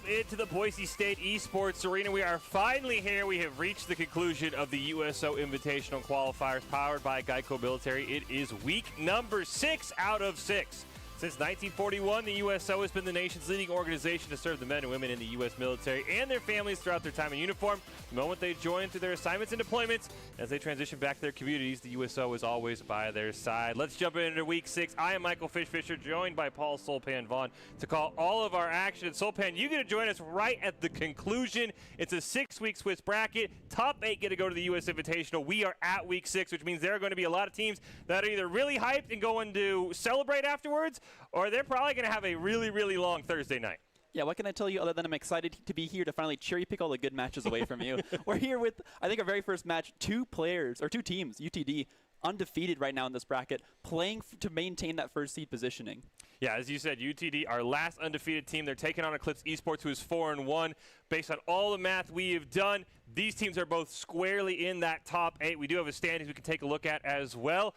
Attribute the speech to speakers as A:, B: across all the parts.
A: into the Boise State Esports Arena. We are finally here. We have reached the conclusion of the USO Invitational Qualifiers powered by Geico Military. It is week number 6 out of 6. Since 1941, the USO has been the nation's leading organization to serve the men and women in the U.S. military and their families throughout their time in uniform. The moment they join through their assignments and deployments, as they transition back to their communities, the USO is always by their side. Let's jump into week 6. I am Michael Fisher, joined by Paul Soulpan Vaughn to call all of our action. Soulpan, you get to join us right at the conclusion. It's a 6-week Swiss bracket. Top 8 get to go to the U.S. Invitational. We are at week 6, which means there are going to be a lot of teams that are either really hyped and going to celebrate afterwards, or they're probably going to have a really, really long Thursday night.
B: Yeah, what can I tell you other than I'm excited to be here to finally cherry pick all the good matches away from you. We're here with, I think, our very first match, two teams, UTD, undefeated right now in this bracket, playing to maintain that first seed positioning.
A: Yeah, as you said, UTD, our last undefeated team. They're taking on Eclipse Esports, who is 4-1. Based on all the math we have done, these teams are both squarely in that top 8. We do have a standings we can take a look at as well.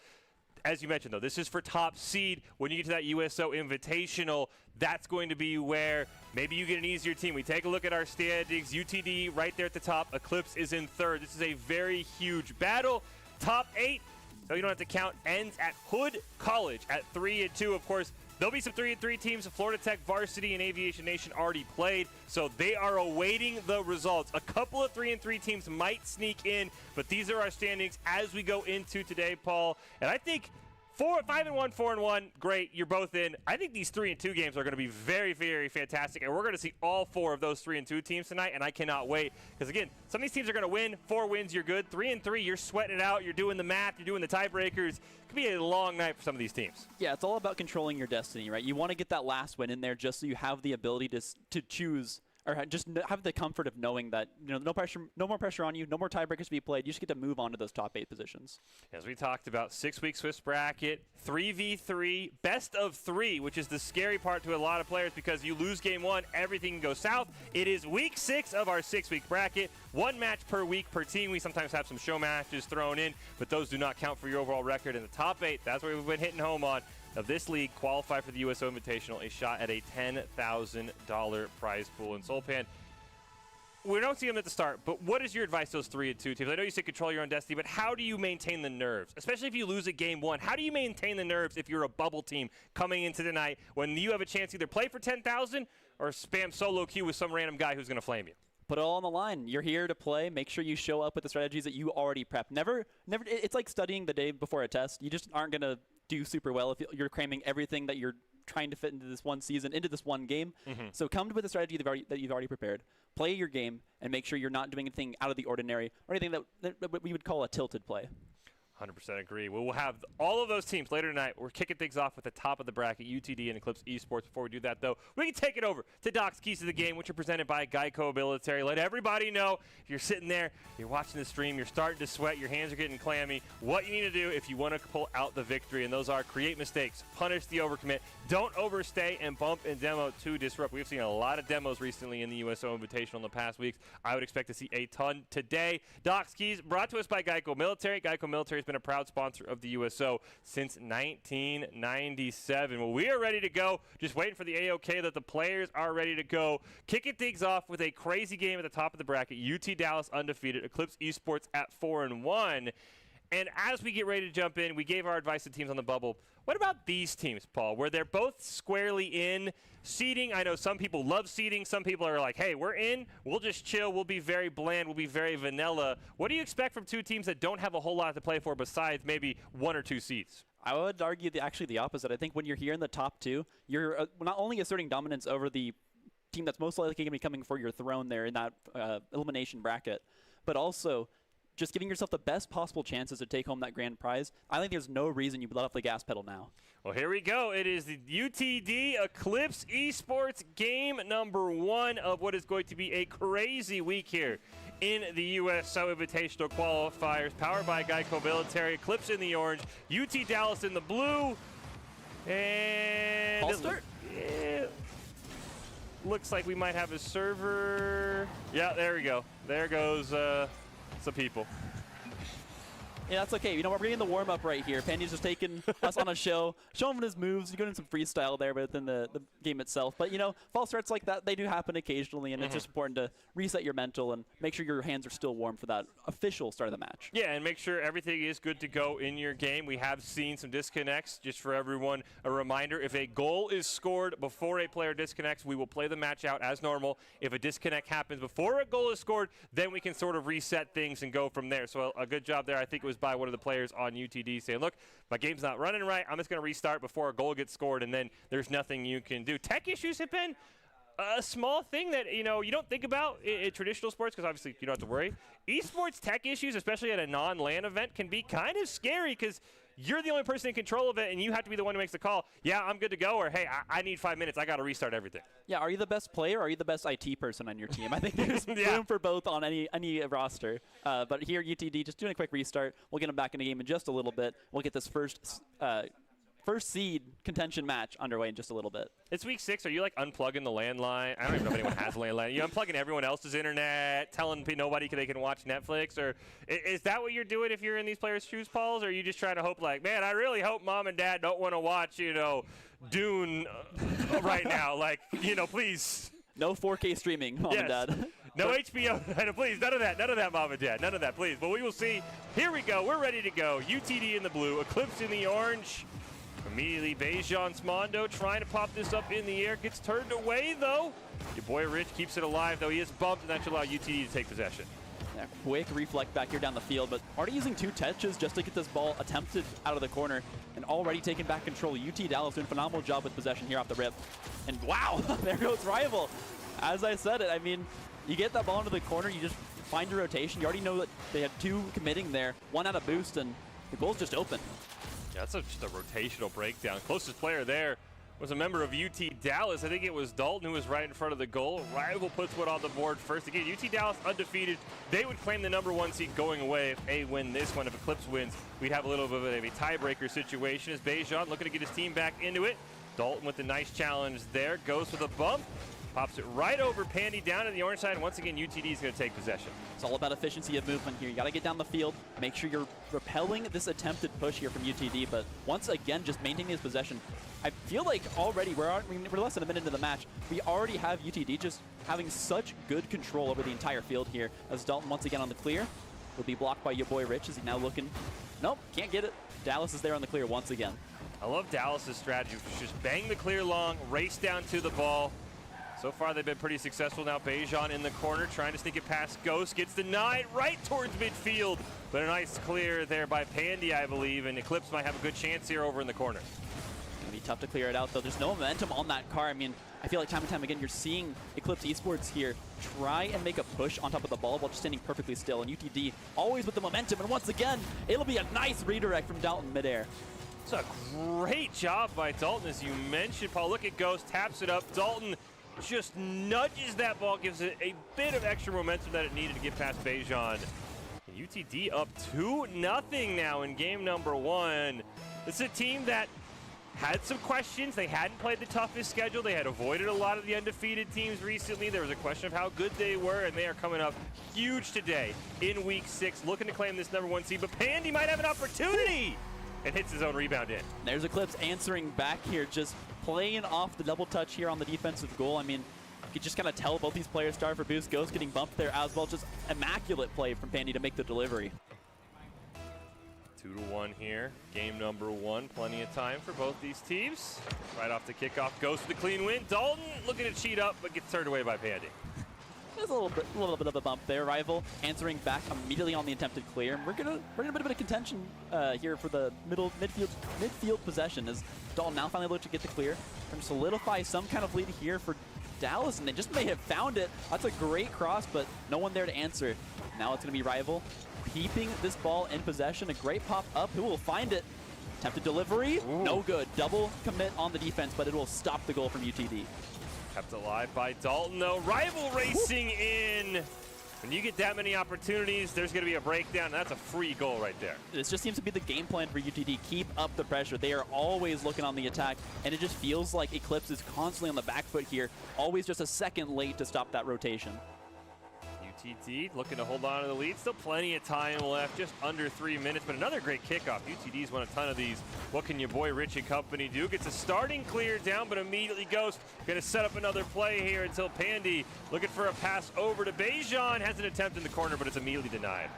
A: As you mentioned, though, this is for top seed. When you get to that USO Invitational, that's going to be where maybe you get an easier team. We take a look at our standings. UTD right there at the top. Eclipse is in 3rd. This is a very huge battle. Top 8, so you don't have to count, ends at Hood College at 3-2. Of course, there'll be some 3-3 teams. Florida Tech Varsity and Aviation Nation already played, so they are awaiting the results. A couple of 3-3 teams might sneak in, but these are our standings as we go into today, Paul. And I think 5-1, 4-1, great, you're both in. I think these 3-2 games are going to be very, very fantastic, and we're going to see all 4 of those 3-2 teams tonight, and I cannot wait. Because, again, some of these teams are going to win. 4 wins, you're good. 3-3, you're sweating it out. You're doing the math. You're doing the tiebreakers. It could be a long night for some of these teams.
B: Yeah, it's all about controlling your destiny, right? You want to get that last win in there just so you have the ability to choose, or just have the comfort of knowing that no more pressure on you, no more tiebreakers to be played. You just get to move on to those top 8 positions.
A: As we talked about, 6-week Swiss bracket, 3v3, best of 3, which is the scary part to a lot of players because you lose game 1, everything can go south. It is week 6 of our 6-week bracket. 1 match per week per team. We sometimes have some show matches thrown in, but those do not count for your overall record. In the top 8, that's where we've been hitting home on. Of this league, qualify for the USO Invitational, a shot at a $10,000 prize pool. And Soulpan, we don't see them at the start, but what is your advice to those 3-2 teams? I know you said control your own destiny, but how do you maintain the nerves? Especially if you lose at game 1. How do you maintain the nerves if you're a bubble team coming into the night when you have a chance to either play for $10,000 or spam solo queue with some random guy who's going to flame you?
B: Put it all on the line. You're here to play. Make sure you show up with the strategies that you already prepped. Never. It's like studying the day before a test. You just aren't going to do super well if you're cramming everything that you're trying to fit into this one season, into this one game. Mm-hmm. So come with a strategy that you've already prepared. Play your game and make sure you're not doing anything out of the ordinary or anything that we would call a tilted play.
A: 100% agree. We'll have all of those teams later tonight. We're kicking things off with the top of the bracket, UTD and Eclipse Esports. Before we do that, though, we can take it over to Doc's Keys to the Game, which are presented by Geico Military. Let everybody know if you're sitting there, you're watching the stream, you're starting to sweat, your hands are getting clammy, what you need to do if you want to pull out the victory. And those are create mistakes, punish the overcommit, don't overstay, and bump and demo to disrupt. We've seen a lot of demos recently in the USO Invitational in the past weeks. I would expect to see a ton today. Doc's Keys brought to us by Geico Military. Geico Military has been a proud sponsor of the USO since 1997. Well, we are ready to go. Just waiting for the AOK that the players are ready to go. Kicking things off with a crazy game at the top of the bracket. UT Dallas undefeated. Eclipse Esports at 4-1. And as we get ready to jump in, we gave our advice to teams on the bubble. What about these teams, Paul, where they're both squarely in seeding? I know some people love seeding. Some people are like, hey, we're in. We'll just chill. We'll be very bland. We'll be very vanilla. What do you expect from 2 teams that don't have a whole lot to play for besides maybe 1 or 2 seeds?
B: I would argue actually the opposite. I think when you're here in the top 2, you're not only asserting dominance over the team that's most likely going to be coming for your throne there in that elimination bracket, but also just giving yourself the best possible chances to take home that grand prize. I think there's no reason you let off the gas pedal now.
A: Well, here we go. It is the UTD Eclipse Esports game number 1 of what is going to be a crazy week here in the USO Invitational Qualifiers, powered by Geico Military. Eclipse in the orange, UT Dallas in the blue. And
B: I'll start.
A: Looks like we might have a server. Yeah, there we go. There goes some people.
B: Yeah, that's okay. You know, we're getting the warm-up right here. Pandy's just taking us on a show, showing him his moves. You're doing some freestyle there within the game itself. But, you know, false starts like that, they do happen occasionally, and it's just important to reset your mental and make sure your hands are still warm for that official start of the match.
A: Yeah, and make sure everything is good to go in your game. We have seen some disconnects. Just for everyone, a reminder, if a goal is scored before a player disconnects, we will play the match out as normal. If a disconnect happens before a goal is scored, then we can sort of reset things and go from there. So a good job there. I think it was by one of the players on UTD saying, look, my game's not running right. I'm just going to restart before a goal gets scored, and then there's nothing you can do. Tech issues have been a small thing that, you know, you don't think about in traditional sports because obviously you don't have to worry. Esports tech issues, especially at a non-LAN event, can be kind of scary because you're the only person in control of it, and you have to be the one who makes the call. Yeah, I'm good to go, or hey, I need 5 minutes. I got to restart everything.
B: Yeah, are you the best player or are you the best IT person on your team? I think there's room for both on any roster. But here, UTD just doing a quick restart. We'll get them back in the game in just a little bit. We'll get this first seed contention match underway in just a little bit.
A: It's week 6. Are you like unplugging the landline? I don't even know if anyone has a landline. You unplugging everyone else's internet, telling nobody they can watch Netflix? Or is that what you're doing if you're in these players' shoes, Pauls? Or are you just trying to hope like, man, I really hope mom and dad don't want to watch, you know, Dune right now. Like, you know, please.
B: No 4K streaming, mom and dad.
A: No HBO. Please, none of that, mom and dad. None of that, please. But we will see. Here we go. We're ready to go. UTD in the blue, Eclipse in the orange. Immediately, Bejan Smondo trying to pop this up in the air. Gets turned away, though. Your boy Rich keeps it alive, though. He is bumped, and that should allow UTD to take possession.
B: Yeah, quick reflect back here down the field, but already using 2 touches just to get this ball attempted out of the corner and already taking back control. UT Dallas doing a phenomenal job with possession here off the rip. And wow, there goes Rival. As I said it, I mean, you get that ball into the corner, you just find your rotation. You already know that they had 2 committing there, 1 out of boost, and the goal's just open.
A: Yeah, that's just a rotational breakdown. Closest player there was a member of UT Dallas. I think it was Dalton who was right in front of the goal. Rival puts one on the board first. Again, UT Dallas undefeated. They would claim the #1 seed going away if A win this one. If Eclipse wins, we'd have a little bit of a tiebreaker situation as Bejan looking to get his team back into it. Dalton with the nice challenge there. Goes with a bump. Pops it right over Pandy down to the orange side. And once again, UTD is going to take possession.
B: It's all about efficiency of movement here. You got to get down the field, make sure you're repelling this attempted push here from UTD. But once again, just maintaining his possession. I feel like already, we're less than a minute into the match. We already have UTD just having such good control over the entire field here. As Dalton once again on the clear. Will be blocked by your boy Rich as he now looking. Nope, can't get it. Dallas is there on the clear once again.
A: I love Dallas's strategy. Just bang the clear long, race down to the ball. So far, they've been pretty successful now. Bejan in the corner, trying to sneak it past Ghost. Gets denied right towards midfield. But a nice clear there by Pandy, I believe. And Eclipse might have a good chance here over in the corner.
B: Gonna be tough to clear it out, though. There's no momentum on that car. I mean, I feel like time and time again, you're seeing Eclipse Esports here try and make a push on top of the ball while just standing perfectly still. And UTD always with the momentum. And once again, it'll be a nice redirect from Dalton midair.
A: It's a great job by Dalton, as you mentioned, Paul. Look at Ghost, taps it up. Dalton just nudges that ball, gives it a bit of extra momentum that it needed to get past Bejan. UTD up 2-0 now in game #1. This is a team that had some questions. They hadn't played the toughest schedule. They had avoided a lot of the undefeated teams recently. There was a question of how good they were, and they are coming up huge today in week 6, looking to claim this #1 seed. But Pandy might have an opportunity and hits his own rebound in.
B: There's Eclipse answering back here, just playing off the double touch here on the defensive goal. I mean, you could just kind of tell both these players start for boost. Ghost getting bumped there as well. Just immaculate play from Pandy to make the delivery.
A: 2-1 here. Game #1. Plenty of time for both these teams. Right off the kickoff, Ghost with a clean win. Dalton looking to cheat up, but gets turned away by Pandy.
B: There's a little bit of a bump there. Rival answering back immediately on the attempted clear. And we're in a bit of a contention here for the midfield possession as Dalton now finally looks to get the clear and solidify some kind of lead here for Dallas, and they just may have found it. That's a great cross, but no one there to answer. Now it's going to be Rival keeping this ball in possession. A great pop up. Who will find it? Attempted delivery. Ooh. No good. Double commit on the defense, but it will stop the goal from UTD.
A: Kept alive by Dalton, though. Rival racing in. When you get that many opportunities, there's going to be a breakdown. That's a free goal right there.
B: This just seems to be the game plan for UTD. Keep up the pressure. They are always looking on the attack, and it just feels like Eclipse is constantly on the back foot here, always just a second late to stop that rotation.
A: UTD looking to hold on to the lead. Still plenty of time left, just under 3 minutes, but another great kickoff. UTD's won a ton of these. What can your boy Rich and company do? Gets a starting clear down, but immediately Ghost going to set up another play here until Pandy looking for a pass over to Bejan. Has an attempt in the corner, but it's immediately denied.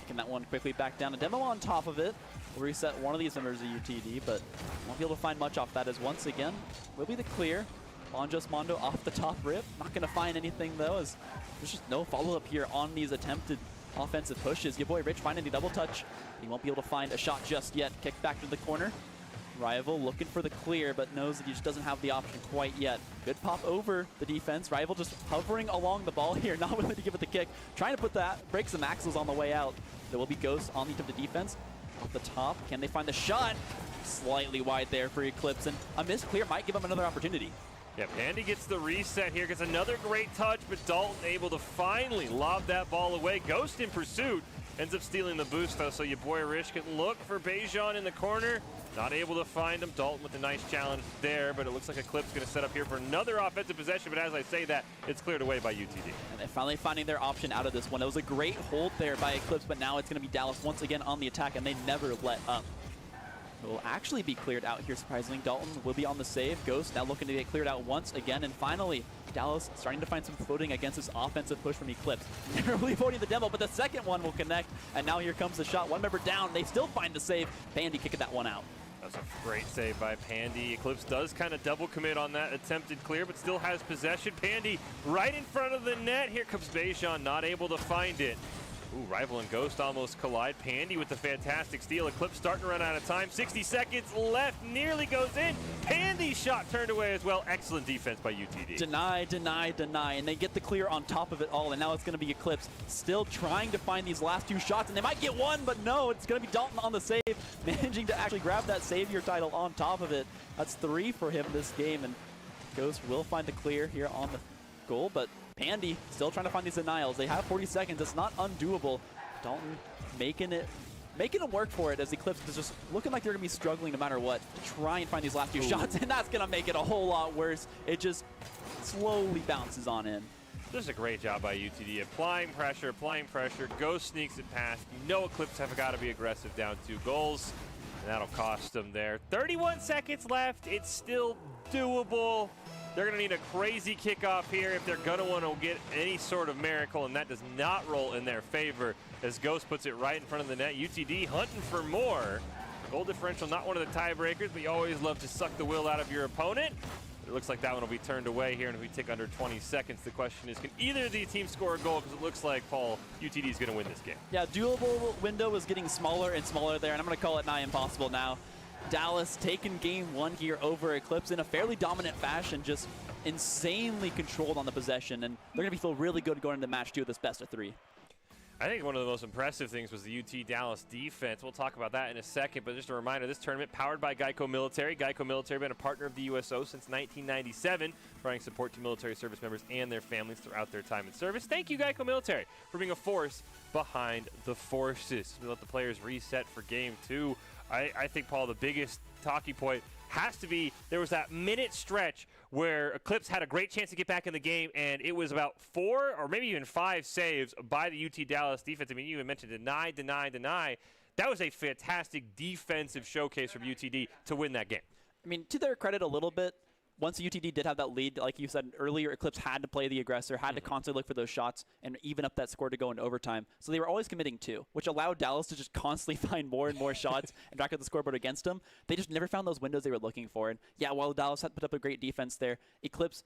B: Kicking that one quickly back down to Demo on top of it. We'll reset one of these members of UTD, but won't be able to find much off that as once again will be the clear. On just Mondo off the top rip. Not going to find anything though, as there's just no follow-up here on these attempted offensive pushes. Your boy Rich finding the double touch. He won't be able to find a shot just yet. Kick back to the corner. Rival looking for the clear, but knows that he just doesn't have the option quite yet. Good pop over the defense. Rival just hovering along the ball here, not willing to give it the kick. Trying to put that, break some axles on the way out. There will be Ghost on the attempted defense. Off the top, can they find the shot? Slightly wide there for Eclipse, and a missed clear might give him another opportunity.
A: Yeah, Pandy gets the reset here, gets another great touch, but Dalton able to finally lob that ball away. Ghost in pursuit, ends up stealing the boost though, so your boy Rich can look for Bejan in the corner. Not able to find him. Dalton with a nice challenge there, but it looks like Eclipse going to set up here for another offensive possession, but as I say that, it's cleared away by UTD.
B: And they're finally finding their option out of this one. It was a great hold there by Eclipse, but now it's going to be Dallas once again on the attack, and they never let up. It will actually be cleared out here, surprisingly. Dalton will be on the save. Ghost now looking to get cleared out once again. And finally, Dallas starting to find some footing against this offensive push from Eclipse. Narrowly avoiding the demo, but the second one will connect. And now here comes the shot. One member down. They still find the save. Pandy kicking that one out.
A: That's a great save by Pandy. Eclipse does kind of double commit on that attempted clear, but still has possession. Pandy right in front of the net. Here comes Bejan, not able to find it. Ooh, Rival and Ghost almost collide. Pandy with the fantastic steal. Eclipse starting to run out of time. 60 seconds left. Nearly goes in. Pandy's shot turned away as well. Excellent defense by UTD.
B: Deny, deny, deny. And they get the clear on top of it all. And now it's going to be Eclipse still trying to find these last two shots. And they might get one, but no, it's going to be Dalton on the save. Managing to actually grab that Savior title on top of it. That's 3 for him this game. And Ghost will find the clear here on the goal, but Pandy still trying to find these denials. They have 40 seconds. It's not undoable. Dalton making them work for it, as Eclipse is just looking like they're going to be struggling no matter what to try and find these last 2 shots, and that's going to make it a whole lot worse. It just slowly bounces on in.
A: This is a great job by UTD. Applying pressure. Ghost sneaks it past. You know Eclipse have got to be aggressive down 2 goals, and that'll cost them there. 31 seconds left. It's still doable. They're going to need a crazy kickoff here if they're going to want to get any sort of miracle, and that does not roll in their favor as Ghost puts it right in front of the net. UTD hunting for more. Goal differential, not one of the tiebreakers, but you always love to suck the will out of your opponent. It looks like that one will be turned away here, and if we take under 20 seconds, the question is, can either of these teams score a goal? Because it looks like, Paul, UTD is going to win this game.
B: Yeah, doable window is getting smaller and smaller there, and I'm going to call it nigh impossible now. Dallas taking game 1 here over Eclipse in a fairly dominant fashion, just insanely controlled on the possession, and they're going to feel really good going into match 2 of this best of 3.
A: I think one of the most impressive things was the UT Dallas defense. We'll talk about that in a second, but just a reminder, this tournament powered by Geico Military. Geico Military been a partner of the USO since 1997, providing support to military service members and their families throughout their time in service. Thank you, Geico Military, for being a force behind the forces. We let the players reset for game 2. I think, Paul, the biggest talking point has to be there was that minute stretch where Eclipse had a great chance to get back in the game, and it was about 4 or maybe even 5 saves by the UT Dallas defense. I mean, you even mentioned deny. That was a fantastic defensive showcase from UTD to win that game.
B: I mean, to their credit a little bit, once UTD did have that lead, like you said earlier, Eclipse had to play the aggressor, had to constantly look for those shots and even up that score to go into overtime. So they were always committing 2, which allowed Dallas to just constantly find more and more shots and rack up the scoreboard against them. They just never found those windows they were looking for. And yeah, while Dallas had put up a great defense there, Eclipse,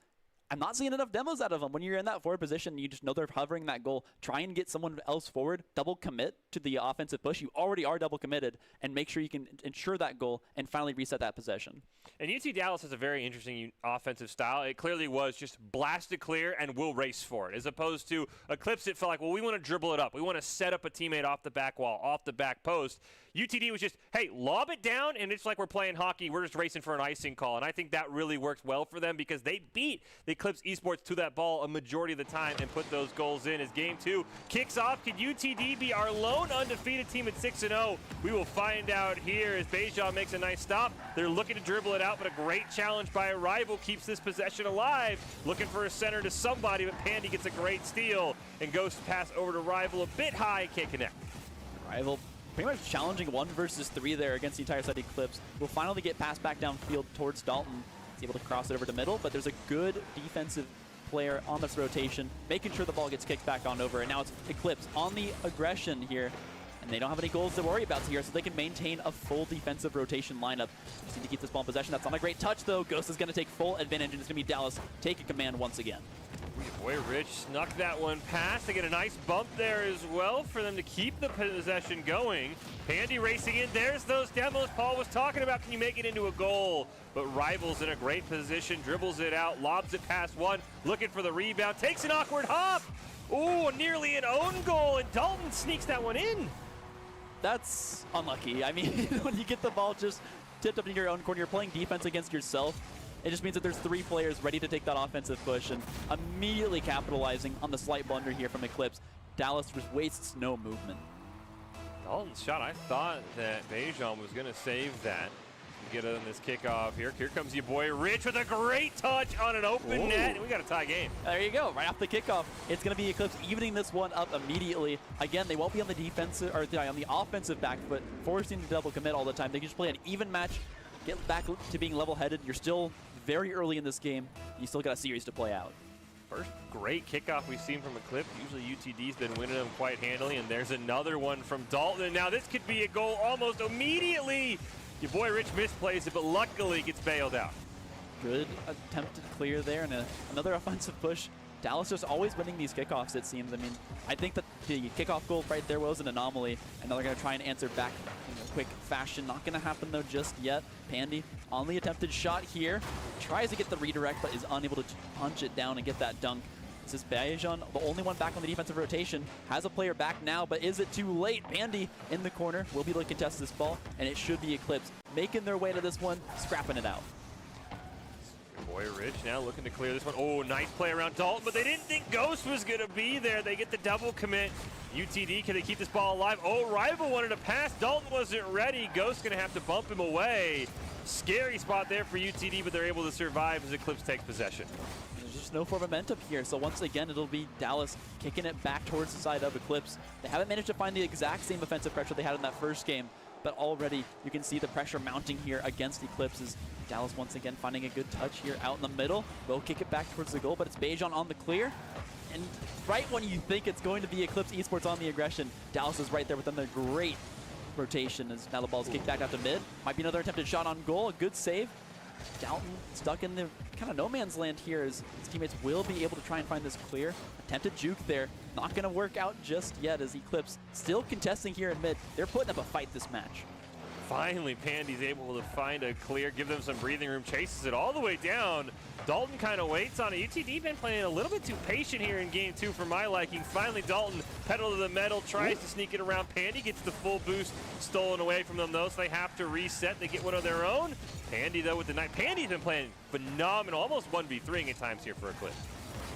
B: I'm not seeing enough demos out of them. When you're in that forward position, you just know they're hovering that goal. Try and get someone else forward, double commit to the offensive push. You already are double committed, and make sure you can ensure that goal and finally reset that possession.
A: And UT Dallas has a very interesting offensive style. It clearly was just blast it clear and we'll race for it, as opposed to Eclipse. It felt like, well, we want to dribble it up. We want to set up a teammate off the back wall, off the back post. UTD was just, hey, lob it down, and it's like we're playing hockey. We're just racing for an icing call. And I think that really works well for them because they beat the Eclipse Esports to that ball a majority of the time and put those goals in. As game 2 kicks off, can UTD be our lone undefeated team at 6-0? We will find out here as Bejan makes a nice stop. They're looking to dribble it out, but a great challenge by a rival keeps this possession alive. Looking for a center to somebody, but Pandy gets a great steal and goes to pass over to Rival a bit high, can't connect.
B: Rival pretty much challenging 1 versus 3 there against the entire side Eclipse. Will finally get passed back downfield towards Dalton. He's able to cross it over to middle, but there's a good defensive player on this rotation, making sure the ball gets kicked back on over. And now it's Eclipse on the aggression here. And they don't have any goals to worry about here, so they can maintain a full defensive rotation lineup. Just need to keep this ball in possession. That's not a great touch, though. Ghost is going to take full advantage, and it's going to be Dallas taking command once again.
A: Boy, Rich snuck that one past. They get a nice bump there as well for them to keep the possession going. Pandy racing in. There's those demos Paul was talking about. Can you make it into a goal? But Rival's in a great position, dribbles it out, lobs it past one, looking for the rebound, takes an awkward hop. Ooh, nearly an own goal, and Dalton sneaks that one in.
B: That's unlucky. I mean, when you get the ball just tipped up in your own corner, you're playing defense against yourself. It just means that there's 3 players ready to take that offensive push and immediately capitalizing on the slight blunder here from Eclipse. Dallas just wastes no movement.
A: Dalton's shot, I thought that Bejan was going to save that. Get it on this kickoff here. Here comes your boy Rich with a great touch on an open net, and we got a tie game.
B: There you go. Right off the kickoff, it's going to be Eclipse evening this one up immediately. Again, they won't be on the defensive or on the offensive back foot, forcing to double commit all the time. They can just play an even match, get back to being level-headed. You're still very early in this game. You still got a series to play out.
A: First great kickoff we've seen from Eclipse. Usually UTD's been winning them quite handily, and there's another one from Dalton. And now this could be a goal almost immediately. Your boy Rich misplays it, but luckily gets bailed out.
B: Good attempt to clear there, and another offensive push. Dallas just always winning these kickoffs, it seems. I mean, I think that the kickoff goal right there was an anomaly, and now they're going to try and answer back in a quick fashion. Not going to happen, though, just yet. Pandy on the attempted shot here. Tries to get the redirect, but is unable to punch it down and get that dunk. This is Bejan, the only one back on the defensive rotation. Has a player back now, but is it too late? Pandy in the corner will be able to contest this ball, and it should be Eclipse making their way to this one, scrapping it out.
A: Boy, Rich now looking to clear this one. Oh, nice play around Dalton, but they didn't think Ghost was going to be there. They get the double commit. UTD, can they keep this ball alive? Oh, Rival wanted to pass. Dalton wasn't ready. Ghost going to have to bump him away. Scary spot there for UTD, but they're able to survive as Eclipse takes possession.
B: There's just no form of momentum here, so once again, it'll be Dallas kicking it back towards the side of Eclipse. They haven't managed to find the exact same offensive pressure they had in that first game, but already you can see the pressure mounting here against Eclipse's. Dallas once again finding a good touch here out in the middle. They'll kick it back towards the goal, but it's Bejan on the clear. And right when you think it's going to be Eclipse Esports on the aggression, Dallas is right there with them. A great rotation as now the ball's kicked back out to mid. Might be another attempted shot on goal. A good save. Dalton stuck in the kind of no man's land here as his teammates will be able to try and find this clear. Attempted juke there. Not going to work out just yet as Eclipse still contesting here in mid. They're putting up a fight this match.
A: Finally, Pandy's able to find a clear, give them some breathing room, chases it all the way down. Dalton kind of waits on it. UTD been playing a little bit too patient here in game 2 for my liking. Finally, Dalton, pedal to the metal, tries to sneak it around. Pandy gets the full boost stolen away from them, though, so they have to reset. They get one of their own. Pandy, though, with the night. Pandy's been playing phenomenal, almost 1v3 at times here for Eclipse.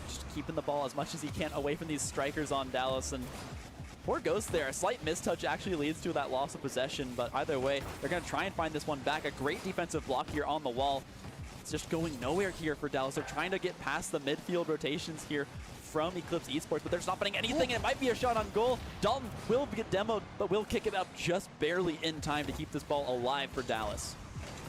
B: Just keeping the ball as much as he can away from these strikers on Dallas, and poor Ghost there. A slight mistouch actually leads to that loss of possession, but either way, they're going to try and find this one back. A great defensive block here on the wall. It's just going nowhere here for Dallas. They're trying to get past the midfield rotations here from Eclipse Esports, but they're not finding anything, and it might be a shot on goal. Dalton will get demoed, but will kick it up just barely in time to keep this ball alive for Dallas.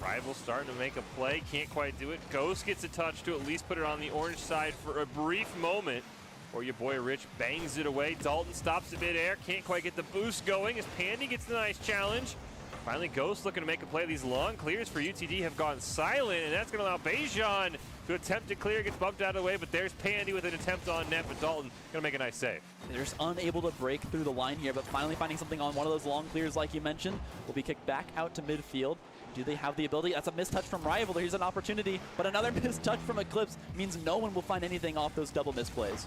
A: Rival starting to make a play, can't quite do it. Ghost gets a touch to at least put it on the orange side for a brief moment. Or your boy Rich bangs it away. Dalton stops it midair, can't quite get the boost going as Pandy gets the nice challenge. Finally, Ghost looking to make a play. These long clears for UTD have gone silent, and that's going to allow Bejan to attempt to clear, gets bumped out of the way, but there's Pandy with an attempt on net, but Dalton going to make a nice save.
B: They're just unable to break through the line here, but finally finding something on one of those long clears like you mentioned. Will be kicked back out to midfield. Do they have the ability? That's a mistouch from Rival. Here's an opportunity, but another mistouch from Eclipse means no one will find anything off those double misplays.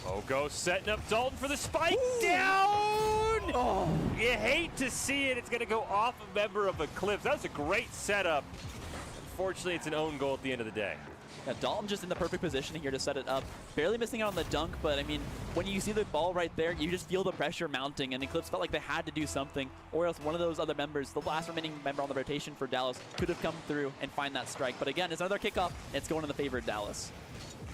A: Oh, Ghost setting up Dalton for the spike. Down!
B: Oh.
A: You hate to see it. It's going to go off a member of Eclipse. That was a great setup. Unfortunately, it's an own goal at the end of the day.
B: Yeah, Dalton just in the perfect position here to set it up. Barely missing out on the dunk, but I mean, when you see the ball right there, you just feel the pressure mounting, and Eclipse felt like they had to do something, or else one of those other members, the last remaining member on the rotation for Dallas, could have come through and find that strike. But again, it's another kickoff, and it's going in the favor of Dallas.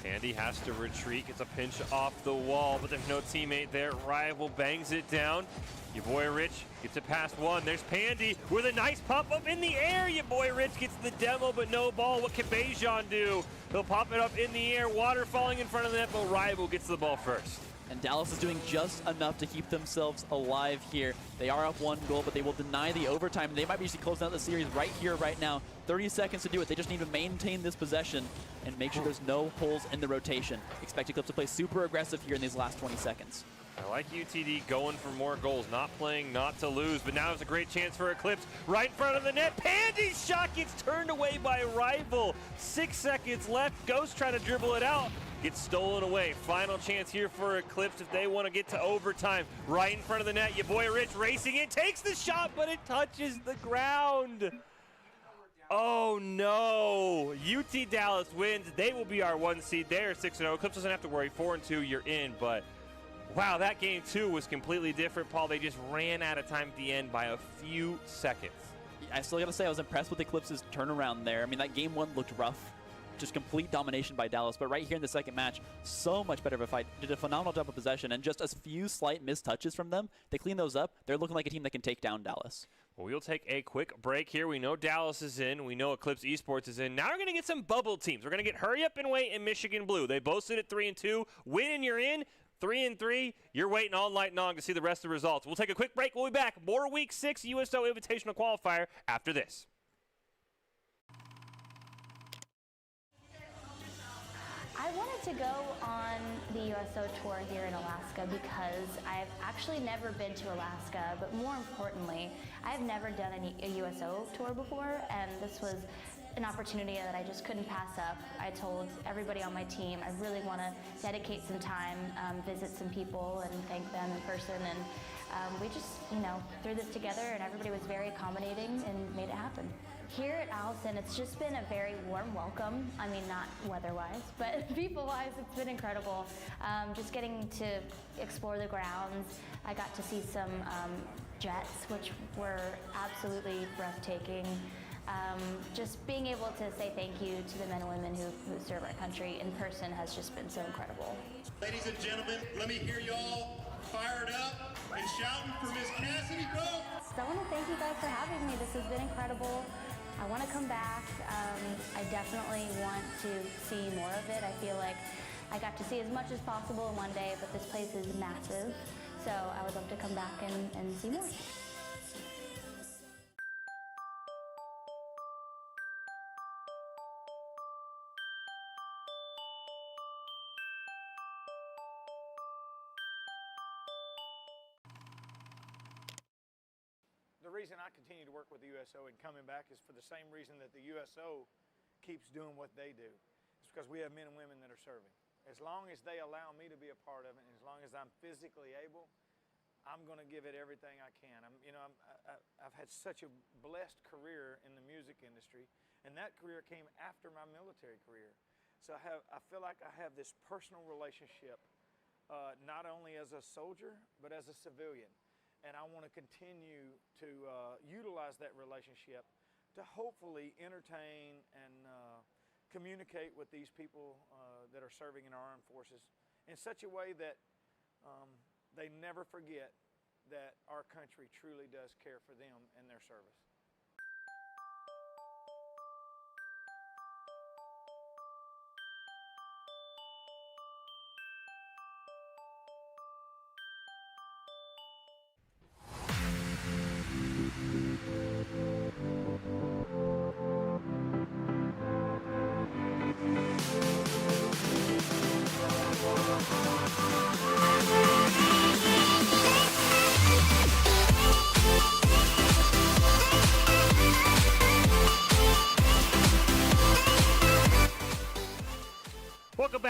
A: Andy has to retreat, gets a pinch off the wall, but there's no teammate there. Rival bangs it down. Your boy Rich gets it past one. There's Pandy with a nice pop up in the air. Your boy Rich gets the demo, but no ball. What can Bejan do? He'll pop it up in the air. Water falling in front of the net, but Rival gets the ball first.
B: And Dallas is doing just enough to keep themselves alive here. They are up 1 goal, but they will deny the overtime. They might be just closing out the series right here, right now. 30 seconds to do it. They just need to maintain this possession and make sure there's no holes in the rotation. Expect Eclipse to play super aggressive here in these last 20 seconds.
A: I like UTD going for more goals, not playing not to lose, but now is a great chance for Eclipse right in front of the net. Pandy's shot gets turned away by Rival. 6 seconds left. Ghost trying to dribble it out. Gets stolen away. Final chance here for Eclipse if they want to get to overtime. Right in front of the net, your boy Rich racing in, takes the shot, but it touches the ground. Oh no, UT Dallas wins. They will be our 1 seed. They are 6-0. Eclipse doesn't have to worry. 4-2, you're in, but wow, that game two was completely different, Paul. They just ran out of time at the end by a few seconds.
B: I still got to say I was impressed with Eclipse's turnaround there. I mean, that game one looked rough. Just complete domination by Dallas, but right here in the second match, so much better of a fight. Did a phenomenal job of possession, and just a few slight missed touches from them. They clean those up. They're looking like a team that can take down Dallas.
A: Well, we'll take a quick break here. We know Dallas is in. We know Eclipse Esports is in. Now we're going to get some bubble teams. We're going to get Hurry Up and Wait and Michigan Blue. They both sit at 3-2. Win and you're in. 3-3. You're waiting all night long to see the rest of the results. We'll take a quick break. We'll be back. More Week 6 USO Invitational Qualifier after this.
C: I wanted to go on the USO tour here in Alaska because I've actually never been to Alaska, but more importantly, I've never done a USO tour before, and this was an opportunity that I just couldn't pass up. I told everybody on my team I really want to dedicate some time, visit some people and thank them in person, and we just, threw this together, and everybody was very accommodating and made it happen. Here at Allison, it's just been a very warm welcome. I mean, not weather-wise, but people-wise, it's been incredible. Just getting to explore the grounds. I got to see some jets, which were absolutely breathtaking. Just being able to say thank you to the men and women who serve our country in person has just been so incredible.
D: Ladies and gentlemen, let me hear y'all fired up and shouting for Miss Cassidy. Go!
C: So I want to thank you guys for having me. This has been incredible. I want to come back. I definitely want to see more of it. I feel like I got to see as much as possible in one day, but this place is massive. So I would love to come back and see more.
E: The reason I continue to work with the USO and coming back is for the same reason that the USO keeps doing what they do. It's because we have men and women that are serving. As long as they allow me to be a part of it, and as long as I'm physically able, I'm going to give it everything I can. I've had such a blessed career in the music industry, and that career came after my military career. So I feel like I have this personal relationship, not only as a soldier, but as a civilian. And I want to continue to utilize that relationship to hopefully entertain and communicate with these people that are serving in our armed forces in such a way that they never forget that our country truly does care for them and their service.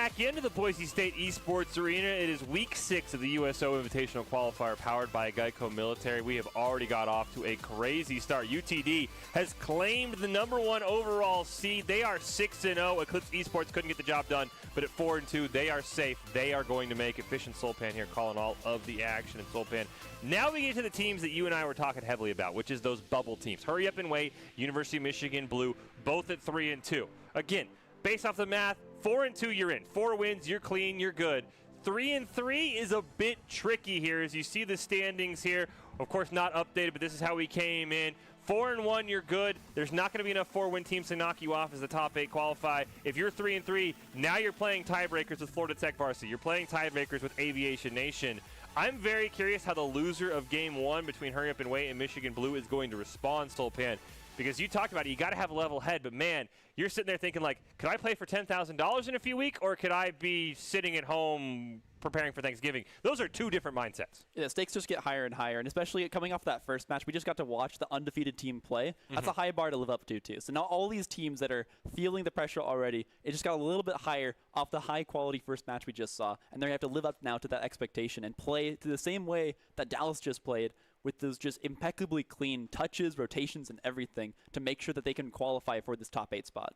A: back into the Boise State Esports Arena. It is week 6 of the USO Invitational Qualifier powered by Geico Military. We have already got off to a crazy start. UTD has claimed the #1 overall seed. They are 6-0. Eclipse Esports couldn't get the job done, but at 4-2, they are safe. They are going to make it. Fish and Soulpan here calling all of the action in Soulpan. Now we get to the teams that you and I were talking heavily about, which is those bubble teams. Hurry Up and Wait, University of Michigan Blue, both at 3-2. Again, based off the math, 4-2, you're in. 4 wins, you're clean, you're good. 3-3 is a bit tricky here as you see the standings here. Of course, not updated, but this is how we came in. 4-1, you're good. There's not going to be enough 4-win teams to knock you off as the top 8 qualify. If you're 3-3, now you're playing tiebreakers with Florida Tech Varsity. You're playing tiebreakers with Aviation Nation. I'm very curious how the loser of Game 1 between Hurry Up and Wait and Michigan Blue is going to respond, Soulpan. Because you talked about it, you got to have a level head, but man, you're sitting there thinking like, could I play for $10,000 in a few weeks, or could I be sitting at home preparing for Thanksgiving? Those are 2 different mindsets.
B: Yeah, stakes just get higher and higher, and especially coming off that first match, we just got to watch the undefeated team play. That's a high bar to live up to, too. So now all these teams that are feeling the pressure already, it just got a little bit higher off the high-quality first match we just saw, and they have to live up now to that expectation and play to the same way that Dallas just played, with those just impeccably clean touches, rotations, and everything to make sure that they can qualify for this top 8 spot.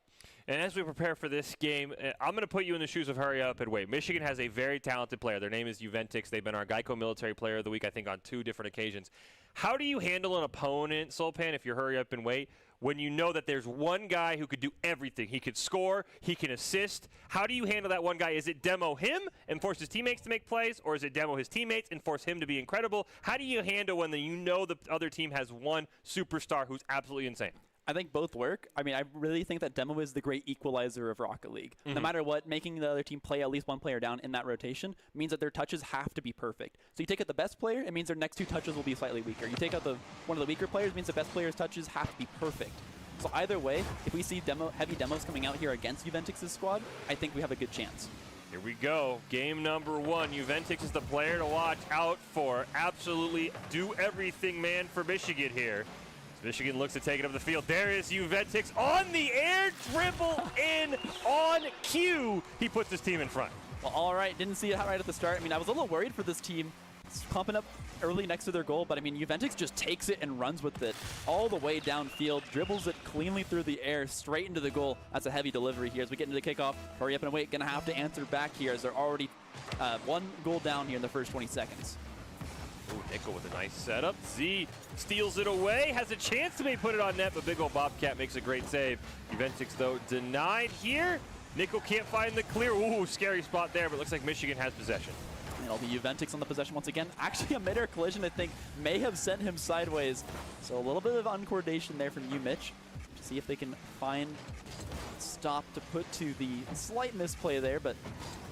A: And as we prepare for this game, I'm going to put you in the shoes of Hurry Up and Wait. Michigan has a very talented player. Their name is Juventix. They've been our Geico Military Player of the Week, I think, on 2 different occasions. How do you handle an opponent, Soulpan, if you Hurry Up and Wait, when you know that there's one guy who could do everything? He could score, he can assist. How do you handle that one guy? Is it demo him and force his teammates to make plays, or is it demo his teammates and force him to be incredible? How do you handle when you know the other team has one superstar who's absolutely insane?
B: I think both work. I mean, I really think that demo is the great equalizer of Rocket League. No matter what, making the other team play at least one player down in that rotation means that their touches have to be perfect. So you take out the best player, it means their next 2 touches will be slightly weaker. You take out one of the weaker players, it means the best player's touches have to be perfect. So either way, if we see heavy demos coming out here against Juventix's squad, I think we have a good chance.
A: Here we go. Game number 1. Juventix is the player to watch out for. Absolutely do everything, man, for Michigan here. Michigan looks to take it up the field. There is Juventix on the air, dribble in on cue. He puts his team in front.
B: Well, all right. Didn't see it right at the start. I mean, I was a little worried for this team. It's pumping up early next to their goal, but I mean, Juventix just takes it and runs with it all the way downfield, dribbles it cleanly through the air, straight into the goal. That's a heavy delivery here as we get into the kickoff. Hurry Up and Wait, gonna have to answer back here as they're already 1 goal down here in the first 20 seconds.
A: Ooh, Nickel with a nice setup. Z steals it away, has a chance to maybe put it on net, but big old Bobcat makes a great save. Juventix, though, denied here. Nickel can't find the clear. Ooh, scary spot there, but looks like Michigan has possession.
B: It'll be Juventix on the possession once again. Actually, a mid-air collision, I think, may have sent him sideways. So a little bit of uncoordination there from Mitch. See if they can find stop to put to the slight misplay there, but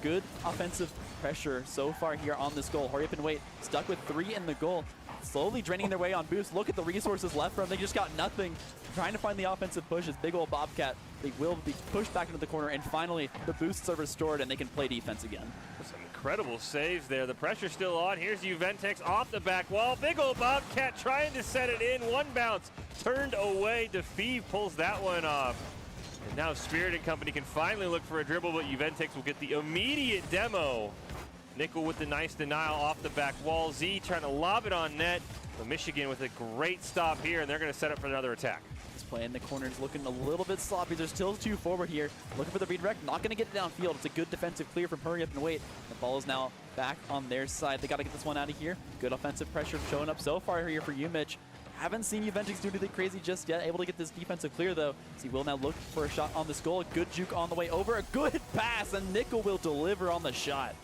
B: good offensive pressure so far here on this goal. Hurry Up and Wait, stuck with 3 in the goal. Slowly draining their way on boost. Look at the resources left for them. They just got nothing. Trying to find the offensive push is big old Bobcat. They will be pushed back into the corner, and finally the boosts are restored and they can play defense again.
A: Some incredible saves there. The pressure's still on. Here's Juventix off the back wall. Big old Bobcat trying to set it in. One bounce turned away. DeFeeve pulls that one off. And now Spirit and company can finally look for a dribble, but Juventix will get the immediate demo. Nickel with the nice denial off the back wall. Z trying to lob it on net. But Michigan with a great stop here, and they're going to set up for another attack.
B: This play in the corner is looking a little bit sloppy. There's still 2 forward here. Looking for the redirect. Not going to get it downfield. It's a good defensive clear from Hurry Up and Wait. The ball is now back on their side. They got to get this one out of here. Good offensive pressure showing up so far here for Mitch. Haven't seen Juventix do anything crazy just yet. Able to get this defensive clear, though. So he will now look for a shot on this goal. A good juke on the way over. A good pass, and Nickel will deliver on the shot.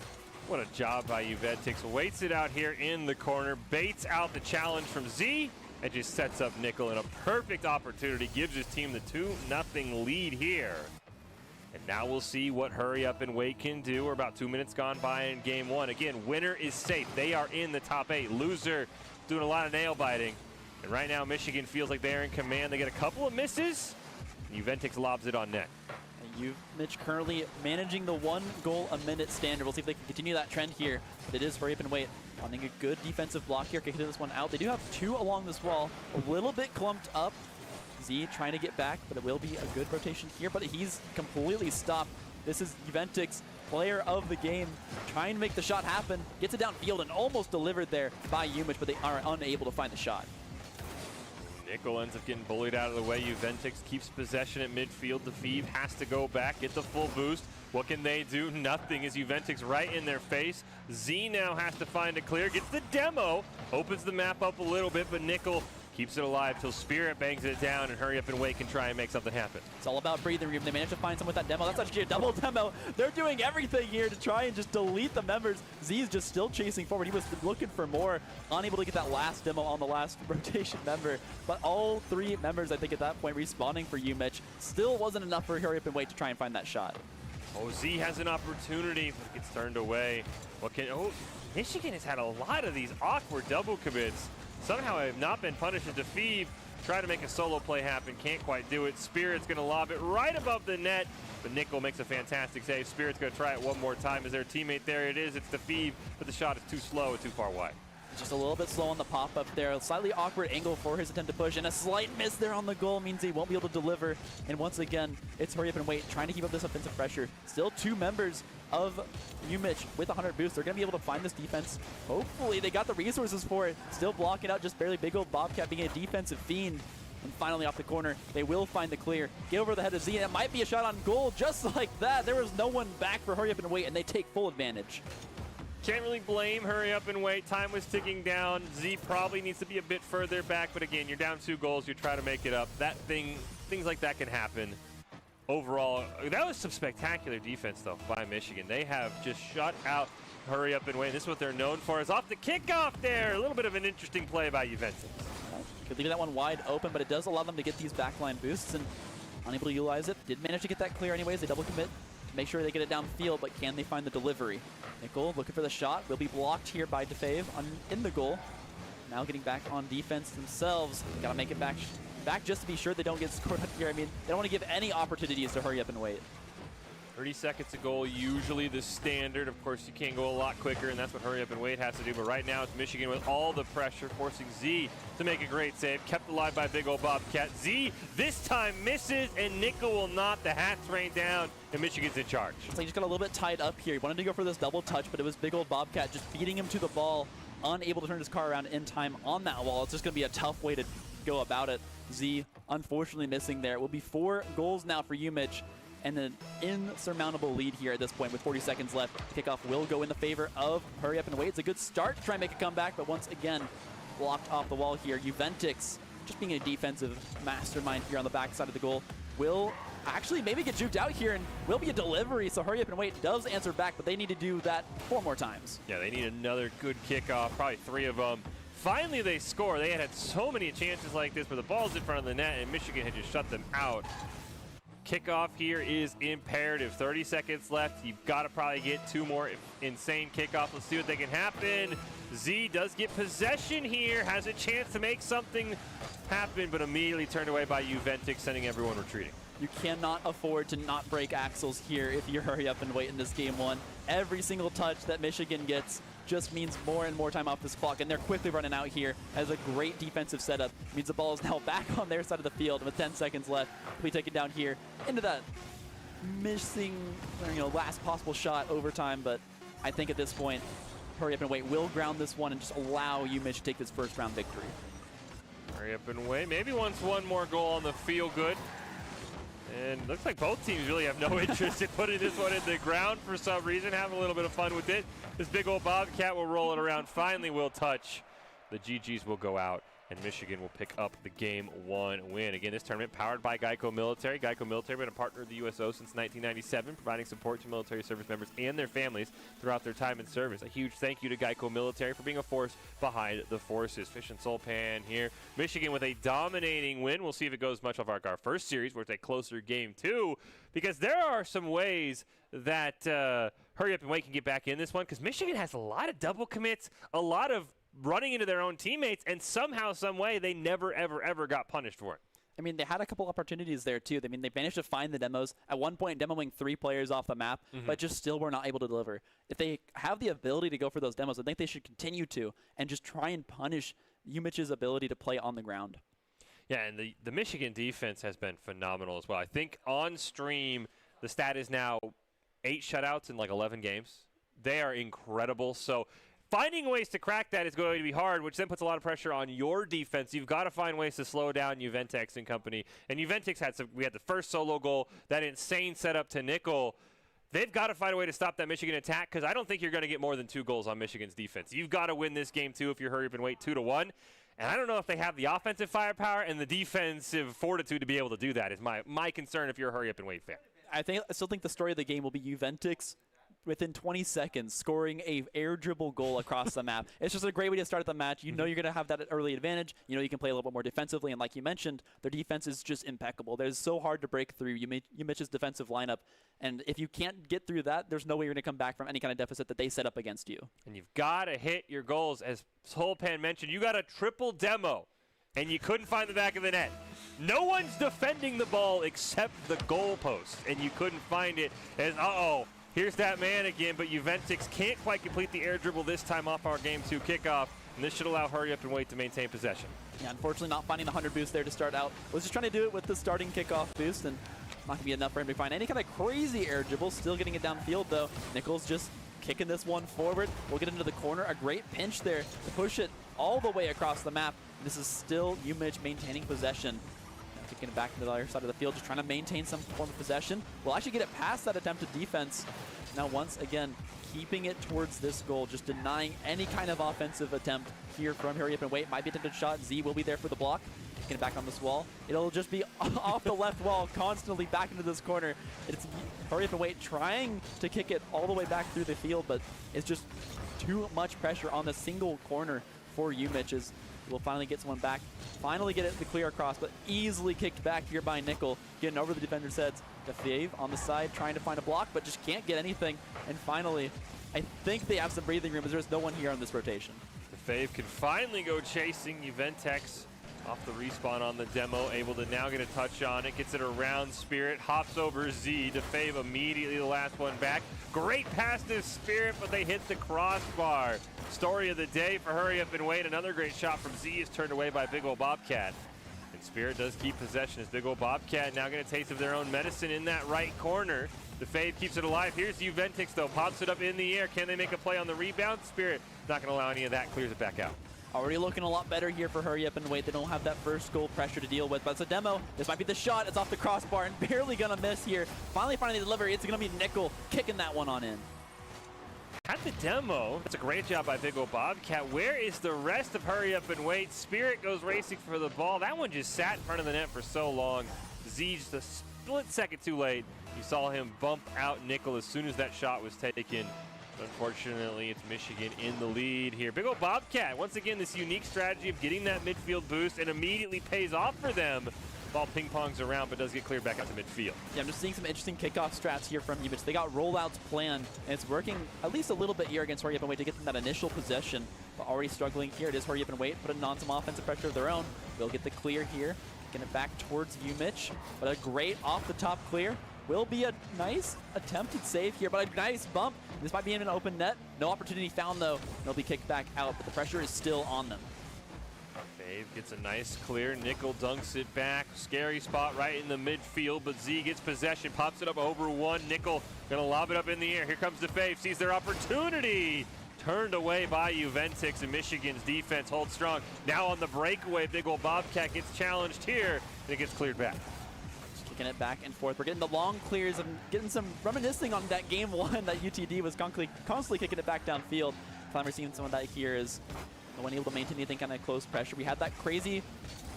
A: What a job by Juventix. Waits it out here in the corner. Baits out the challenge from Z and just sets up Nickel in a perfect opportunity. Gives his team the 2-0 lead here. And now we'll see what Hurry Up and Wait can do. We're about 2 minutes gone by in game 1. Again, winner is safe. They are in the top 8. Loser doing a lot of nail biting. And right now, Michigan feels like they're in command. They get a couple of misses. Juventix lobs it on net.
B: Mitch currently managing the 1 goal a minute standard. We'll see if they can continue that trend here. But it is Hurry Up and Wait. Finding a good defensive block here. Kicking this one out. They do have 2 along this wall. A little bit clumped up. Z trying to get back, but it will be a good rotation here. But he's completely stopped. This is Juventix player of the game, trying to make the shot happen, gets it downfield and almost delivered there by Umich, but they are unable to find the shot.
A: Nickel ends up getting bullied out of the way. Juventix keeps possession at midfield. The Feeve has to go back, get the full boost. What can they do? Nothing as Juventix right in their face. Z now has to find a clear, gets the demo, opens the map up a little bit, but Nickel keeps it alive till Spirit bangs it down and Hurry Up and Wait can try and make something happen.
B: It's all about breathing room. They managed to find someone with that demo. That's actually a double demo. They're doing everything here to try and just delete the members. Z is just still chasing forward. He was looking for more, unable to get that last demo on the last rotation member. But all three members, I think at that point, respawning for Umich, still wasn't enough for Hurry Up and Wait to try and find that shot.
A: Oh, Z has an opportunity, but gets turned away. Michigan has had a lot of these awkward double commits. Somehow have not been punished. As Feeve try to make a solo play happen, can't quite do it. Spirit's going to lob it right above the net, but Nickel makes a fantastic save. Spirit's going to try it one more time as their teammate. There it is. It's the Feeve, but the shot is too slow and too far wide.
B: Just a little bit slow on the pop-up there. A slightly awkward angle for his attempt to push, and a slight miss there on the goal means he won't be able to deliver. And once again, it's Hurry Up and Wait, trying to keep up this offensive pressure. Still two members of Umich with 100 boost. They're going to be able to find this defense. Hopefully, they got the resources for it. Still blocking out just barely. Big old Bobcat being a defensive fiend. And finally, off the corner, they will find the clear. Get over the head of Z, and it might be a shot on goal just like that. There was no one back for Hurry Up and Wait, and they take full advantage.
A: Can't really blame Hurry Up and Wait. Time was ticking down. Z probably needs to be a bit further back, but again, you're down 2 goals. You try to make it up. Things like that can happen. Overall, that was some spectacular defense, though, by Michigan. They have just shut out Hurry Up and Wait. This is what they're known for, is off the kickoff there. A little bit of an interesting play by Juventix.
B: Could leave that one wide open, but it does allow them to get these backline boosts, and unable to utilize it. Did manage to get that clear anyways. They double commit to make sure they get it downfield, but can they find the delivery? Nickel looking for the shot. Will be blocked here by DeFave in the goal. Now getting back on defense themselves. Got to make it back just to be sure they don't get scored up here. I mean, they don't want to give any opportunities to Hurry Up and Wait.
A: 30 seconds a goal, usually the standard. Of course, you can go a lot quicker, and that's what Hurry Up and Wait has to do. But right now, it's Michigan with all the pressure, forcing Z to make a great save. Kept alive by big old Bobcat. Z this time misses, and Nickel will not. The hats rain down, and Michigan's in charge.
B: So he just got a little bit tied up here. He wanted to go for this double touch, but it was big old Bobcat just beating him to the ball, unable to turn his car around in time on that wall. It's just going to be a tough way to go about it. Z unfortunately missing there. It will be 4 goals now for Umich, and an insurmountable lead here at this point with 40 seconds left. Kickoff will go in the favor of Hurry Up and Wait. It's a good start to try and make a comeback, but once again, blocked off the wall here. Juventix, just being a defensive mastermind here on the backside of the goal, will actually maybe get juked out here, and will be a delivery, so Hurry Up and Wait does answer back, but they need to do that 4 more times.
A: Yeah, they need another good kickoff, probably 3 of them. Finally, they score. They had so many chances like this where the ball's in front of the net, and Michigan had just shut them out. Kickoff here is imperative. 30 seconds left. You've got to probably get 2 more insane kickoffs. Let's see what they can happen. Z does get possession here, has a chance to make something happen, but immediately turned away by Juventix, sending everyone retreating.
B: You cannot afford to not break axles here if you Hurry Up and Wait in this game 1. Every single touch that Michigan gets just means more and more time off this clock, and they're quickly running out here as a great defensive setup. It means the ball is now back on their side of the field with 10 seconds left. We take it down here into that missing, last possible shot overtime, but I think at this point, Hurry Up and Wait will ground this one and just allow Umich to take this first round victory.
A: Hurry Up and Wait. Maybe wants 1 more goal on the feel good. And looks like both teams really have no interest in putting this one in the ground for some reason. Having a little bit of fun with it. This big old Bobcat will roll it around. Finally will touch. The GGs will go out, and Michigan will pick up the Game 1 win. Again, this tournament powered by Geico Military. Geico Military has been a partner of the USO since 1997, providing support to military service members and their families throughout their time in service. A huge thank you to Geico Military for being a force behind the forces. Fish and Soul Pan here. Michigan with a dominating win. We'll see if it goes much like our first series, where it's a closer Game 2, because there are some ways that Hurry Up and Wait can get back in this one, because Michigan has a lot of double commits, a lot of running into their own teammates, and somehow, some way, they never, ever, ever got punished for it.
B: I mean, they had a couple opportunities there, too. I mean, they managed to find the demos. At one point, demoing 3 players off the map, but just still were not able to deliver. If they have the ability to go for those demos, I think they should continue to and just try and punish Umich's ability to play on the ground.
A: Yeah, and the Michigan defense has been phenomenal as well. I think on stream, the stat is now 8 shutouts in like 11 games. They are incredible. So finding ways to crack that is going to be hard, which then puts a lot of pressure on your defense. You've got to find ways to slow down Juventex and company. And Juventex we had the first solo goal, that insane setup to Nickel. They've got to find a way to stop that Michigan attack, because I don't think you're going to get more than 2 goals on Michigan's defense. You've got to win this game too if you hurry up and wait 2-1. And I don't know if they have the offensive firepower and the defensive fortitude to be able to do that is my concern if you're a hurry up and wait fan.
B: I still think the story of the game will be Juventus within 20 seconds scoring a air dribble goal across the map. It's just a great way to start the match. You know you're going to have that early advantage. You know you can play a little bit more defensively, and like you mentioned, their defense is just impeccable. They're so hard to break through. Jumich's defensive lineup, and if you can't get through that, there's no way you're going to come back from any kind of deficit that they set up against you.
A: And you've got to hit your goals. As Solpan mentioned, you got a triple demo, and you couldn't find the back of the net. No one's defending the ball except the goalpost, and you couldn't find it. As here's that man again, but Juventus can't quite complete the air dribble this time off our Game 2 kickoff, and this should allow hurry up and wait to maintain possession.
B: Yeah, unfortunately not finding the 100 boost there to start out. Was just trying to do it with the starting kickoff boost, and not going to be enough for him to find any kind of crazy air dribble. Still getting it downfield, though. Nichols just kicking this one forward. We'll get into the corner. A great pinch there to push it all the way across the map. This is still Umich maintaining possession. Kicking it back to the other side of the field, just trying to maintain some form of possession. We'll actually get it past that attempted defense. Now, once again, keeping it towards this goal, just denying any kind of offensive attempt here from Hurry Up and Wait. Might be a attempted shot. Z will be there for the block. Kicking it back on this wall. It'll just be off the left wall, constantly back into this corner. It's Hurry Up and Wait trying to kick it all the way back through the field, but it's just too much pressure on the single corner for Umich. We'll finally get someone back. Finally get it to clear across, but easily kicked back here by Nickel. Getting over the defender's heads. Defave on the side, trying to find a block, but just can't get anything. And finally, I think they have some breathing room, as there's no one here on this rotation.
A: Defave can finally go chasing Juventex off the respawn on the demo. Able to now get a touch on it. Gets it around Spirit. Hops over Z. Defave immediately the last one back. Great pass to Spirit, but they hit the crossbar. Story of the day for Hurry Up and Wait. Another great shot from Z is turned away by Big Ol' Bobcat. And Spirit does keep possession as Big Ol' Bobcat now get a taste of their own medicine in that right corner. The fade keeps it alive. Here's Juventus, though. Pops it up in the air. Can they make a play on the rebound? Spirit not going to allow any of that. Clears it back out.
B: Already looking a lot better here for Hurry Up and Wait. They don't have that first goal pressure to deal with, but it's a demo. This might be the shot. It's off the crossbar and barely going to miss here. Finally finding the delivery. It's going to be Nickel kicking that one on in.
A: At the demo, that's a great job by Big Ol' Bobcat. Where is the rest of Hurry Up and Wait? Spirit goes racing for the ball. That one just sat in front of the net for so long. Z just a split second too late. You saw him bump out Nickel as soon as that shot was taken. Unfortunately, it's Michigan in the lead here. Big Ol' Bobcat, once again, this unique strategy of getting that midfield boost and immediately pays off for them. Ball ping-pongs around, but does get cleared back out to midfield.
B: Yeah, I'm just seeing some interesting kickoff strats here from Umich. They got rollouts planned, and it's working at least a little bit here against Hurry Up and Wait to get them that initial possession. But already struggling here. It is Hurry Up and Wait, putting on some offensive pressure of their own. They'll get the clear here. Getting it back towards Umich, but a great off-the-top clear. Will be a nice attempted save here, but a nice bump. This might be in an open net. No opportunity found, though. They'll be kicked back out, but the pressure is still on them.
A: Dave gets a nice clear. Nickel dunks it back. Scary spot right in the midfield, but Z gets possession, pops it up over one. Nickel gonna lob it up in the air. Here comes DeFave, sees their opportunity. Turned away by Juventus, and Michigan's defense holds strong. Now on the breakaway, Big Ol' Bobcat gets challenged here, and it gets cleared back.
B: Kicking it back and forth. We're getting the long clears and getting some reminiscing on that game one that UTD was constantly kicking it back downfield. Finally, we're seeing some of that here is no one able to maintain anything kind of close pressure. We had that crazy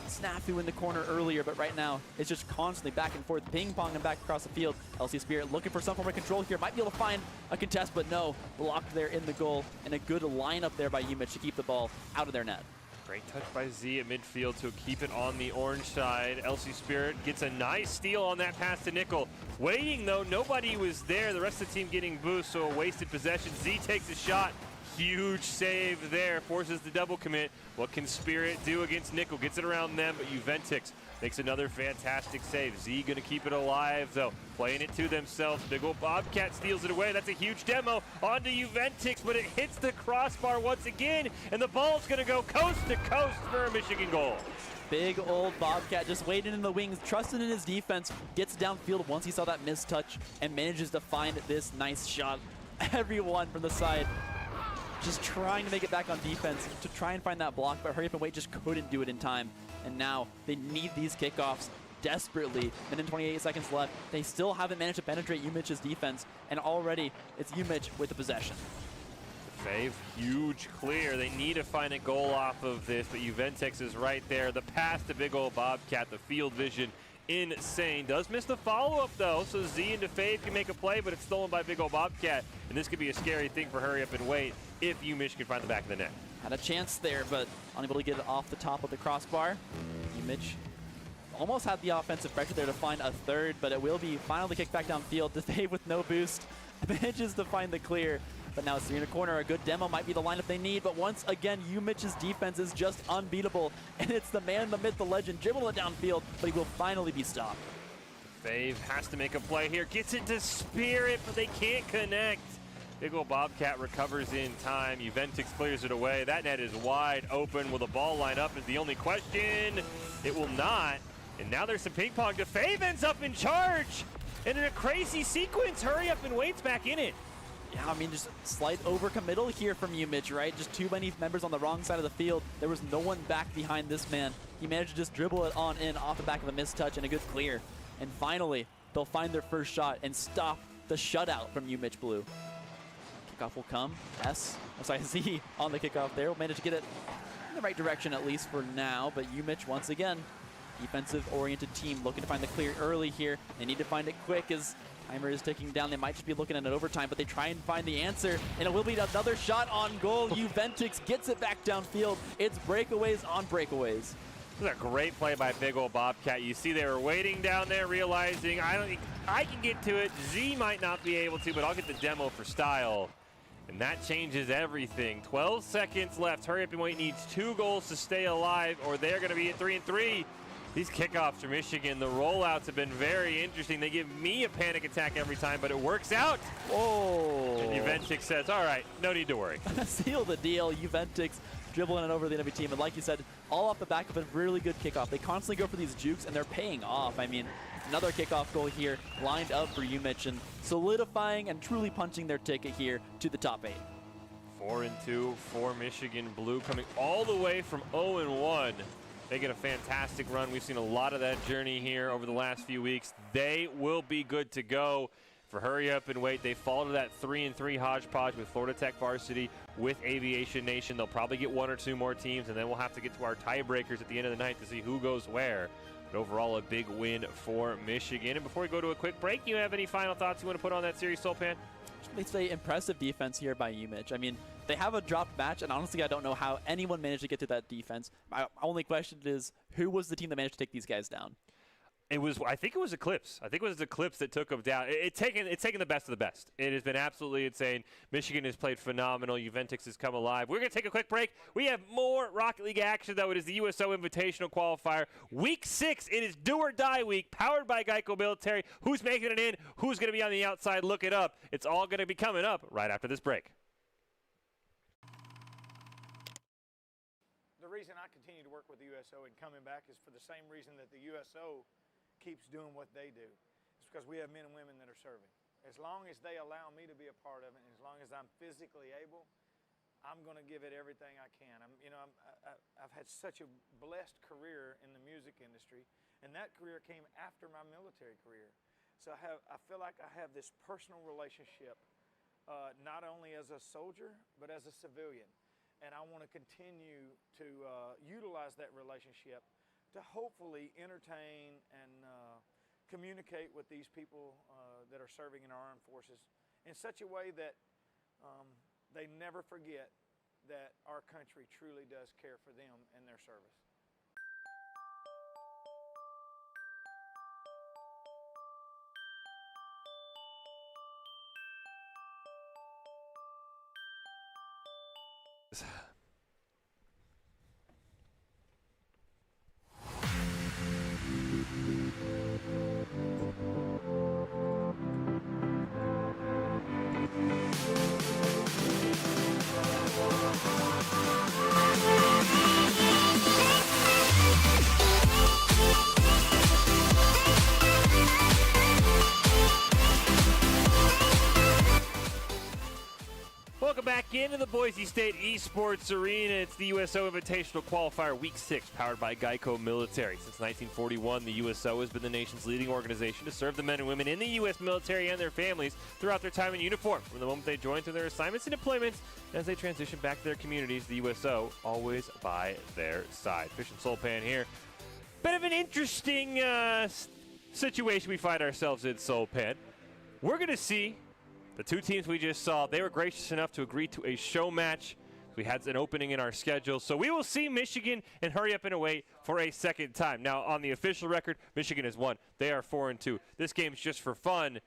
B: snafu in the corner earlier, but right now it's just constantly back and forth, ping-ponging back across the field. LC Spirit looking for some form of control here. Might be able to find a contest, but no. Blocked there in the goal, and a good lineup there by Umich to keep the ball out of their net.
A: Great touch by Z at midfield to keep it on the orange side. LC Spirit gets a nice steal on that pass to Nickel. Waiting, though, nobody was there. The rest of the team getting boost, so a wasted possession. Z takes a shot. Huge save there, forces the double commit. What can Spirit do against Nickel? Gets it around them, but Juventus Makes another fantastic save. Z gonna keep it alive though. Playing it to themselves. Big ol' Bobcat steals it away. That's a huge demo onto Juventix, but it hits the crossbar once again, and the ball's gonna go coast to coast for a Michigan goal.
B: Big old Bobcat just waiting in the wings, trusting in his defense, gets downfield once he saw that missed touch and manages to find this nice shot. Everyone from the side just trying to make it back on defense to try and find that block, but Hurry Up and Wait just couldn't do it in time. And now they need these kickoffs desperately. Minute and 28 seconds left. They still haven't managed to penetrate UMich's defense, and already it's UMich with the possession.
A: Fave, huge clear. They need to find a goal off of this, but Juventix is right there. The pass to big old Bobcat, the field vision, insane. Does miss the follow-up though, so Z into Fave can make a play, but it's stolen by big old Bobcat, and this could be a scary thing for Hurry Up and Wait if UMich can find the back of the net.
B: Had a chance there, but unable to get it off the top of the crossbar. UMich almost had the offensive pressure there to find a third, but it will be finally kicked back downfield. To Fave with no boost manages to find the clear. But now it's three in a corner. A good demo might be the lineup they need. But once again, UMich's defense is just unbeatable. And it's the man, the myth, the legend, dribbling it downfield, but he will finally be stopped.
A: Fave has to make a play here. Gets it to Spirit, but they can't connect. Big ol' Bobcat recovers in time. Juventix clears it away. That net is wide open. Will the ball line up is the only question. It will not. And now there's some ping pong. Fave ends up in charge. And in a crazy sequence, Hurry Up and Wait's back in it.
B: Yeah, I mean, just slight overcommittal here from UMich, right? Just too many members on the wrong side of the field. There was no one back behind this man. He managed to just dribble it on in off the back of a missed touch and a good clear. And finally, they'll find their first shot and stop the shutout from UMich Blue. Kickoff will come. Z on the kickoff there. Will manage to get it in the right direction at least for now. But UMich, once again, defensive-oriented team looking to find the clear early here. They need to find it quick as timer is ticking down. They might just be looking at an overtime, but they try and find the answer, and it will be another shot on goal. Juventix gets it back downfield. It's breakaways on breakaways.
A: This is a great play by big old Bobcat. You see they were waiting down there, realizing I don't think I can get to it. Z might not be able to, but I'll get the demo for style. And that changes everything. 12 seconds left. Hurry Up and Wait needs 2 goals to stay alive, or they're going to be at 3-3. These kickoffs for Michigan, the rollouts have been very interesting. They give me a panic attack every time, but it works out.
B: Whoa.
A: And Juventix says, all right, no need to worry.
B: Seal the deal. Juventix dribbling it over the enemy team. And like you said, all off the back of a really good kickoff. They constantly go for these jukes, and they're paying off. I mean, another kickoff goal here lined up for UMich and solidifying and truly punching their ticket here to the top 8.
A: 4-2 for Michigan Blue, coming all the way from 0-1. They get a fantastic run. We've seen a lot of that journey here over the last few weeks. They will be good to go. For Hurry Up and Wait, they fall to that 3-3 hodgepodge with Florida Tech varsity, with Aviation Nation. They'll probably get 1 or 2 more teams, and then we'll have to get to our tiebreakers at the end of the night to see who goes where. But overall, a big win for Michigan. And before we go to a quick break, you have any final thoughts you want to put on that series, Solpan?
B: It's a impressive defense here by UMich. I mean, they have a dropped match, and honestly, I don't know how anyone managed to get to that defense. My only question is, who was the team that managed to take these guys down?
A: I think it was Eclipse. I think it was Eclipse that took them down. It's taken the best of the best. It has been absolutely insane. Michigan has played phenomenal. Juventix has come alive. We're going to take a quick break. We have more Rocket League action, though. It is the USO Invitational Qualifier. Week 6, it is do or die week, powered by Geico Military. Who's making it in? Who's going to be on the outside? Look it up. It's all going to be coming up right after this break.
E: The reason I continue to work with the USO and coming back is for the same reason that the USO keeps doing what they do. It's because we have men and women that are serving. As long as they allow me to be a part of it, and as long as I'm physically able, I'm going to give it everything I can. I've had such a blessed career in the music industry, and that career came after my military career. So I feel like I have this personal relationship, not only as a soldier, but as a civilian. And I want to continue to utilize that relationship to hopefully entertain and communicate with these people that are serving in our armed forces in such a way that they never forget that our country truly does care for them and their service.
A: back into the Boise State Esports Arena. It's the USO Invitational Qualifier Week 6, powered by Geico Military. Since 1941, the USO has been the nation's leading organization to serve the men and women in the U.S. military and their families throughout their time in uniform. From the moment they join through their assignments and deployments, as they transition back to their communities, the USO always by their side. Fish and Soulpan here. Bit of an interesting situation we find ourselves in, Soulpan. We're going to see the two teams we just saw. They were gracious enough to agree to a show match. We had an opening in our schedule. So we will see Michigan and Hurry Up and Await for a second time. Now, on the official record, Michigan has won. They are 4-2. This game's just for fun.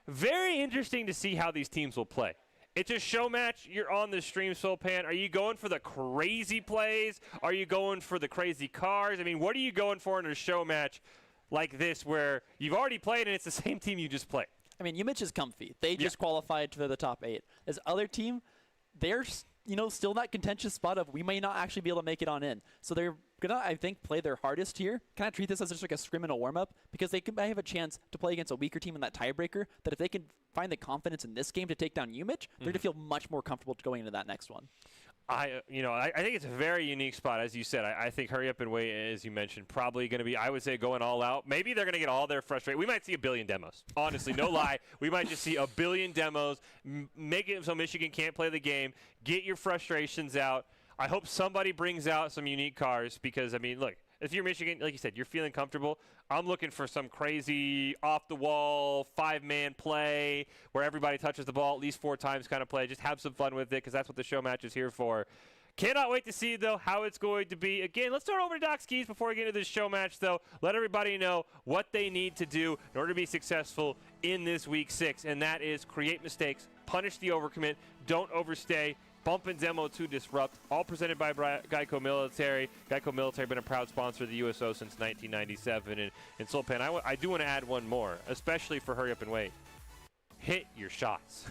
A: Very interesting to see how these teams will play. It's a show match. You're on the stream, Soulpan. Are you going for the crazy plays? Are you going for the crazy cars? I mean, what are you going for in a show match like this where you've already played and it's the same team you just played?
B: I mean, UMich is comfy. They just qualified to the top 8. This other team, they're still in that contentious spot of we may not actually be able to make it on in. So they're going to, I think, play their hardest here. Kind of treat this as just like a scrim and a warm-up because they might have a chance to play against a weaker team in that tiebreaker that if they can find the confidence in this game to take down UMich, they're going to feel much more comfortable going into that next one.
A: I think it's a very unique spot, as you said. I think Hurry Up and Wait, as you mentioned, probably going to be, I would say, going all out. Maybe they're going to get all their frustration. We might see a billion demos. Honestly, no lie. We might just see a billion demos. Make it so Michigan can't play the game. Get your frustrations out. I hope somebody brings out some unique cars because, I mean, look, if you're Michigan, like you said, you're feeling comfortable. I'm looking for some crazy off-the-wall, 5-man play where everybody touches the ball at least 4 times kind of play. Just have some fun with it because that's what the show match is here for. Cannot wait to see, though, how it's going to be. Again, let's start over to Doc Skis before we get into this show match, though. Let everybody know what they need to do in order to be successful in this Week 6, and that is create mistakes, punish the overcommit, don't overstay, bump and demo to disrupt, all presented by Geico Military. Geico Military been a proud sponsor of the USO since 1997. And Soulpan, I do want to add one more, especially for Hurry Up and Wait. Hit your shots.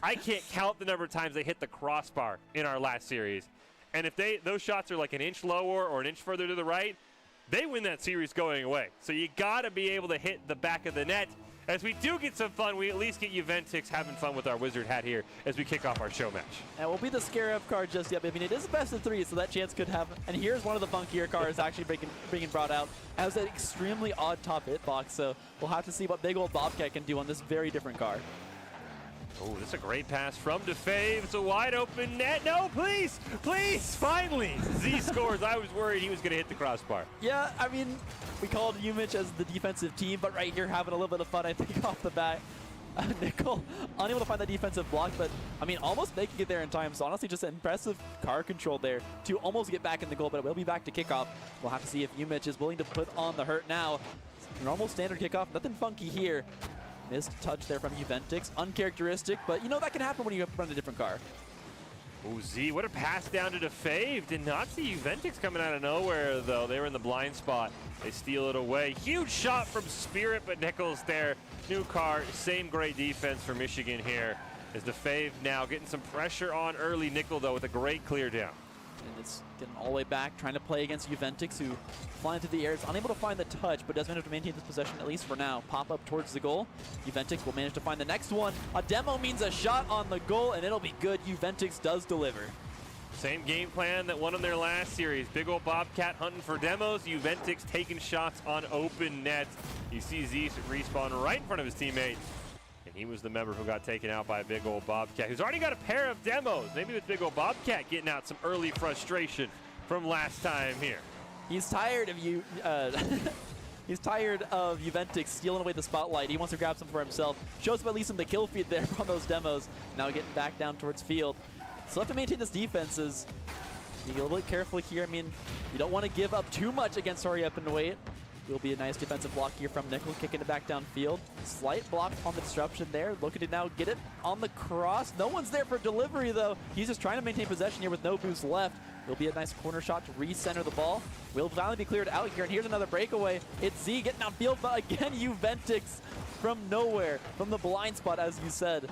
A: I can't count the number of times they hit the crossbar in our last series. And if those shots are like an inch lower or an inch further to the right, they win that series going away. So you got to be able to hit the back of the net. As we do get some fun, we at least get Juventix having fun with our wizard hat here as we kick off our show match.
B: And we'll be the scare-up card just yet. I mean, it is a best of 3, so that chance could happen. And here's one of the funkier cars actually being brought out. It has an extremely odd top hitbox, so we'll have to see what big old Bobcat can do on this very different car.
A: Oh, this is a great pass from DeFave. It's a wide open net. No, please, please, finally. Z scores. I was worried he was going to hit the crossbar.
B: Yeah, I mean, we called UMich as the defensive team, but right here having a little bit of fun, I think, off the bat. Nickel unable to find the defensive block, but, I mean, almost making it there in time. So, honestly, just an impressive car control there to almost get back in the goal, but it will be back to kickoff. We'll have to see if UMich is willing to put on the hurt now. Normal standard kickoff, nothing funky here. Missed touch there from Juventix. Uncharacteristic, but you know that can happen when you run a different car.
A: Oh, Z, what a pass down to DeFave. Did not see Juventix coming out of nowhere, though. They were in the blind spot. They steal it away. Huge shot from Spirit, but Nichols there. New car, same great defense for Michigan here. As DeFave now getting some pressure on early. Nickel, though, with a great clear down.
B: And it's getting all the way back, trying to play against Juventix, who flying through the air is unable to find the touch, but does manage to maintain this possession, at least for now. Pop up towards the goal. Juventix will manage to find the next one. A demo means a shot on the goal, and it'll be good. Juventix does deliver.
A: Same game plan that won in their last series. Big old Bobcat hunting for demos. Juventix taking shots on open net. You see Z respawn right in front of his teammate. And he was the member who got taken out by big old Bobcat, who's already got a pair of demos. Maybe with big old Bobcat getting out some early frustration from last time here.
B: He's tired of you. He's tired of Juventix stealing away the spotlight. He wants to grab some for himself. Shows up at least in the kill feed there from those demos. Now getting back down towards field. Still have to maintain this defense. Be a little bit careful here. I mean, you don't want to give up too much against Hurry Up and Wait. Will be a nice defensive block here from Nickel, kicking it back downfield. Slight block on the disruption there. Looking to now get it on the cross. No one's there for delivery, though. He's just trying to maintain possession here with no boost left. Will be a nice corner shot to recenter the ball. Will finally be cleared out here, and here's another breakaway. It's Z getting outfield, but again, Juventix from nowhere, from the blind spot, as you said.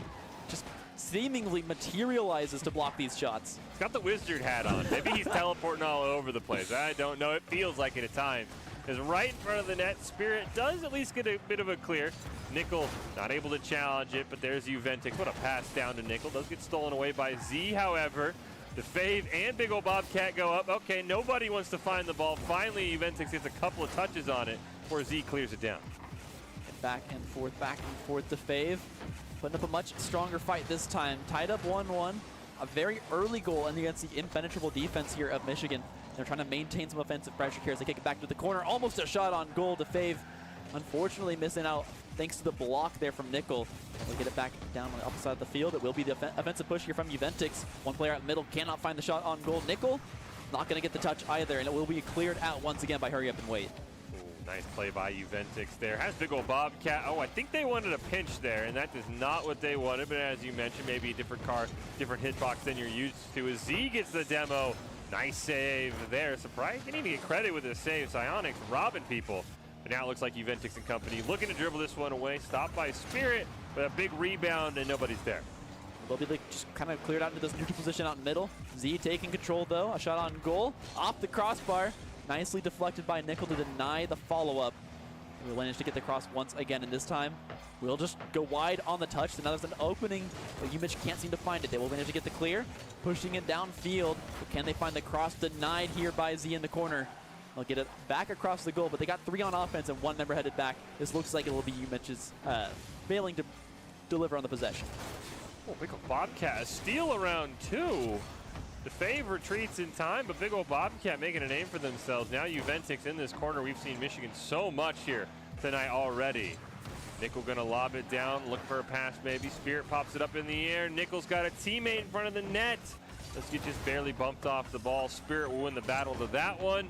B: Just seemingly materializes to block these shots.
A: He's got the wizard hat on. Maybe he's teleporting all over the place. I don't know. It feels like it at times. is right in front of the net. Spirit does at least get a bit of a clear. Nickel not able to challenge it, but there's Uventix. What a pass down to Nickel. Does get stolen away by Z, however. The Fave and Big Ol' Bobcat go up. Okay, nobody wants to find the ball. Finally, Uventix gets a couple of touches on it before Z clears it down.
B: Back and forth to Fave. Putting up a much stronger fight this time. Tied up 1-1. A very early goal and against the impenetrable defense here of Michigan. They're trying to maintain some offensive pressure here as they kick it back to the corner. Almost a shot on goal to Fave. Unfortunately missing out thanks to the block there from Nickel. They'll get it back down on the opposite side of the field. It will be the offensive push here from Uventix. One player out in the middle cannot find the shot on goal. Nickel not going to get the touch either, and it will be cleared out once again by Hurry Up and Wait.
A: Nice play by Uventix there. Has Big Ol' Bobcat. Oh, I think they wanted a pinch there, and that is not what they wanted. But as you mentioned, maybe a different car, different hitbox than you're used to. As Z gets the demo. Nice save there. Surprised. Didn't even get credit with the save. Psyonix robbing people. But now it looks like Uventix and company looking to dribble this one away. Stopped by Spirit, but a big rebound, and nobody's there.
B: They'll be just kind of cleared out into this neutral position out in the middle. Z taking control, though. A shot on goal. Off the crossbar. Nicely deflected by Nickel to deny the follow-up. We'll manage to get the cross once again, and this time we'll just go wide on the touch. So now there's an opening, but UMich can't seem to find it. They will manage to get the clear, pushing it downfield. But can they find the cross? Denied here by Z in the corner. They'll get it back across the goal, but they got 3 on offense and 1 member headed back. This looks like it will be UMich's failing to deliver on the possession.
A: Oh, Big Ol' Bobcat, a steal around 2. The Fave retreats in time, but Big Ol' Bobcat making a name for themselves. Now Uventix in this corner. We've seen Michigan so much here tonight already. Nickel gonna lob it down, look for a pass maybe. Spirit pops it up in the air. Nickel's got a teammate in front of the net. Let's get just barely bumped off the ball. Spirit will win the battle to that one.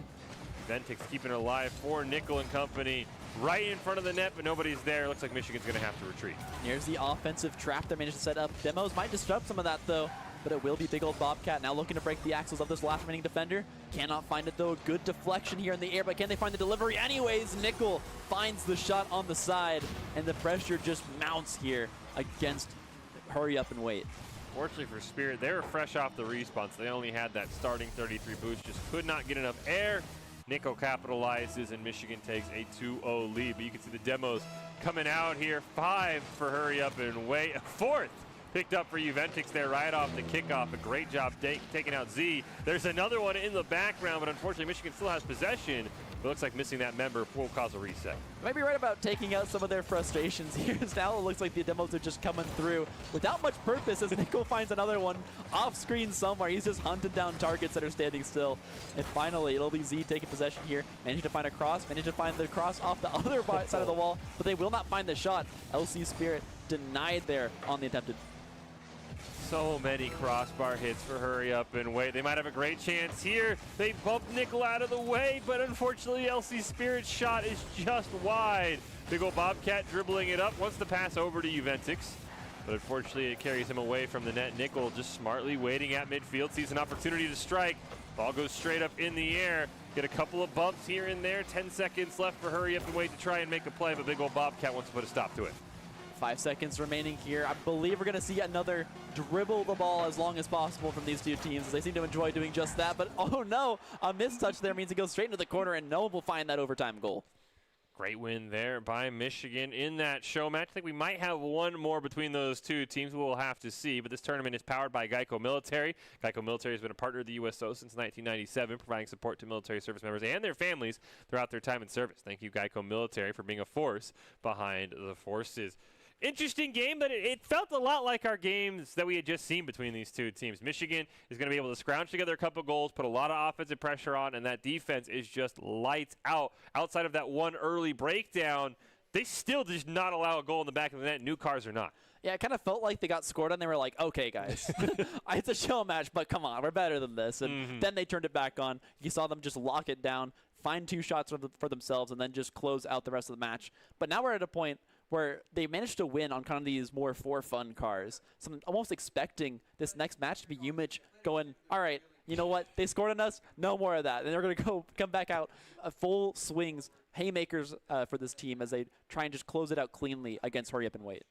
A: Uventix keeping it alive for Nickel and company. Right in front of the net, but nobody's there. Looks like Michigan's gonna have to retreat.
B: Here's the offensive trap they managed to set up. Demos might disrupt some of that though, but it will be Big Ol' Bobcat now looking to break the axles of this last remaining defender. Cannot find it though. Good deflection here in the air, but can they find the delivery? Anyways, Nickel finds the shot on the side, and the pressure just mounts here against Hurry Up and Wait.
A: Fortunately for Spirit, they were fresh off the respawn, so they only had that starting 33 boost. Just could not get enough air. Nickel capitalizes, and Michigan takes a 2-0 lead. But you can see the demos coming out here. 5 for Hurry Up and Wait. A 4th picked up for Uventix there right off the kickoff. A great job taking out Z. There's another one in the background, but unfortunately Michigan still has possession. It looks like missing that member will cause a reset.
B: You might be right about taking out some of their frustrations here. Now it looks like the demos are just coming through without much purpose as Nickel finds another one off screen somewhere. He's just hunting down targets that are standing still. And finally, it'll be Z taking possession here. Managing to find a cross, managing to find the cross off the other side of the wall, but they will not find the shot. LC Spirit denied there on the attempted.
A: So many crossbar hits for Hurry Up and Wait. They might have a great chance here. They bump Nickel out of the way, but unfortunately LC Spirit's shot is just wide. Big Ol' Bobcat dribbling it up, wants to pass over to Uventix, but unfortunately it carries him away from the net. Nickel just smartly waiting at midfield, sees an opportunity to strike. Ball goes straight up in the air. Get a couple of bumps here and there. 10 seconds left for Hurry Up and Wait to try and make a play, but Big Ol' Bobcat wants to put a stop to it.
B: 5 seconds remaining here. I believe we're going to see another dribble the ball as long as possible from these two teams, as they seem to enjoy doing just that. But oh no, a mistouch there means it goes straight into the corner, and no one will find that overtime goal.
A: Great win there by Michigan in that show match. I think we might have one more between those two teams. We'll have to see. But this tournament is powered by Geico Military. Geico Military has been a partner of the USO since 1997, providing support to military service members and their families throughout their time in service. Thank you, Geico Military, for being a force behind the forces. Interesting game, but it felt a lot like our games that we had just seen between these two teams. Michigan is going to be able to scrounge together a couple goals, put a lot of offensive pressure on, and that defense is just lights out. Outside of that one early breakdown, they still just not allow a goal in the back of the net, new cars or not.
B: Yeah, it kind of felt like they got scored on. They were like, okay, guys, it's a show match, but come on, we're better than this. And then they turned it back on. You saw them just lock it down, find 2 shots for themselves, and then just close out the rest of the match. But now we're at a point where they managed to win on kind of these more for fun cars. So I'm almost expecting this next match to be UMich going, all right, you know what? They scored on us. No more of that. And they're going to come back out full swings, haymakers for this team as they try and just close it out cleanly against Hurry Up and Wait.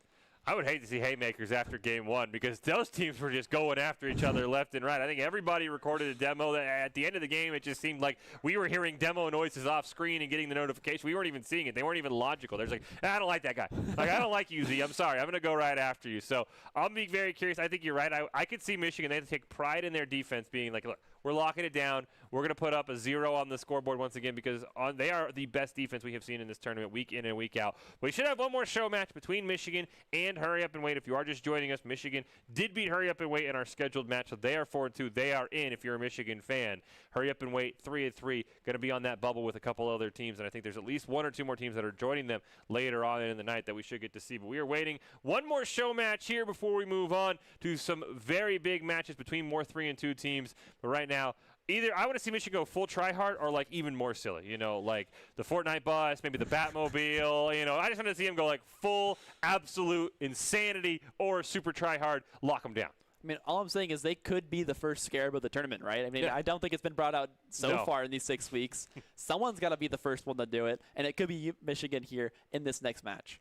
A: I would hate to see haymakers after game one because those teams were just going after each other left and right. I think everybody recorded a demo that at the end of the game, it just seemed like we were hearing demo noises off screen and getting the notification. We weren't even seeing it. They weren't even logical. There's like, I don't like that guy. Like, I don't like you, Z. I'm sorry. I'm going to go right after you. So I'll be very curious. I think you're right. I could see Michigan. They have to take pride in their defense being like, look, we're locking it down. We're going to put up a 0 on the scoreboard once again because they are the best defense we have seen in this tournament week in and week out. We should have one more show match between Michigan and Hurry Up and Wait. If you are just joining us, Michigan did beat Hurry Up and Wait in our scheduled match, so they are 4-2. They are in if you're a Michigan fan. Hurry Up and Wait, 3-3, going to be on that bubble with a couple other teams, and I think there's at least 1 or 2 more teams that are joining them later on in the night that we should get to see. But we are waiting one more show match here before we move on to some very big matches between more 3-2 teams. But right now, either I want to see Michigan go full try-hard or, like, even more silly. You know, like the Fortnite bus, maybe the Batmobile. You know, I just want to see them go, like, full, absolute insanity or super try-hard, lock them down.
B: I mean, all I'm saying is they could be the first scarab of the tournament, right? I mean, I don't think it's been brought out so far in these 6 weeks. Someone's got to be the first one to do it, and it could be Michigan here in this next match.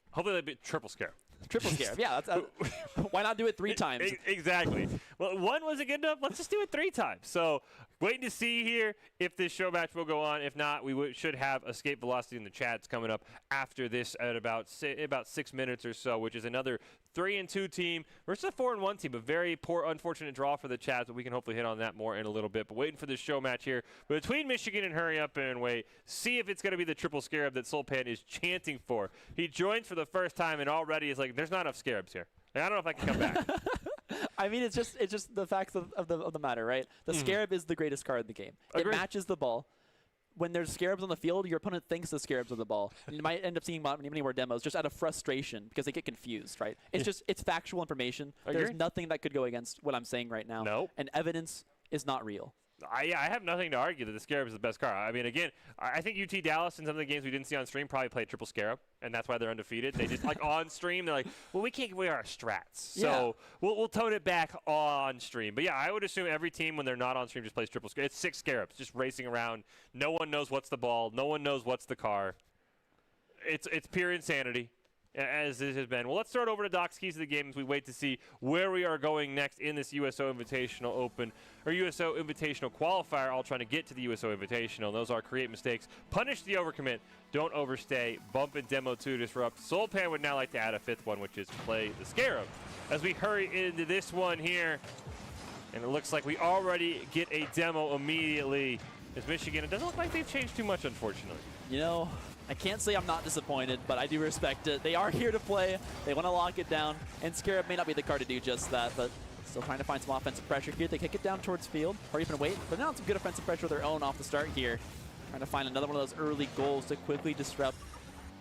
A: Hopefully they be triple scarab.
B: Triple scarab, yeah. Why not do it 3 times?
A: Exactly. Well, 1 wasn't good enough. Let's just do it 3 times. So waiting to see here if this show match will go on. If not, we should have Escape Velocity in the chats coming up after this at about 6 minutes or so, which is another 3-2 team versus a 4-1 team. A very poor, unfortunate draw for the Chats, but we can hopefully hit on that more in a little bit. But waiting for this show match here between Michigan and Hurry Up and Wait. See if it's going to be the triple scarab that Sulpan is chanting for. He joins for the first time and already is like, there's not enough scarabs here. Like, I don't know if I can come back.
B: I mean, it's just the facts of the matter, right? The scarab is the greatest card in the game.
A: Agreed.
B: It matches the ball. When there's scarabs on the field, your opponent thinks the scarabs are the ball. And you might end up seeing many more demos just out of frustration because they get confused, right? It's it's factual information. There's nothing that could go against what I'm saying right now.
A: Nope.
B: And evidence is not real.
A: I have nothing to argue that the Scarab is the best card. I mean, again, I think UT Dallas in some of the games we didn't see on stream probably played triple Scarab, and that's why they're undefeated. They just, like, on stream, they're like, well, we can't give away our strats. So we'll tone it back on stream. But, yeah, I would assume every team, when they're not on stream, just plays triple Scarab. It's 6 Scarabs just racing around. No one knows what's the ball. No one knows what's the car. It's pure insanity, as it has been. Well, let's start over to Doc's Keys of the Game as we wait to see where we are going next in this USO Invitational Open, or USO Invitational Qualifier, all trying to get to the USO Invitational. Those are create mistakes, punish the overcommit, don't overstay, bump and demo to disrupt. Sulpan would now like to add a 5th one, which is play the Scarab. As we hurry into this one here, and it looks like we already get a demo immediately. As Michigan, it doesn't look like they've changed too much, unfortunately.
B: You know, I can't say I'm not disappointed, but I do respect it. They are here to play. They want to lock it down, and Scarab may not be the card to do just that, but still trying to find some offensive pressure here. They kick it down towards field, or even wait, but now some good offensive pressure of their own off the start here. Trying to find another one of those early goals to quickly disrupt,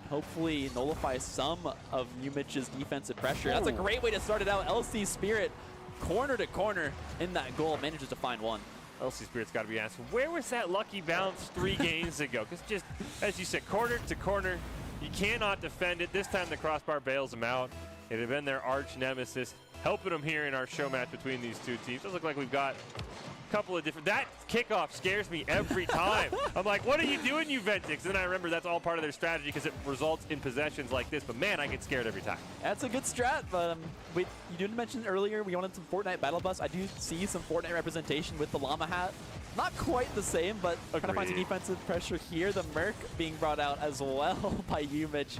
B: hopefully nullify some of UMich's defensive pressure. That's a great way to start it out. LC Spirit, corner to corner in that goal, manages to find one.
A: LC Spirit's got to be asked, where was that lucky bounce 3 games ago? Because just, as you said, corner to corner, you cannot defend it. This time the crossbar bails him out. It had been their arch nemesis, helping them here in our show match between these two teams. Does look like we've got a couple of different... That kickoff scares me every time. I'm like, what are you doing, Juventix? And then I remember that's all part of their strategy because it results in possessions like this. But, man, I get scared every time.
B: That's a good strat, but you did mention earlier we wanted some Fortnite Battle Bus. I do see some Fortnite representation with the llama hat. Not quite the same, but trying to find some defensive pressure here. The Merc being brought out as well by UMich.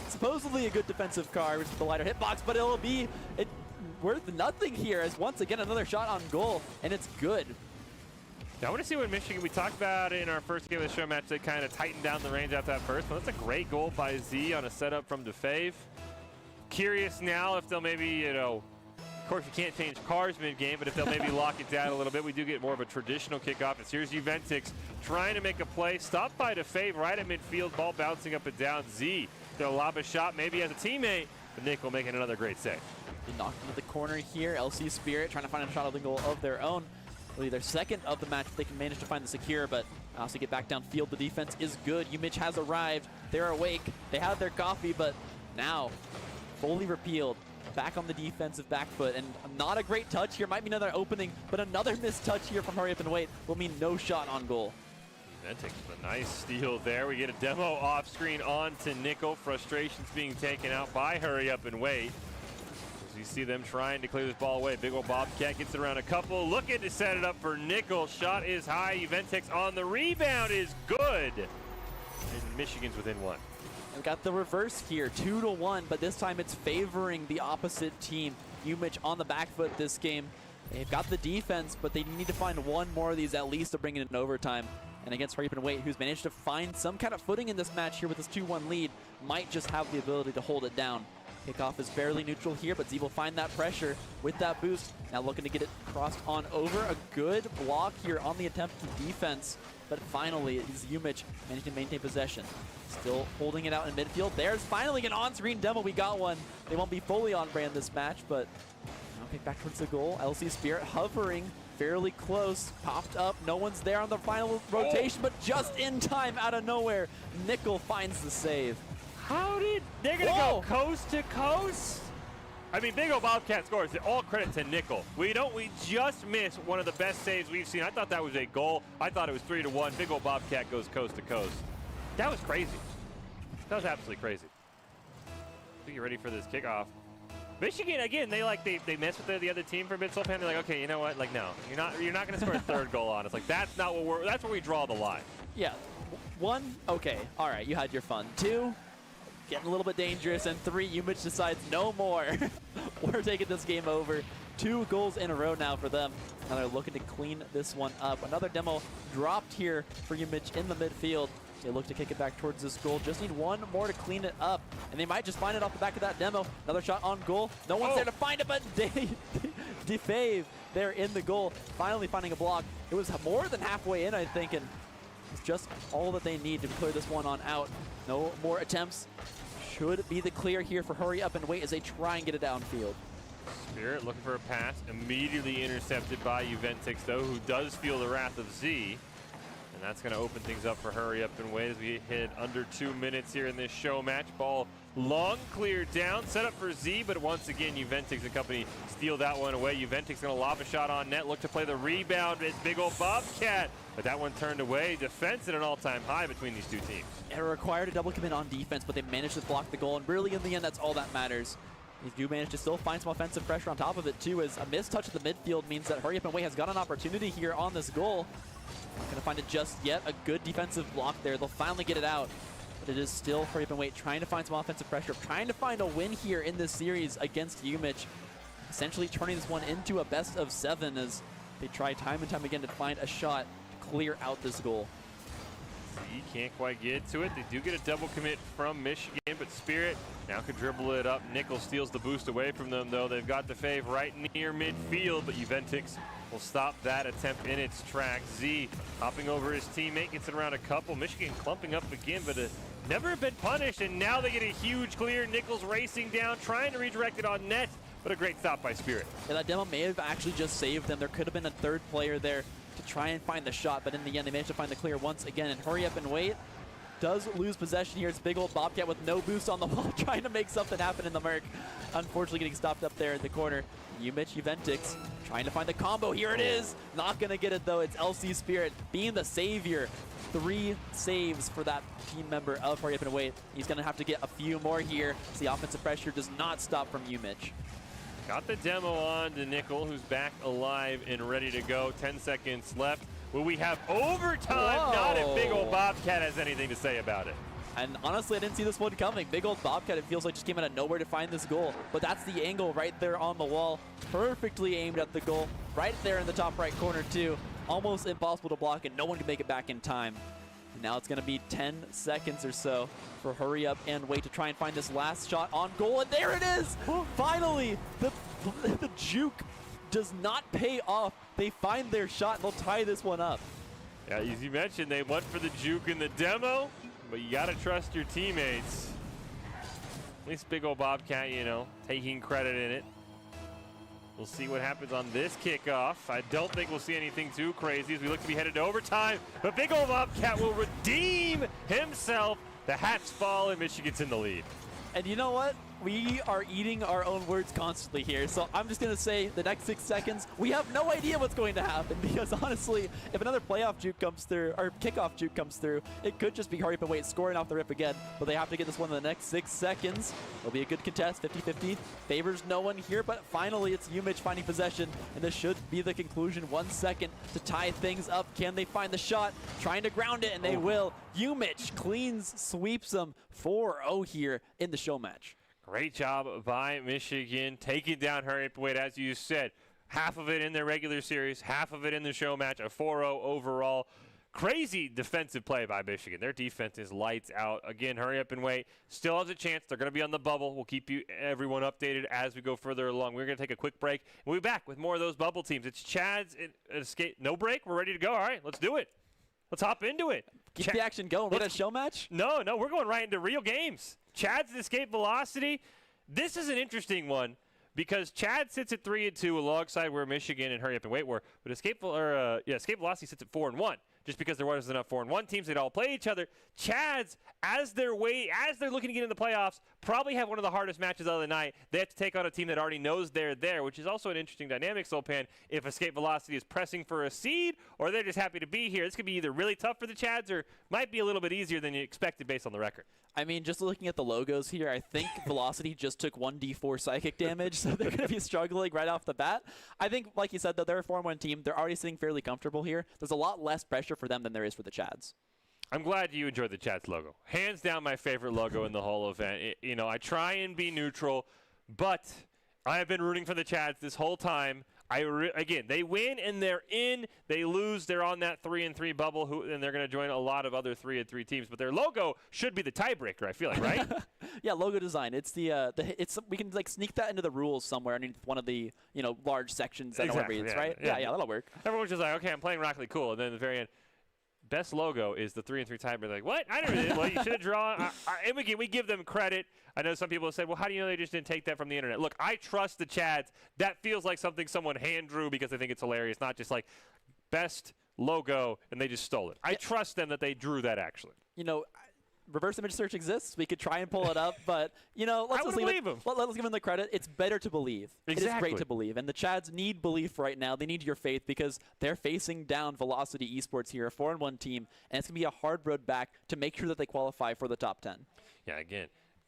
B: Supposedly a good defensive card with the lighter hitbox, but it'll be worth nothing here as once again another shot on goal, and it's good.
A: Now, I want to see what Michigan, we talked about in our first game of the show match, they kind of tightened down the range after that first one. That's a great goal by Z on a setup from DeFave. Curious now if they'll maybe, you know, of course you can't change cars mid-game, but if they'll maybe lock it down a little bit, we do get more of a traditional kickoff. As here's Juventix trying to make a play, stopped by DeFave right at midfield, ball bouncing up and down. Z, they'll lob a shot maybe as a teammate, but Nick will make it another great save.
B: They knocked into the corner here. LC Spirit trying to find a shot on the goal of their own. Really their second of the match if they can manage to find the secure, but also get back downfield. The defense is good. UMich has arrived. They're awake. They have their coffee, but now fully repealed. Back on the defensive back foot, and not a great touch here. Might be another opening, but another missed touch here from Hurry Up and Wait will mean no shot on goal.
A: Ventix with a nice steal there. We get a demo off screen on to Nickel. Frustrations being taken out by Hurry Up and Wait. As you see them trying to clear this ball away. Big ol' Bobcat gets it around a couple. Looking to set it up for Nickel. Shot is high. Ventix on the rebound is good. And Michigan's within one.
B: We got the reverse here, 2-1, but this time it's favoring the opposite team. UMich on the back foot this game. They've got the defense, but they need to find one more of these at least to bring it in overtime. And against Hurry Up and Wait, who's managed to find some kind of footing in this match here with this 2-1 lead, might just have the ability to hold it down. Kickoff is barely neutral here, but Z will find that pressure with that boost. Now looking to get it crossed on over. A good block here on the attempt to defense, but finally is UMich managed to maintain possession. Still holding it out in midfield. There's finally an on-screen demo. We got one. They won't be fully on brand this match, but now kick back towards the goal. LC Spirit hovering fairly close. Popped up. No one's there on the final rotation, but just in time out of nowhere, Nickel finds the save.
A: How did they're gonna go coast to coast? I mean, Big ol' Bobcat scores. All credit to Nickel. We just missed one of the best saves we've seen. I thought that was a goal. I thought it was 3-1. Big ol' Bobcat goes coast to coast. That was crazy. That was absolutely crazy. I think you're ready for this kickoff. Michigan again. They mess with the other team for a bit. So they're like, okay, you know what? Like, no, you're not gonna score a third goal on us. Like, that's not what that's where we draw the line.
B: Yeah, 1, okay, all right, you had your fun. 2, getting a little bit dangerous, and 3, UMich decides no more. We're taking this game over. 2 goals in a row now for them, and they're looking to clean this one up. Another demo dropped here for UMich in the midfield. They look to kick it back towards this goal. Just need one more to clean it up, and they might just find it off the back of that demo. Another shot on goal. No one's there to find it, but DeFave there in the goal, finally finding a block. It was more than halfway in, I think, and it's just all that they need to clear this one on out. No more attempts. Should be the clear here for Hurry Up and Wait as they try and get it downfield.
A: Spirit looking for a pass, immediately intercepted by Ventix, though, who does feel the wrath of Z. And that's going to open things up for Hurry Up and Wait as we hit under 2 minutes here in this show match. Ball long cleared down, set up for Z, but once again, Ventix and company steal that one away. Ventix going to lob a shot on net, look to play the rebound. It's Big ol' Bobcat, but that one turned away. Defense at an all-time high between these two teams.
B: It required a double commit on defense, but they managed to block the goal, and really in the end, that's all that matters. They do manage to still find some offensive pressure on top of it, too, as a missed touch at the midfield means that Hurry Up and Wait has got an opportunity here on this goal. Not going to find it just yet. A good defensive block there. They'll finally get it out. But it is still Hurry Up and Wait trying to find some offensive pressure, trying to find a win here in this series against UMich. Essentially turning this one into a best of 7 as they try time and time again to find a shot to clear out this goal.
A: Z can't quite get to it. They do get a double commit from Michigan, but Spirit now can dribble it up. Nickel steals the boost away from them, though. They've got the fave right near midfield, but Ventix will stop that attempt in its tracks. Z hopping over his teammate, gets it around a couple. Michigan clumping up again, but never been punished, and now they get a huge clear. Nickel's racing down, trying to redirect it on net, but a great stop by Spirit.
B: Yeah, that demo may have actually just saved them. There could have been a third player there to try and find the shot, but in the end, they managed to find the clear once again, and Hurry Up and Wait does lose possession here. It's Big ol' Bobcat with no boost on the wall, trying to make something happen in the Merc. Unfortunately, getting stopped up there in the corner. Ventix trying to find the combo. Here it is. Not going to get it, though. It's LC Spirit being the savior. 3 saves for that team member of Hurry Up and Wait. He's going to have to get a few more here. So the offensive pressure does not stop from UMich.
A: Got the demo on to Nickel, who's back alive and ready to go. 10 seconds left. Will we have overtime?
B: Whoa.
A: Not if Big ol' Bobcat has anything to say about it.
B: And honestly, I didn't see this one coming. Big ol' Bobcat, it feels like just came out of nowhere to find this goal. But that's the angle right there on the wall. Perfectly aimed at the goal. Right there in the top right corner, too. Almost impossible to block, and no one can make it back in time. And now it's going to be 10 seconds or so for Hurry Up and Wait to try and find this last shot on goal. And there it is! Finally! The juke does not pay off. They find their shot, and they'll tie this one up.
A: Yeah, as you mentioned, they went for the juke in the demo, but you got to trust your teammates. At least Big ol' Bobcat, taking credit in it. We'll see what happens on this kickoff. I don't think we'll see anything too crazy as we look to be headed to overtime, but Big ol' Bobcat will redeem himself. The hats fall, and Michigan's in the lead.
B: And you know what? we are eating our own words constantly here. So I'm just going to say the next 6 seconds, we have no idea what's going to happen because honestly, if another playoff juke comes through, or kickoff juke comes through, it could just be hurry up and wait, scoring off the rip again. But they have to get this one in the next 6 seconds. It'll be a good contest, 50-50. Favors no one here, but finally it's UMich finding possession, and this should be the conclusion. 1 second to tie things up. Can they find the shot? Trying to ground it, and they will. UMich cleans, sweeps them 4-0 here in the show match.
A: Great job by Michigan taking down Hurry Up and Wait, as you said. Half of it in their regular series, half of it in the show match, a 4-0 overall. Crazy defensive play by Michigan. Their defense is lights out. Again, Hurry Up and Wait still has a chance. They're going to be on the bubble. We'll keep everyone updated as we go further along. We're going to take a quick break. We'll be back with more of those bubble teams. It's Chad's Escape. No break. We're ready to go. All right, let's do it. Let's hop into it.
B: Keep the action going. What a show match?
A: No, we're going right into real games. Chad's Escape Velocity. This is an interesting one because Chad sits at 3-2 alongside where Michigan and Hurry Up and Wait were, but Escape Velocity sits at 4-1. Just because there wasn't enough 4-1 teams, they'd all play each other. Chad's, as they're looking to get in the playoffs, probably have one of the hardest matches of the night. They have to take on a team that already knows they're there, which is also an interesting dynamic, Solpan, if Escape Velocity is pressing for a seed or they're just happy to be here. This could be either really tough for the Chads or might be a little bit easier than you expected based on the record.
B: I mean, just looking at the logos here, I think Velocity just took 1d4 psychic damage, so they're going to be struggling right off the bat. I think, like you said, though, they're a 4-1 team. They're already sitting fairly comfortable here. There's a lot less pressure for them than there is for the Chads.
A: I'm glad you enjoyed the Chads logo. Hands down my favorite logo in the whole event. I try and be neutral, but I have been rooting for the Chads this whole time. Again, they win and they're in. They lose, they're on that 3-3 bubble, and they're going to join a lot of other 3-3 teams. But their logo should be the tiebreaker, I feel like, right?
B: Yeah, logo design. It's we can like sneak that into the rules somewhere underneath one of the large sections that
A: exactly,
B: no one reads,
A: yeah,
B: right? Yeah, that'll work.
A: Everyone's just like, okay, I'm playing Rocket League, cool. And then at the very end, best logo is the 3-3 tiebreaker. Like, what? I never did. Well, you should have drawn. And we give them credit. I know some people have said, well, how do you know they just didn't take that from the internet? Look, I trust the Chads. That feels like something someone hand drew because they think it's hilarious, not just like best logo and they just stole it. I trust them that they drew that actually.
B: Reverse image search exists. We could try and pull it up, but let's just leave them. Let's give them the credit. It's better to believe.
A: Exactly.
B: It is great to believe, and the Chads need belief right now. They need your faith because they're facing down Velocity Esports here, a 4-1 team, and it's gonna be a hard road back to make sure that they qualify for the top 10.
A: Yeah, again.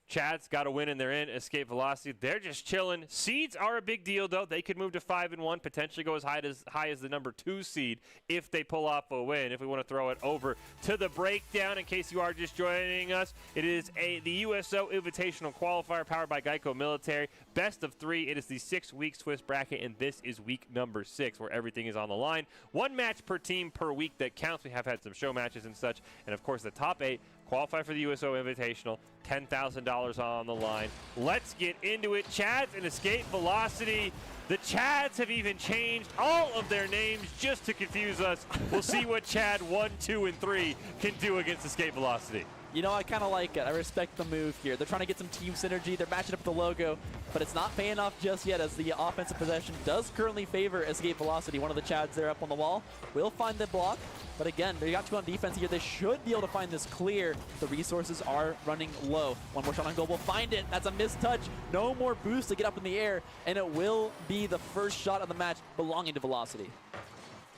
A: Chad's got to win, and they're in. Escape Velocity, they're just chilling. Seeds are a big deal, though. They could move to 5-1, potentially go as high as the number 2 seed if they pull off a win. If we want to throw it over to the breakdown, in case you are just joining us, it is the USO Invitational Qualifier powered by Geico Military. Best of 3. It is the 6-week Swiss bracket, and this is week number 6, where everything is on the line. 1 match per team per week that counts. We have had some show matches and such, and of course the top 8 qualify for the USO Invitational. $10,000 on the line. Let's get into it. Chads and Escape Velocity. The Chads have even changed all of their names just to confuse us. We'll see what Chad 1, 2, and 3 can do against Escape Velocity.
B: I kind of like it. I respect the move here. They're trying to get some team synergy. They're matching up the logo, but it's not paying off just yet as the offensive possession does currently favor Escape Velocity. One of the Chads there up on the wall will find the block, but again, they got 2 on defense here. They should be able to find this clear. The resources are running low. One more shot on goal. We'll find it. That's a missed touch. No more boost to get up in the air, and it will be the first shot of the match belonging to Velocity.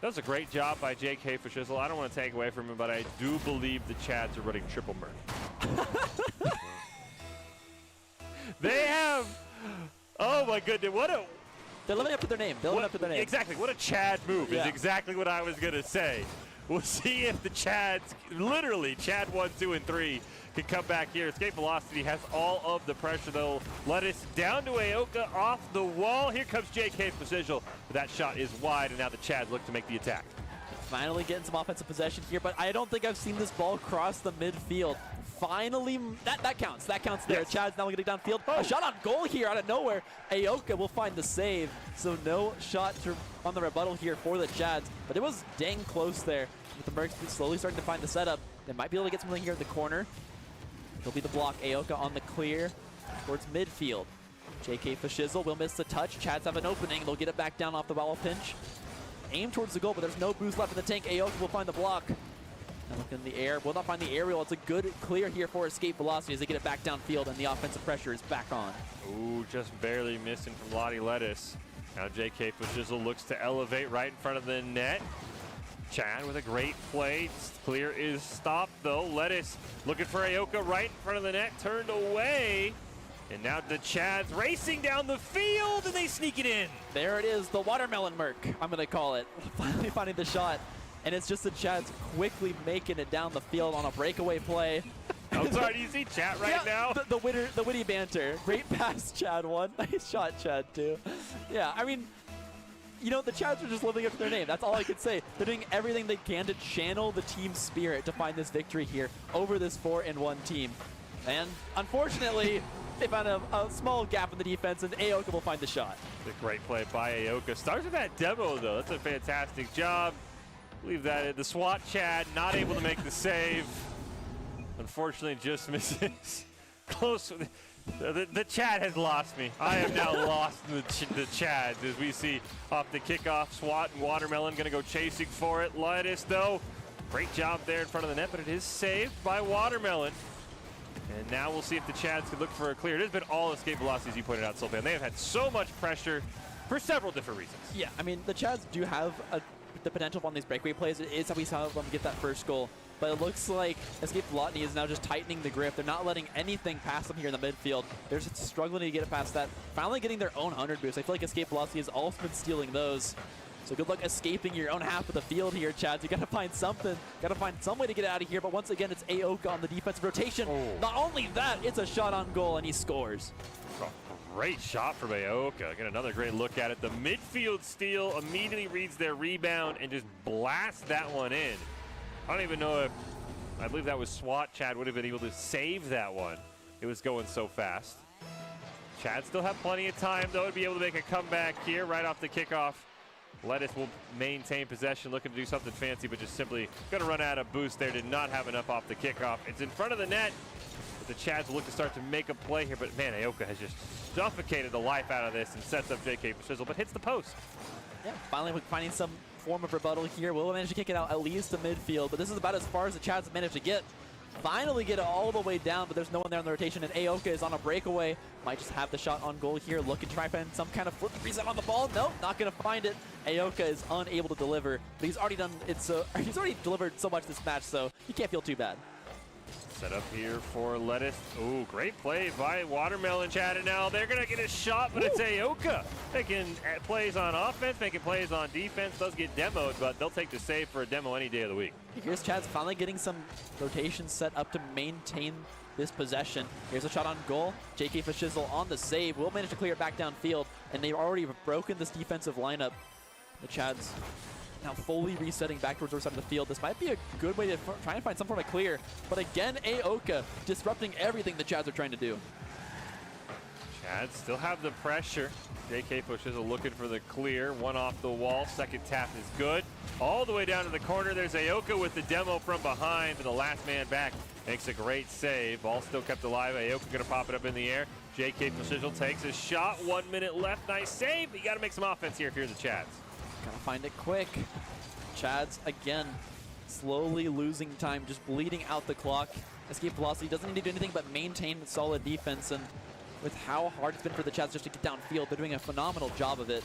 A: That was a great job by J.K. for Shizzle. I don't want to take away from him, but I do believe the Chads are running triple murder. They have. Oh my goodness!
B: They're living up to their name. They're living up to their name.
A: Exactly. What a Chad move is exactly what I was gonna say. We'll see if the Chads, literally Chad 1, 2, and 3, can come back here. Escape Velocity has all of the pressure. They'll let us down to Aoka off the wall. Here comes J.K. Precision. That shot is wide, and now the Chads look to make the attack.
B: Finally getting some offensive possession here, but I don't think I've seen this ball cross the midfield. Finally, that counts. That counts there.
A: Yes.
B: Chad's now getting downfield. A shot on goal here out of nowhere. Aoka will find the save, so no shot on the rebuttal here for the Chads, but it was dang close there. With the Mercs slowly starting to find the setup, they might be able to get something here in the corner. It'll be the block. Aoka on the clear towards midfield. JK Fashizzle will miss the touch. Chads have an opening. They'll get it back down off the ball pinch. Aim towards the goal, but there's no boost left in the tank. Aoka will find the block. And look in the air. Will not find the aerial. It's a good clear here for Escape Velocity as they get it back downfield, and the offensive pressure is back on.
A: Ooh, just barely missing from Lottie Lettuce. Now JK Fashizzle looks to elevate right in front of the net. Chad with a great play. Clear is stopped though. Lettuce looking for Aoka right in front of the net, turned away. And now the Chads racing down the field, and they sneak it in.
B: There it is, the watermelon Merc, I'm going to call it. Finally finding the shot. And it's just the Chads quickly making it down the field on a breakaway play.
A: I'm sorry, do you see chat right now?
B: The witty banter. Great pass, Chad 1. Nice shot, Chad 2. Yeah, I mean, you know, the Chads are just living up to their name. That's all I could say. They're doing everything they can to channel the team spirit to find this victory here over this 4-1 team. And unfortunately, they found a small gap in the defense, and Aoka will find the shot.
A: It's a great play by Aoka. Starts with that demo, though. That's a fantastic job. Leave that. The SWAT Chad not able to make the save. Unfortunately, just misses. Close. The Chad has lost me. I am now lost in the Chads as we see off the kickoff. SWAT and Watermelon going to go chasing for it. Lettuce, though, great job there in front of the net, but it is saved by Watermelon. And now we'll see if the Chads can look for a clear. It has been all escape velocities, you pointed out, Sulpan. They have had so much pressure for several different reasons.
B: Yeah, I mean, the Chads do have the potential on these breakaway plays. It is how we saw them get that first goal. But it looks like Escape Velocity is now just tightening the grip. They're not letting anything pass them here in the midfield. They're just struggling to get it past that. Finally getting their own 100 boost. I feel like Escape Velocity has also been stealing those. So good luck escaping your own half of the field here, Chads. You got to find something. Got to find some way to get out of here. But once again, it's Aoka on the defensive rotation.
A: Oh.
B: Not only that, it's a shot on goal, and he scores.
A: Oh, great shot from Aoka. Get another great look at it. The midfield steal immediately reads their rebound and just blasts that one in. I don't even know if, I believe that was SWAT. Chad would have been able to save that one. It was going so fast. Chad still have plenty of time, though, to be able to make a comeback here right off the kickoff. Lettuce will maintain possession, looking to do something fancy, but just simply going to run out of boost there. Did not have enough off the kickoff. It's in front of the net. But the Chads will look to start to make a play here. But, man, Aoka has just suffocated the life out of this and sets up JK Fashizzle, but hits the post.
B: Yeah, finally finding some form of rebuttal here. Will manage to kick it out at least to midfield, but this is about as far as the Chads have managed to get. Finally get it all the way down, but there's no one there on the rotation, and Aoka is on a breakaway. Might just have the shot on goal here. Looking to try and find some kind of flip reset on the ball. Nope, not going to find it. Aoka is unable to deliver, but he's already done it. So he's already delivered so much this match, so you can't feel too bad.
A: Set up here for Lettuce. Ooh, great play by Watermelon, Chad, and now they're going to get a shot, but it's Aoka making plays on offense, making plays on defense. Does get demoed, but they'll take the save for a demo any day of the week.
B: Here's Chad's finally getting some rotation set up to maintain this possession. Here's a shot on goal. JK Fashizzle on the save. Will manage to clear it back downfield, and they've already broken this defensive lineup. The Chads now fully resetting back towards the side of the field. This might be a good way to try and find some form of clear. But again, Aoka disrupting everything the Chads are trying to do.
A: Chads still have the pressure. JK Fashizzle looking for the clear. One off the wall. Second tap is good. All the way down to the corner. There's Aoka with the demo from behind. And the last man back makes a great save. Ball still kept alive. Aoka going to pop it up in the air. JK Fashizzle takes a shot. 1 minute left. Nice save. You got to make some offense here if you're the Chads.
B: Gotta find it quick. Chads, again, slowly losing time, just bleeding out the clock. Escape Velocity doesn't need to do anything but maintain solid defense, and with how hard it's been for the Chads just to get downfield, they're doing a phenomenal job of it.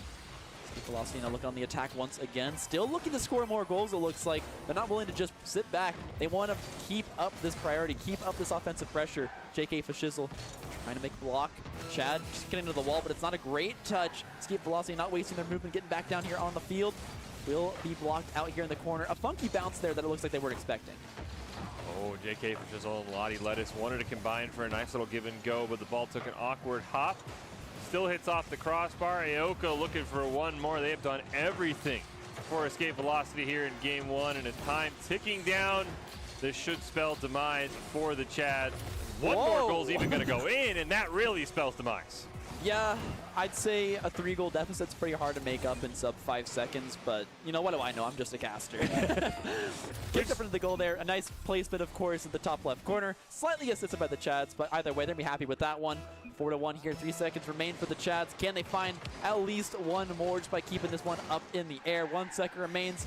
B: Escape Velocity now looking on the attack once again. Still looking to score more goals, it looks like. They're not willing to just sit back. They want to keep up this priority, keep up this offensive pressure. JK Fashizzle trying to make a block. Chad just getting to the wall, but it's not a great touch. Escape Velocity not wasting their movement, getting back down here on the field. Will be blocked out here in the corner. A funky bounce there that it looks like they weren't expecting.
A: Oh, JK Fashizzle and Lottie Lettuce wanted to combine for a nice little give and go, but the ball took an awkward hop. Still hits off the crossbar. Aoka looking for one more. They have done everything for Escape Velocity here in game one, and as time ticking down, this should spell demise for the Chads. One more goal's even going to go in, and that really spells demise.
B: Yeah, I'd say a 3-goal deficit's pretty hard to make up in sub 5 seconds, but you know, what do I know? I'm just a caster. Kicked up into the goal there. A nice placement, of course, in the top left corner. Slightly assisted by the Chads, but either way, they'll be happy with that one. 4-1 here. 3 seconds remain for the Chads. Can they find at least one more just by keeping this one up in the air? 1 second remains.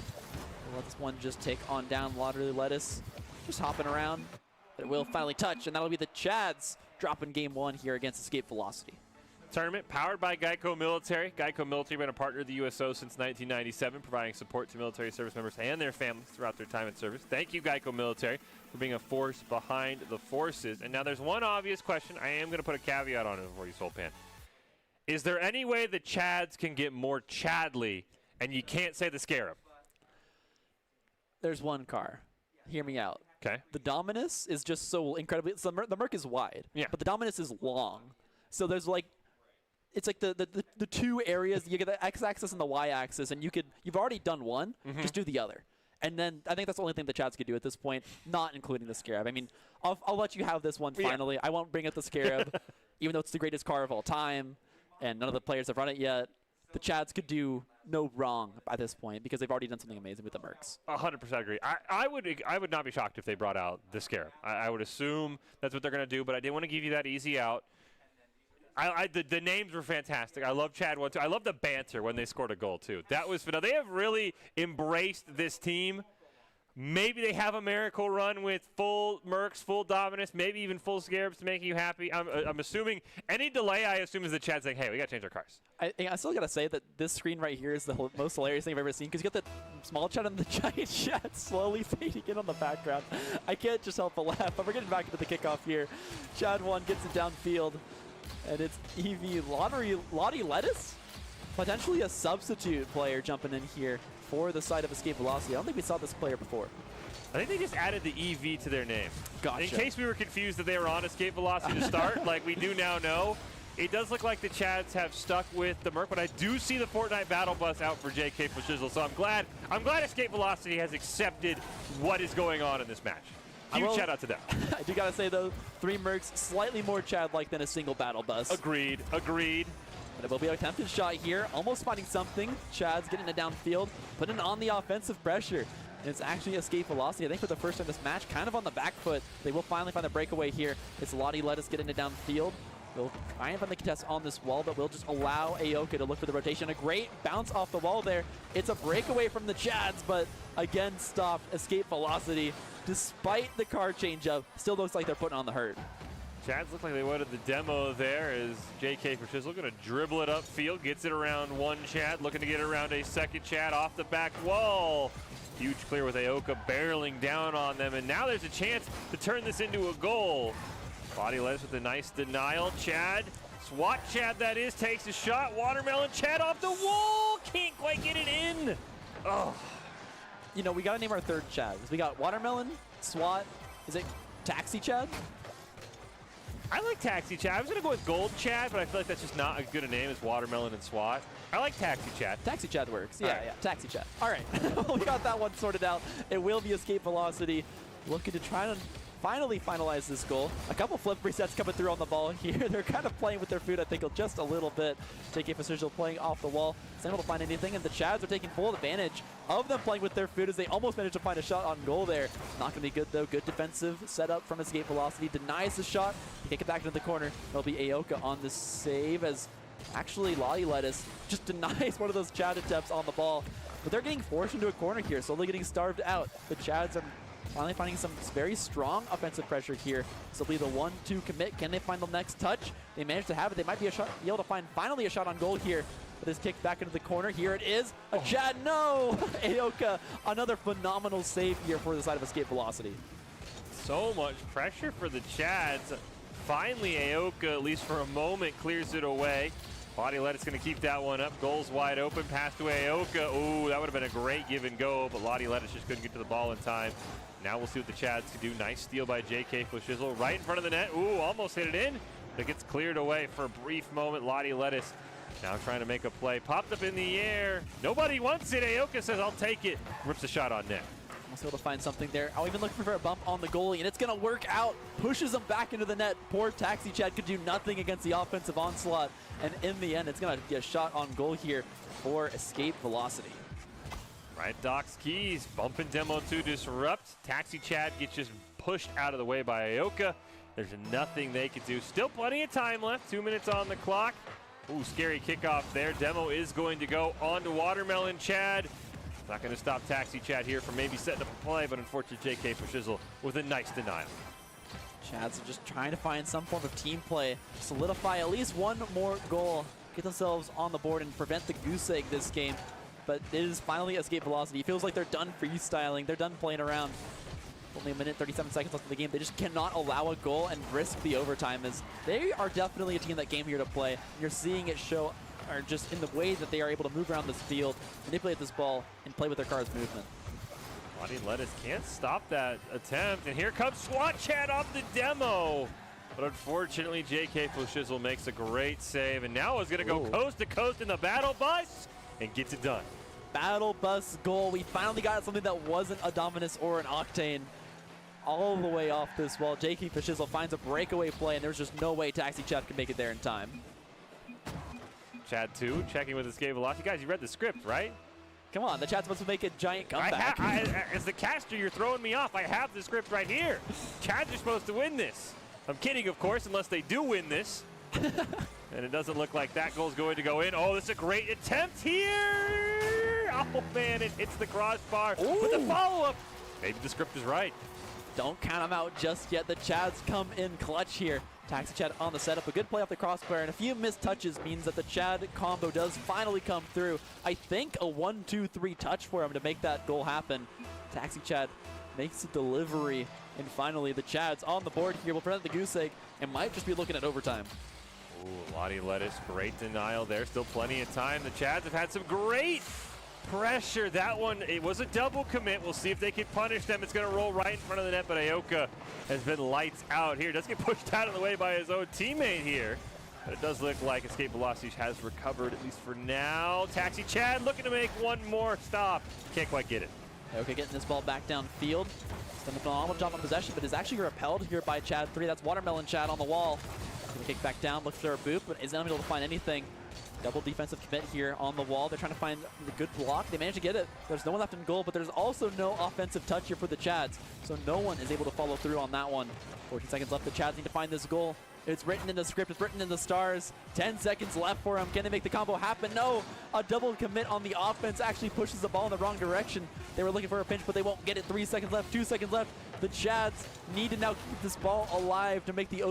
B: We'll let this one just take on down Waterloo Lettuce. Just hopping around. But it will finally touch, and that'll be the Chads dropping game 1 here against Escape Velocity.
A: Tournament powered by Geico Military. Geico Military been a partner of the USO since 1997, providing support to military service members and their families throughout their time in service. Thank you, Geico Military, for being a force behind the forces. And now there's one obvious question. I am going to put a caveat on it before you soul pan. Is there any way the Chads can get more Chadly, and you can't say the Scarab?
B: There's one car. Hear me out.
A: Okay.
B: The Dominus is just so incredibly. So the Merc is wide, but the Dominus is long. So there's like, it's like the two areas. You get the x-axis and the y-axis, and you've already done one. Just do the other. And then I think that's the only thing the Chads could do at this point, not including the Scarab. I mean, I'll let you have this one finally. I won't bring up the Scarab, even though it's the greatest car of all time, and none of the players have run it yet. The Chads could do no wrong at this point because they've already done something amazing with the Mercs.
A: 100% agree. I would not be shocked if they brought out the Scarab. I would assume that's what they're going to do, but I didn't want to give you that easy out. The names were fantastic. I love Chad 1, 2. I love the banter when they scored a goal, too. That was phenomenal. They have really embraced this team. Maybe they have a miracle run with full Mercs, full Dominus, maybe even full Scarabs to make you happy. I'm assuming any delay, I assume, is the Chad saying, hey, we got to change our cars.
B: I still got to say that this screen right here is the most hilarious thing I've ever seen because you got the small Chad and the giant Chad slowly fading in on the background. I can't just help but laugh, but we're getting back into the kickoff here. Chad 1 gets it downfield, and it's Lottie Lettuce? Potentially a substitute player jumping in here for the side of Escape Velocity. I don't think we saw this player before.
A: I think they just added the EV to their name.
B: Gotcha.
A: In case we were confused that they were on Escape Velocity to start, like we do now know, it does look like the Chads have stuck with the Merc, but I do see the Fortnite Battle Bus out for JK for Shizzle, so I'm glad Escape Velocity has accepted what is going on in this match. Huge shout out to them.
B: I do gotta say though, 3 Mercs, slightly more Chad-like than a single Battle Bus.
A: Agreed.
B: But it will be an attempted shot here, almost finding something. Chad's getting it downfield, putting on the offensive pressure. And it's actually Escape Velocity, I think for the first time this match, kind of on the back foot. They will finally find the breakaway here. It's Lottie Lettuce getting it downfield. We'll try and find the contest on this wall, but we'll just allow Aoka to look for the rotation. A great bounce off the wall there. It's a breakaway from the Chads, but again stopped. Escape Velocity, despite the car changeup, still looks like they're putting on the hurt.
A: Chads look like they wanted the demo there as JK for Shizzle going to dribble it upfield, gets it around one Chad, looking to get it around a second Chad off the back wall. Huge clear with Aoka barreling down on them, and now there's a chance to turn this into a goal. Lottie Lettuce with a nice denial. Chad, SWAT Chad that is, takes a shot. Watermelon Chad off the wall, can't quite get it in. Oh.
B: You know, we got to name our third Chad. We got Watermelon, SWAT, is it Taxi Chad?
A: I like Taxi Chad. I was going to go with Gold Chad, but I feel like that's just not as good a name as Watermelon and SWAT. I like Taxi Chad.
B: Taxi Chad works. Yeah, yeah. Taxi Chad. All right. We got that one sorted out. It will be Escape Velocity looking to try and finally finalize this goal. A couple flip resets coming through on the ball here. They're kind of playing with their food, I think, just a little bit. JK Precision playing off the wall. It's able to find anything, and the Chads are taking full advantage of them playing with their food as they almost managed to find a shot on goal there. Not going to be good, though. Good defensive setup from Escape Velocity. Denies the shot. Kick it back into the corner. It'll be Aoka on the save as actually Lottie Lettuce just denies one of those Chad attempts on the ball. But they're getting forced into a corner here, slowly getting starved out. The Chads are finally finding some very strong offensive pressure here. This will be the 1-2 commit. Can they find the next touch? They managed to have it. They might be able to find finally a shot on goal here. But this kick back into the corner. Here it is. A Chad, no! Aoka, another phenomenal save here for the side of Escape Velocity.
A: So much pressure for the Chads. Finally, Aoka, at least for a moment, clears it away. Lottie Lettuce going to keep that one up. Goals wide open. Pass to Aoka. Ooh, that would have been a great give and go, but Lottie Lettuce just couldn't get to the ball in time. Now we'll see what the Chads can do. Nice steal by JK Flashizzle right in front of the net. Ooh, almost hit it in. But it gets cleared away for a brief moment. Lottie Lettuce now trying to make a play. Popped up in the air. Nobody wants it. Aoka says, I'll take it. Rips a shot on net.
B: Almost able to find something there. Oh, even looking for a bump on the goalie, and it's going to work out. Pushes him back into the net. Poor Taxi Chad could do nothing against the offensive onslaught. And in the end, it's going to be a shot on goal here for Escape Velocity.
A: Right, Doc's keys. Bumping demo to disrupt. Taxi Chad gets just pushed out of the way by Aoka. There's nothing they could do. Still plenty of time left. 2 minutes on the clock. Ooh, scary kickoff there. Demo is going to go on to Watermelon Chad. Not going to stop Taxi Chad here from maybe setting up a play, but unfortunately JK Fashizzle with a nice denial.
B: Chads are just trying to find some form of team play, solidify at least one more goal, get themselves on the board and prevent the goose egg this game. But it is finally escape velocity. It feels like they're done freestyling. They're done playing around. Only a minute, 37 seconds left in the game. They just cannot allow a goal and risk the overtime, as they are definitely a team that came here to play. You're seeing it show, or just in the way that they are able to move around this field, manipulate this ball, and play with their car's movement.
A: Lonnie Lettuce can't stop that attempt, and here comes SWAT Chad off the demo. But unfortunately, JK Fashizzle makes a great save, and now is going to go coast to coast in the battle bus and gets it done.
B: Battle bus goal. We finally got something that wasn't a Dominus or an Octane. All the way off this wall. JK Fashizzle finds a breakaway play, and there's just no way Taxi Chad can make it there in time.
A: Chad 2 checking with escape velocity. Guys, you read the script, right?
B: Come on, the Chad's supposed to make a giant comeback.
A: As the caster, you're throwing me off. I have the script right here. Chads are supposed to win this. I'm kidding, of course, unless they do win this. And it doesn't look like that goal's going to go in. Oh, this is a great attempt here. Oh, man, it hits the crossbar.
B: Ooh.
A: With the follow-up. Maybe the script is right.
B: Don't count them out just yet. The Chads come in clutch here. Taxi Chad on the setup. A good play off the crossbar, and a few missed touches means that the Chad combo does finally come through. I think a 1-2-3 touch for him to make that goal happen. Taxi Chad makes a delivery, and finally the Chads on the board here will prevent the goose egg and might just be looking at overtime.
A: Ooh, Lottie Lettuce, great denial there. Still plenty of time. The Chads have had some great pressure. That one, it was a double commit. We'll see if they can punish them. It's going to roll right in front of the net, but Aoka has been lights out here. Does get pushed out of the way by his own teammate here. But it does look like escape velocity has recovered, at least for now. Taxi Chad looking to make one more stop. Can't quite get it.
B: Aoka getting this ball back downfield. He's done a phenomenal job on possession, but is actually repelled here by Chad 3. That's Watermelon Chad on the wall. Gonna kick back down, look for a boot, but isn't able to find anything. Double defensive commit here on the wall. They're trying to find the good block. They managed to get it. There's no one left in goal, but there's also no offensive touch here for the Chads. So no one is able to follow through on that one. 14 seconds left. The Chads need to find this goal. It's written in the script. It's written in the stars. 10 seconds left for him. Can they make the combo happen? No. A double commit on the offense actually pushes the ball in the wrong direction. They were looking for a pinch, but they won't get it. 3 seconds left. 2 seconds left. The Chads need to now keep this ball alive to make the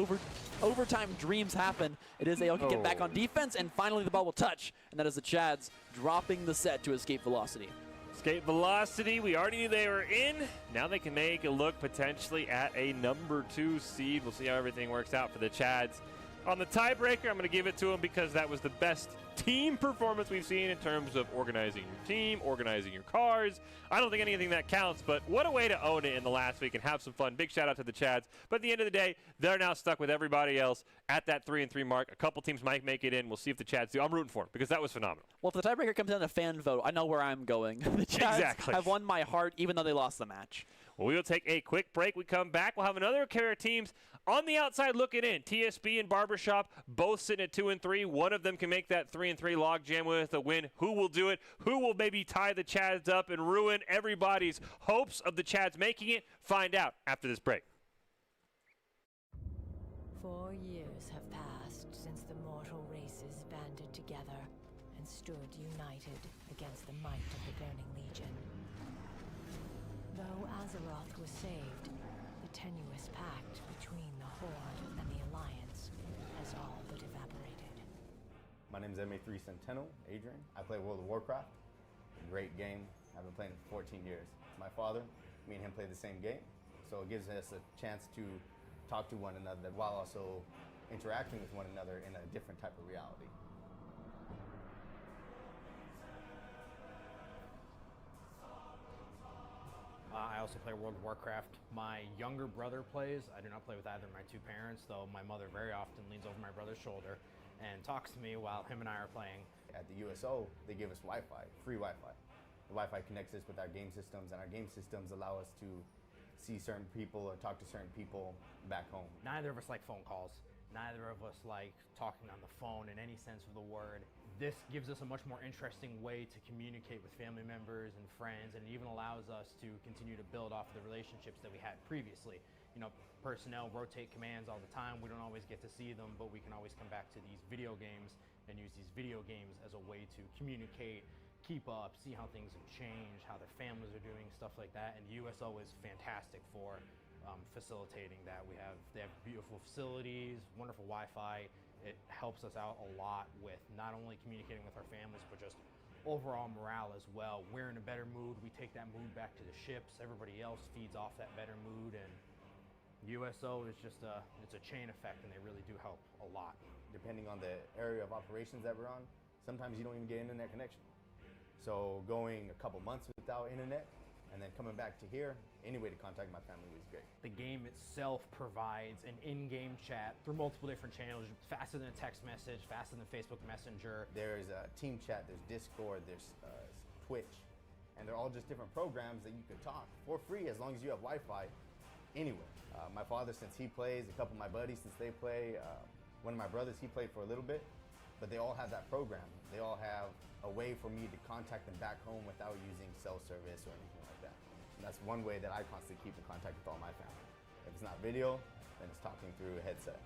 B: overtime dreams happen. It is Aoka get back on defense, and finally the ball will touch. And that is the Chads dropping the set to escape velocity.
A: Escape velocity, we already knew they were in. Now they can make a look potentially at a number 2 seed. We'll see how everything works out for the Chads. On the tiebreaker, I'm going to give it to them because that was the best team performance we've seen in terms of organizing your team, organizing your cars. I don't think anything that counts, but what a way to own it in the last week and have some fun. Big shout out to the Chads. But at the end of the day, they're now stuck with everybody else at that 3-3 mark. A couple teams might make it in. We'll see if the Chads do. I'm rooting for them because that was phenomenal.
B: Well, if the tiebreaker comes down to fan vote, I know where I'm going. The Chads have won my heart even though they lost the match.
A: Well, we will take a quick break. We come back. We'll have another pair of teams on the outside looking in. TSB and Barbershop both sitting at 2-3. One of them can make that 3-3 logjam with a win. Who will do it? Who will maybe tie the Chads up and ruin everybody's hopes of the Chads making it? Find out after this break.
F: 4 years have passed since the mortal races banded together and stood united against the might of the Burning Legion. Though Azeroth was saved, the tenuous pact between the Horde and the Alliance has all but evaporated.
G: My name is MA3 Centennial, Adrian. I play World of Warcraft. Great game. I've been playing it for 14 years. My father, me and him play the same game, so it gives us a chance to talk to one another while also interacting with one another in a different type of reality.
H: I also play World of Warcraft. My younger brother plays. I do not play with either of my two parents, though my mother very often leans over my brother's shoulder and talks to me while him and I are playing.
G: At the USO, they give us Wi-Fi, free Wi-Fi. The Wi-Fi connects us with our game systems, and our game systems allow us to see certain people or talk to certain people back home.
H: Neither of us like phone calls. Neither of us like talking on the phone in any sense of the word. This gives us a much more interesting way to communicate with family members and friends, and it even allows us to continue to build off the relationships that we had previously. You know, personnel rotate commands all the time. We don't always get to see them, but we can always come back to these video games and use these video games as a way to communicate, keep up, see how things have changed, how their families are doing, stuff like that. And USO is fantastic for facilitating that. They have beautiful facilities, wonderful Wi-Fi. It helps us out a lot with not only communicating with our families, but just overall morale as well. We're in a better mood. We take that mood back to the ships. Everybody else feeds off that better mood, and USO is just it's a chain effect, and they really do help a lot.
G: Depending on the area of operations that we're on, sometimes you don't even get internet connection. So going a couple months without internet and then coming back to here, any way to contact my family was great.
H: The game itself provides an in-game chat through multiple different channels, faster than a text message, faster than Facebook Messenger.
G: There's a team chat, there's Discord, there's Twitch, and they're all just different programs that you could talk for free as long as you have Wi-Fi anywhere. My father, since he plays, a couple of my buddies, since they play, one of my brothers, he played for a little bit, but they all have that program. They all have a way for me to contact them back home without using cell service or anything like that. And that's one way that I constantly keep in contact with all my family. If it's not video, then it's talking through a headset.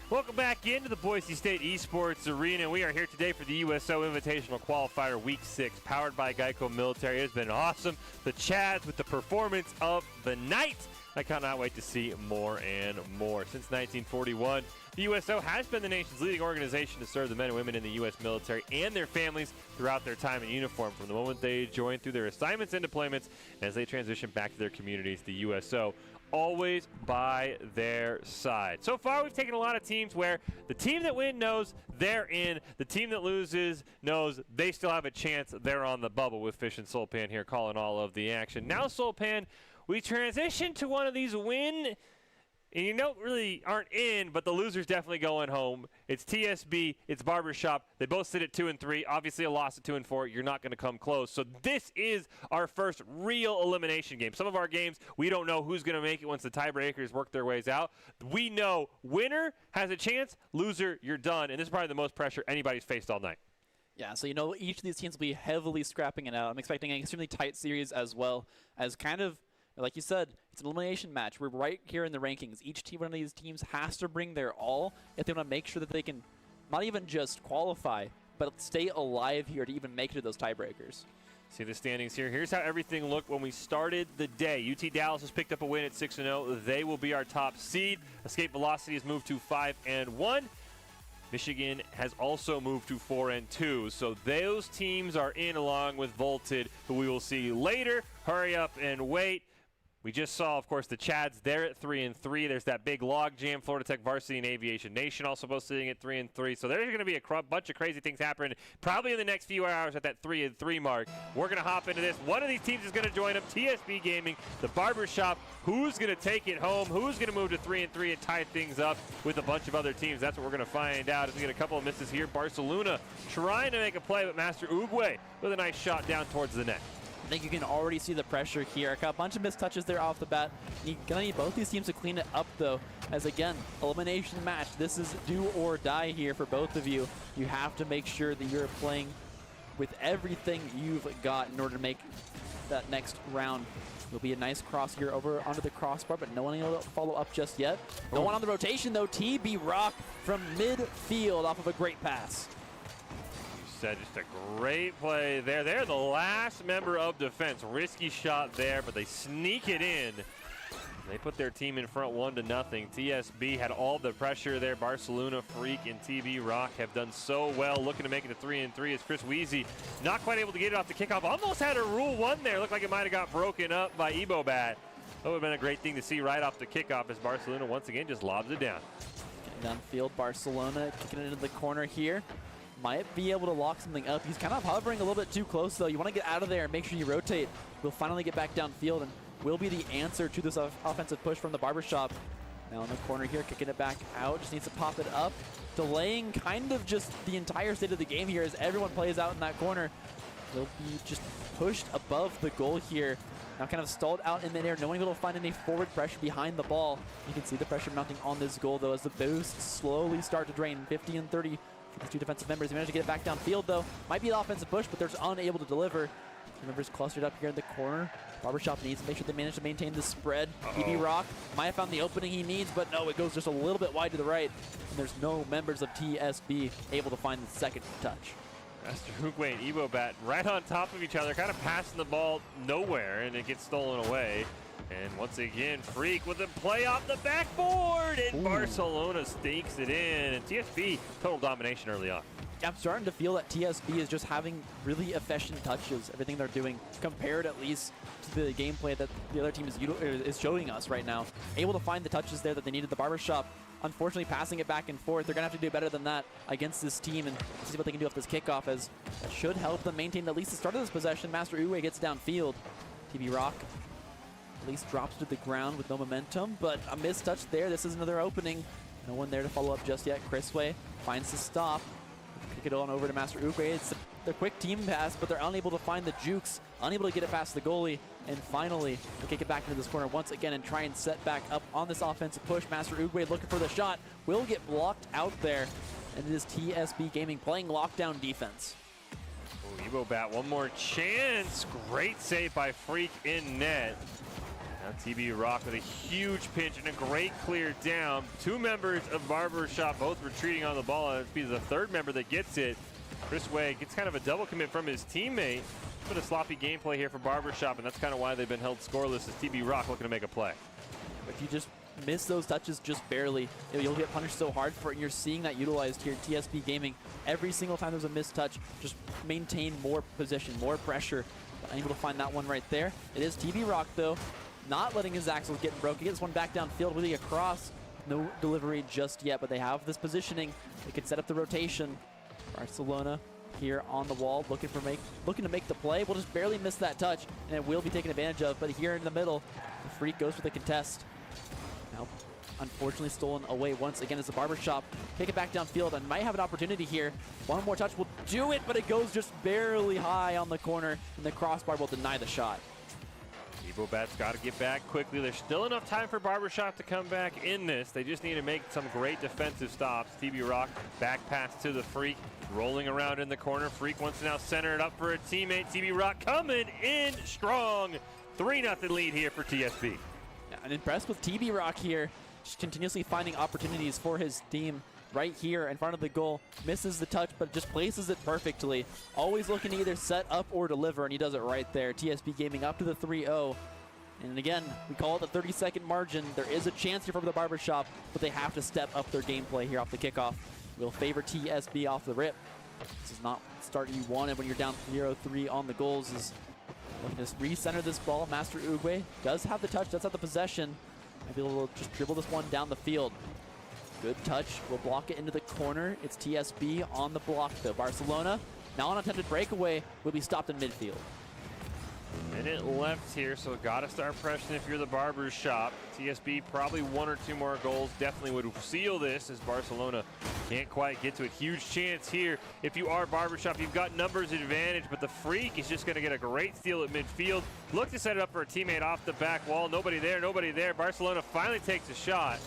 A: Welcome back into the Boise State Esports Arena. We are here today for the USO Invitational Qualifier Week 6, powered by Geico Military. It has been awesome. The Chads with the performance of the night. I cannot wait to see more and more. Since 1941, the USO has been the nation's leading organization to serve the men and women in the U.S. military and their families throughout their time in uniform, from the moment they join through their assignments and deployments as they transition back to their communities. The USO always by their side. So far, we've taken a lot of teams where the team that wins knows they're in. The team that loses knows they still have a chance. They're on the bubble, with Fish and Soulpan here calling all of the action. Now, Soulpan, we transition to one of these win, and you don't really aren't in, but the loser's definitely going home. It's TSB, it's Barbershop. They both sit at 2 and 3. Obviously, a loss at 2 and 4. You're not going to come close. So this is our first real elimination game. Some of our games, we don't know who's going to make it once the tiebreakers work their ways out. We know winner has a chance, loser, you're done. And this is probably the most pressure anybody's faced all night.
B: Yeah, so each of these teams will be heavily scrapping it out. I'm expecting an extremely tight series, as well as kind of, like you said, it's an elimination match. We're right here in the rankings. Each one of these teams has to bring their all if they want to make sure that they can not even just qualify, but stay alive here to even make it to those tiebreakers.
A: See the standings here. Here's how everything looked when we started the day. UT Dallas has picked up a win at 6-0. They will be our top seed. Escape Velocity has moved to 5-1. Michigan has also moved to 4-2. So those teams are in, along with Volted, who we will see later. Hurry up and wait. We just saw, of course, the Chads. They're at 3-3. There's that big log jam. Florida Tech Varsity and Aviation Nation also both sitting at 3-3. So there's going to be a bunch of crazy things happening probably in the next few hours at that 3-3 mark. We're going to hop into this. One of these teams is going to join them. TSB Gaming, the Barbershop. Who's going to take it home? Who's going to move to 3-3 and tie things up with a bunch of other teams? That's what we're going to find out as we get a couple of misses here. Barcelona trying to make a play, but Master Uguay with a nice shot down towards the net.
B: I think you can already see the pressure here. Got a bunch of missed touches there off the bat. You're going to need both these teams to clean it up, though, as, again, elimination match. This is do or die here for both of you. You have to make sure that you're playing with everything you've got in order to make that next round. Will be a nice cross here over onto the crossbar, but no one able to follow up just yet. No one on the rotation, though. TB Rock from midfield off of a great pass.
A: Said just a great play there. They're the last member of defense. Risky shot there, but they sneak it in. They put their team in front 1-0. TSB had all the pressure there. Barcelona, Freak, and TB Rock have done so well, looking to make it to 3-3 as Chris Weezy not quite able to get it off the kickoff. Almost had a Rule 1 there. Looked like it might have got broken up by Ebobat. That would have been a great thing to see right off the kickoff as Barcelona once again just lobs it down.
B: Getting downfield, Barcelona kicking it into the corner here. Might be able to lock something up. He's kind of hovering a little bit too close, though. You want to get out of there and make sure you rotate. We'll finally get back downfield, and will be the answer to this offensive push from the Barbershop. Now in the corner here, kicking it back out. Just needs to pop it up. Delaying kind of just the entire state of the game here as everyone plays out in that corner. will be just pushed above the goal here. Now kind of stalled out in midair, no one able to find any forward pressure behind the ball. You can see the pressure mounting on this goal though as the boosts slowly start to drain. 50 and 30 for the two defensive members. They managed to get it back downfield though. Might be an offensive push, but they're just unable to deliver. Two members clustered up here in the corner. Barbershop needs to make sure they manage to maintain the spread. TB Rock might have found the opening he needs, but no, it goes just a little bit wide to the right. And there's no members of TSB able to find the second touch.
A: Master Hugway and Evobat right on top of each other, kind of passing the ball nowhere, and it gets stolen away. And once again, Freak with a play off the backboard, and Barcelona stakes it in. And TSB, total domination early on.
B: I'm starting to feel that TSB is just having really efficient touches, everything they're doing, compared at least to the gameplay that the other team is showing us right now. Able to find the touches there that they needed. The Barbershop, unfortunately, passing it back and forth. They're going to have to do better than that against this team and see what they can do off this kickoff, as that should help them maintain at least the start of this possession. Master Uwe gets downfield. TB Rock at least drops to the ground with no momentum, but a missed touch there. This is another opening. No one there to follow up just yet. Chrisway finds the stop. Kick it on over to Master Uwe. It's the quick team pass, but they're unable to find the jukes, unable to get it past the goalie, and finally they kick it back into this corner once again and try and set back up on this offensive push. Master Uwe looking for the shot, will get blocked out there, and it is TSB Gaming playing lockdown defense.
A: Evobat, one more chance. Great save by Freak in net. Now TB Rock with a huge pinch and a great clear down. Two members of Barbershop both retreating on the ball, and it's be the third member that gets it. Chris Way gets kind of a double commit from his teammate. Bit of sloppy gameplay here for Barbershop, and that's kind of why they've been held scoreless, as TB Rock looking to make a play.
B: If you just miss those touches just barely, you'll get punished so hard for it, and you're seeing that utilized here. TSB Gaming, every single time there's a missed touch, just maintain more position, more pressure. Unable to find that one right there. It is TB Rock, though, not letting his axles get broken. He gets one back downfield, really across. No delivery just yet, but they have this positioning. They can set up the rotation. Barcelona here on the wall, looking to make the play. We'll just barely miss that touch, and it will be taken advantage of. But here in the middle, the Freak goes for the contest. Now, unfortunately stolen away once again as the Barbershop kick it back downfield and might have an opportunity here. One more touch will do it, but it goes just barely high on the corner, and the crossbar will deny the shot.
A: Evobat's got to get back quickly. There's still enough time for Barbershop to come back in this. They just need to make some great defensive stops. TB Rock back pass to the Freak, rolling around in the corner. Freak wants to now center it up for a teammate. TB Rock coming in strong. 3-0 lead here for TSB.
B: Yeah, I'm impressed with TB Rock here, just continuously finding opportunities for his team. Right here in front of the goal, misses the touch, but just places it perfectly. Always looking to either set up or deliver, and he does it right there. TSB Gaming up to the 3-0. And again, we call it the 30-second margin. There is a chance here for the Barbershop, but they have to step up their gameplay here off the kickoff. Will favor TSB off the rip. This is not the start you wanted when you're down 0-3 on the goals. Is looking to recenter this ball. Master Uwe does have the touch, does have the possession. Might be able to just dribble this one down the field. Good touch, will block it into the corner. It's TSB on the block though. Barcelona, now an attempted breakaway, will be stopped in midfield.
A: Minute left here, so gotta start pressing if you're the Barbershop. TSB probably one or two more goals definitely would seal this, as Barcelona can't quite get to it. Huge chance here if you are Barbershop. You've got numbers advantage, but the Freak is just gonna get a great steal at midfield. Look to set it up for a teammate off the back wall. Nobody there, nobody there. Barcelona finally takes a shot.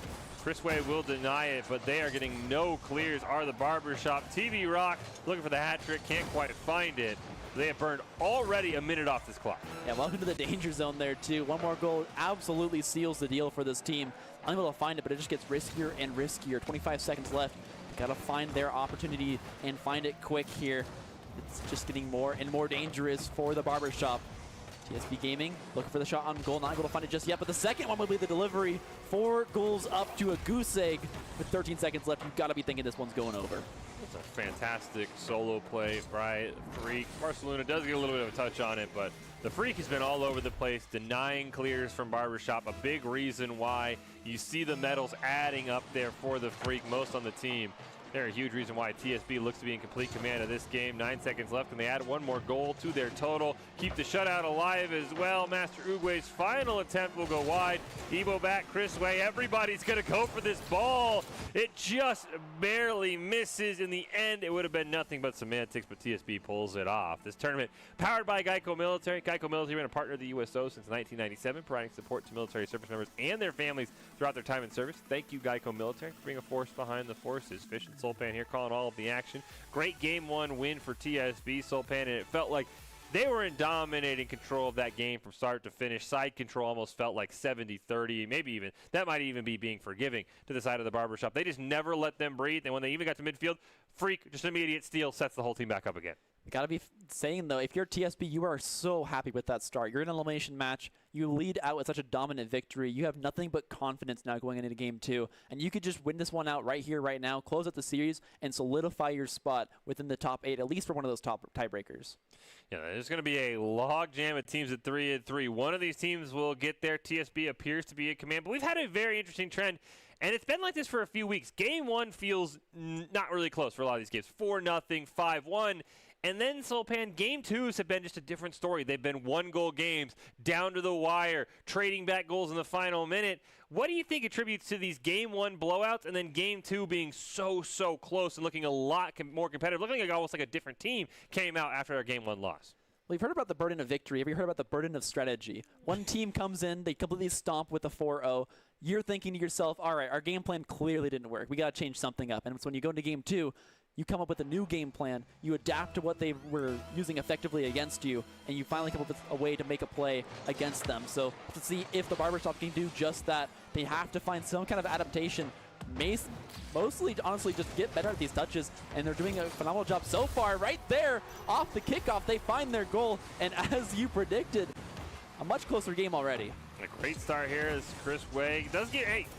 A: Chrisway will deny it, but they are getting no clears, are the Barbershop. TB Rock looking for the hat trick, can't quite find it. They have burned already a minute off this clock.
B: Yeah, welcome to the danger zone there too. One more goal absolutely seals the deal for this team. Unable to find it, but it just gets riskier and riskier. 25 seconds left. Got to find their opportunity and find it quick here. It's just getting more and more dangerous for the Barbershop. TSB Gaming looking for the shot on goal, not able to find it just yet, but the second one will be the delivery. 4 goals up to a goose egg with 13 seconds left. You've got to be thinking this one's going over.
A: It's a fantastic solo play by Freak. Barcelona does get a little bit of a touch on it, but the Freak has been all over the place, denying clears from Barbershop. A big reason why you see the medals adding up there for the Freak, most on the team. They're a huge reason why TSB looks to be in complete command of this game. 9 seconds left, and they add one more goal to their total. Keep the shutout alive as well. Master Uguay's final attempt will go wide. Ebo back, Chris Way. Everybody's going to go for this ball. It just barely misses. In the end, it would have been nothing but semantics, but TSB pulls it off. This tournament powered by Geico Military. Geico Military has been a partner of the USO since 1997, providing support to military service members and their families throughout their time in service. Thank you, Geico Military, for being a force behind the forces. Fish and Sulpan here calling all of the action. Great Game 1 win for TSB, Sulpan, and it felt like they were in dominating control of that game from start to finish. Side control almost felt like 70-30, maybe even. That might even be being forgiving to the side of the barbershop. They just never let them breathe, and when they even got to midfield, Freak, just an immediate steal, sets the whole team back up again.
B: Gotta be saying, though, if you're TSB, you are so happy with that start. You're in an elimination match. You lead out with such a dominant victory. You have nothing but confidence now going into Game 2. And you could just win this one out right here, right now, close out the series, and solidify your spot within the top 8, at least for one of those top tiebreakers.
A: Yeah, there's going to be a log jam of teams at 3-3. One of these teams will get there. TSB appears to be in command. But we've had a very interesting trend. And it's been like this for a few weeks. Game 1 feels not really close for a lot of these games. 4-0, 5-1. And then Sulpan, Game 2s have been just a different story. They've been one-goal games, down to the wire, trading back goals in the final minute. What do you think attributes to these Game 1 blowouts and then Game 2 being so close and looking a lot more competitive, looking like almost like a different team came out after a Game 1 loss?
B: Well, you've heard about the burden of victory. Have you heard about the burden of strategy? One team comes in, they completely stomp with a 4-0. You're thinking to yourself, all right, our game plan clearly didn't work. We got to change something up. And it's when you go into Game 2, you come up with a new game plan, you adapt to what they were using effectively against you, and you finally come up with a way to make a play against them. So to see if the barbershop can do just that, they have to find some kind of adaptation. Mostly, honestly, just get better at these touches, and they're doing a phenomenal job so far. Right there, off the kickoff, they find their goal, and as you predicted, a much closer game already.
A: A great start here as Chris Way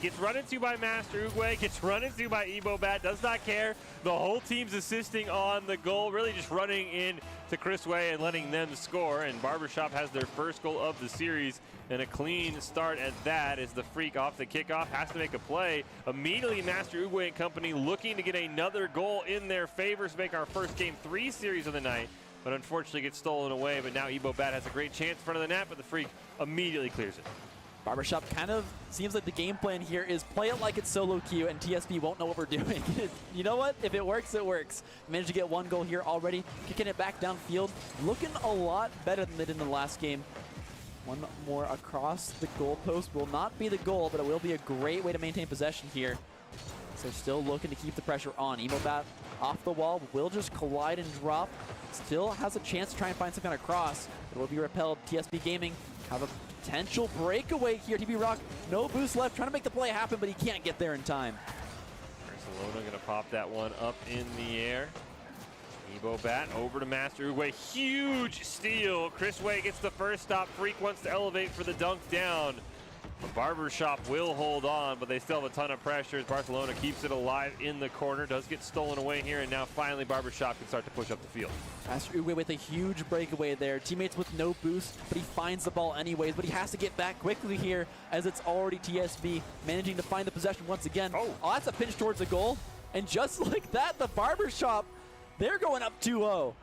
A: gets run into by Master Uguay, gets run into by Ebo Bat, does not care. The whole team's assisting on the goal, really just running in to Chris Way and letting them score. And Barbershop has their first goal of the series, and a clean start at that as the Freak off the kickoff has to make a play. Immediately, Master Uguay and company looking to get another goal in their favor to make our first Game 3 series of the night, but unfortunately gets stolen away. But now Ebo Bat has a great chance in front of the net, but the Freak immediately clears it.
B: Barbershop kind of seems like the game plan here is play it like it's solo queue, and TSB won't know what we're doing. You know what? If it works, it works. Managed to get one goal here already, kicking it back downfield, looking a lot better than they did in the last game. One more across the goalpost will not be the goal, but it will be a great way to maintain possession here. So still looking to keep the pressure on. Emobat off the wall, will just collide and drop. Still has a chance to try and find some kind of cross. It will be repelled. TSB Gaming have a potential breakaway here. TB Rock, no boost left, trying to make the play happen, but he can't get there in time.
A: Barcelona going to pop that one up in the air. Ebo Bat over to Master Uguay. Huge steal. Chris Way gets the first stop. Freak wants to elevate for the dunk down. The Barbershop will hold on, but they still have a ton of pressure as Barcelona keeps it alive in the corner. Does get stolen away here, and now finally Barbershop can start to push up the field.
B: Master Uguay with a huge breakaway there. Teammates with no boost, but he finds the ball anyways, but he has to get back quickly here as it's already TSB managing to find the possession once again. Oh, that's a pinch towards the goal. And just like that, the Barbershop, they're going up 2-0.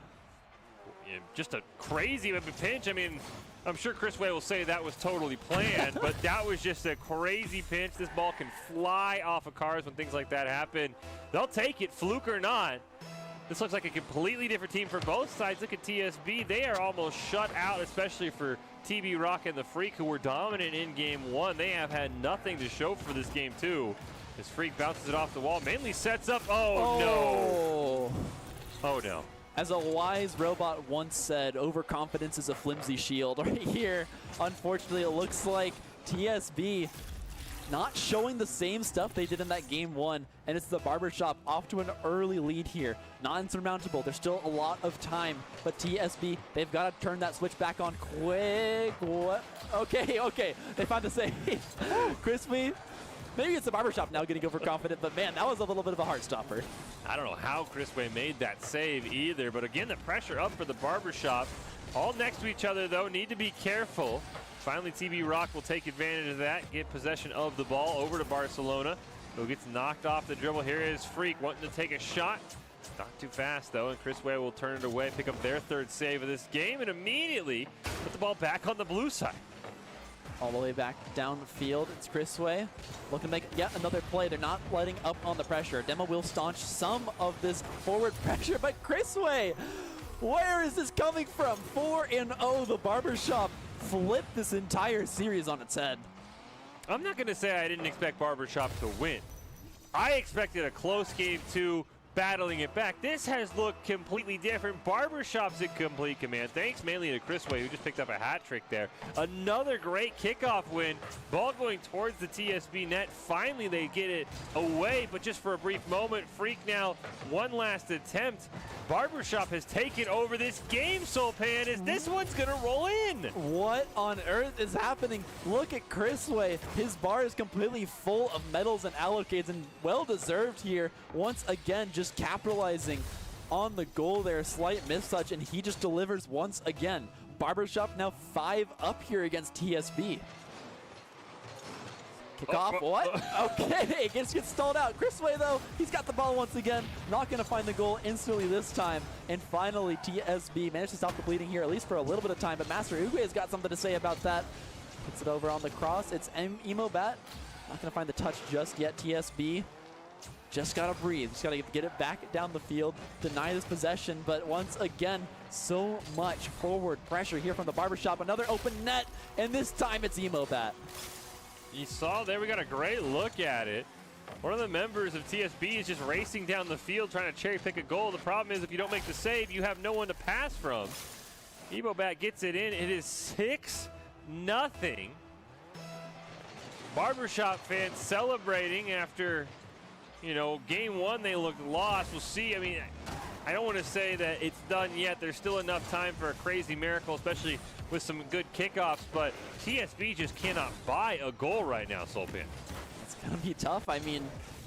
A: Yeah, just a crazy pinch. I mean, I'm sure Chris Way will say that was totally planned, but that was just a crazy pinch. This ball can fly off of cars when things like that happen. They'll take it, fluke or not. This looks like a completely different team for both sides. Look at TSB. They are almost shut out, especially for TB Rock and the Freak, who were dominant in Game 1. They have had nothing to show for this Game 2. This Freak bounces it off the wall, mainly sets up. Oh, no. Oh, no.
B: As a wise robot once said, overconfidence is a flimsy shield. Right here, unfortunately, it looks like TSB not showing the same stuff they did in that Game 1, and it's the Barbershop off to an early lead here. Not insurmountable. There's still a lot of time, but TSB, they've got to turn that switch back on quick. What? Okay. They found the save. Crispy. Maybe it's the Barbershop now getting overconfident, but man, that was a little bit of a heart stopper.
A: I don't know how Chris Way made that save either, but again, the pressure up for the Barbershop. All next to each other, though, need to be careful. Finally, TB Rock will take advantage of that, get possession of the ball over to Barcelona. who gets knocked off the dribble. Here is Freak wanting to take a shot. Not too fast, though, and Chris Way will turn it away, pick up their third save of this game, and immediately put the ball back on the blue side.
B: All the way back down the field, it's Chris Way looking to make yet another play. They're not letting up on the pressure. Demo will staunch some of this forward pressure, but Chris Way, where is this coming from? 4-0, the Barbershop flipped this entire series on its head.
A: I'm not going to say I didn't expect Barbershop to win. I expected a close game 2, battling it back. This has looked completely different. Barbershop's in complete command, thanks mainly to Chris Way, who just picked up a hat trick there. Another great kickoff win. Ball going towards the TSB net. Finally, they get it away, but just for a brief moment. Freak now, one last attempt. Barbershop has taken over this game, Solpan, as this one's gonna roll in.
B: What on earth is happening? Look at Chris Way. His bar is completely full of medals and allocates, and well-deserved here. Once again, just capitalizing on the goal there. Slight mistouch, and he just delivers once again. Barbershop now 5 up here against TSB. Kickoff, what? Okay, it gets stalled out. Chris Way, though, he's got the ball once again. Not going to find the goal instantly this time. And finally, TSB managed to stop the bleeding here, at least for a little bit of time. But Master Uguay has got something to say about that. Puts it over on the cross. It's Emobat. Not going to find the touch just yet, TSB. Just got to breathe. Just got to get it back down the field, deny this possession. But once again, so much forward pressure here from the Barbershop. Another open net, and this time it's Emobat.
A: You saw there, we got a great look at it. One of the members of TSB is just racing down the field trying to cherry pick a goal. The problem is if you don't make the save, you have no one to pass from. Emobat gets it in. It is 6-0. Barbershop fans celebrating after, you know, game 1 they looked lost. We'll see. I mean, I don't want to say that it's done yet. There's still enough time for a crazy miracle, especially with some good kickoffs, but TSB just cannot buy a goal right now, Solpan.
B: It's going to be tough. I mean,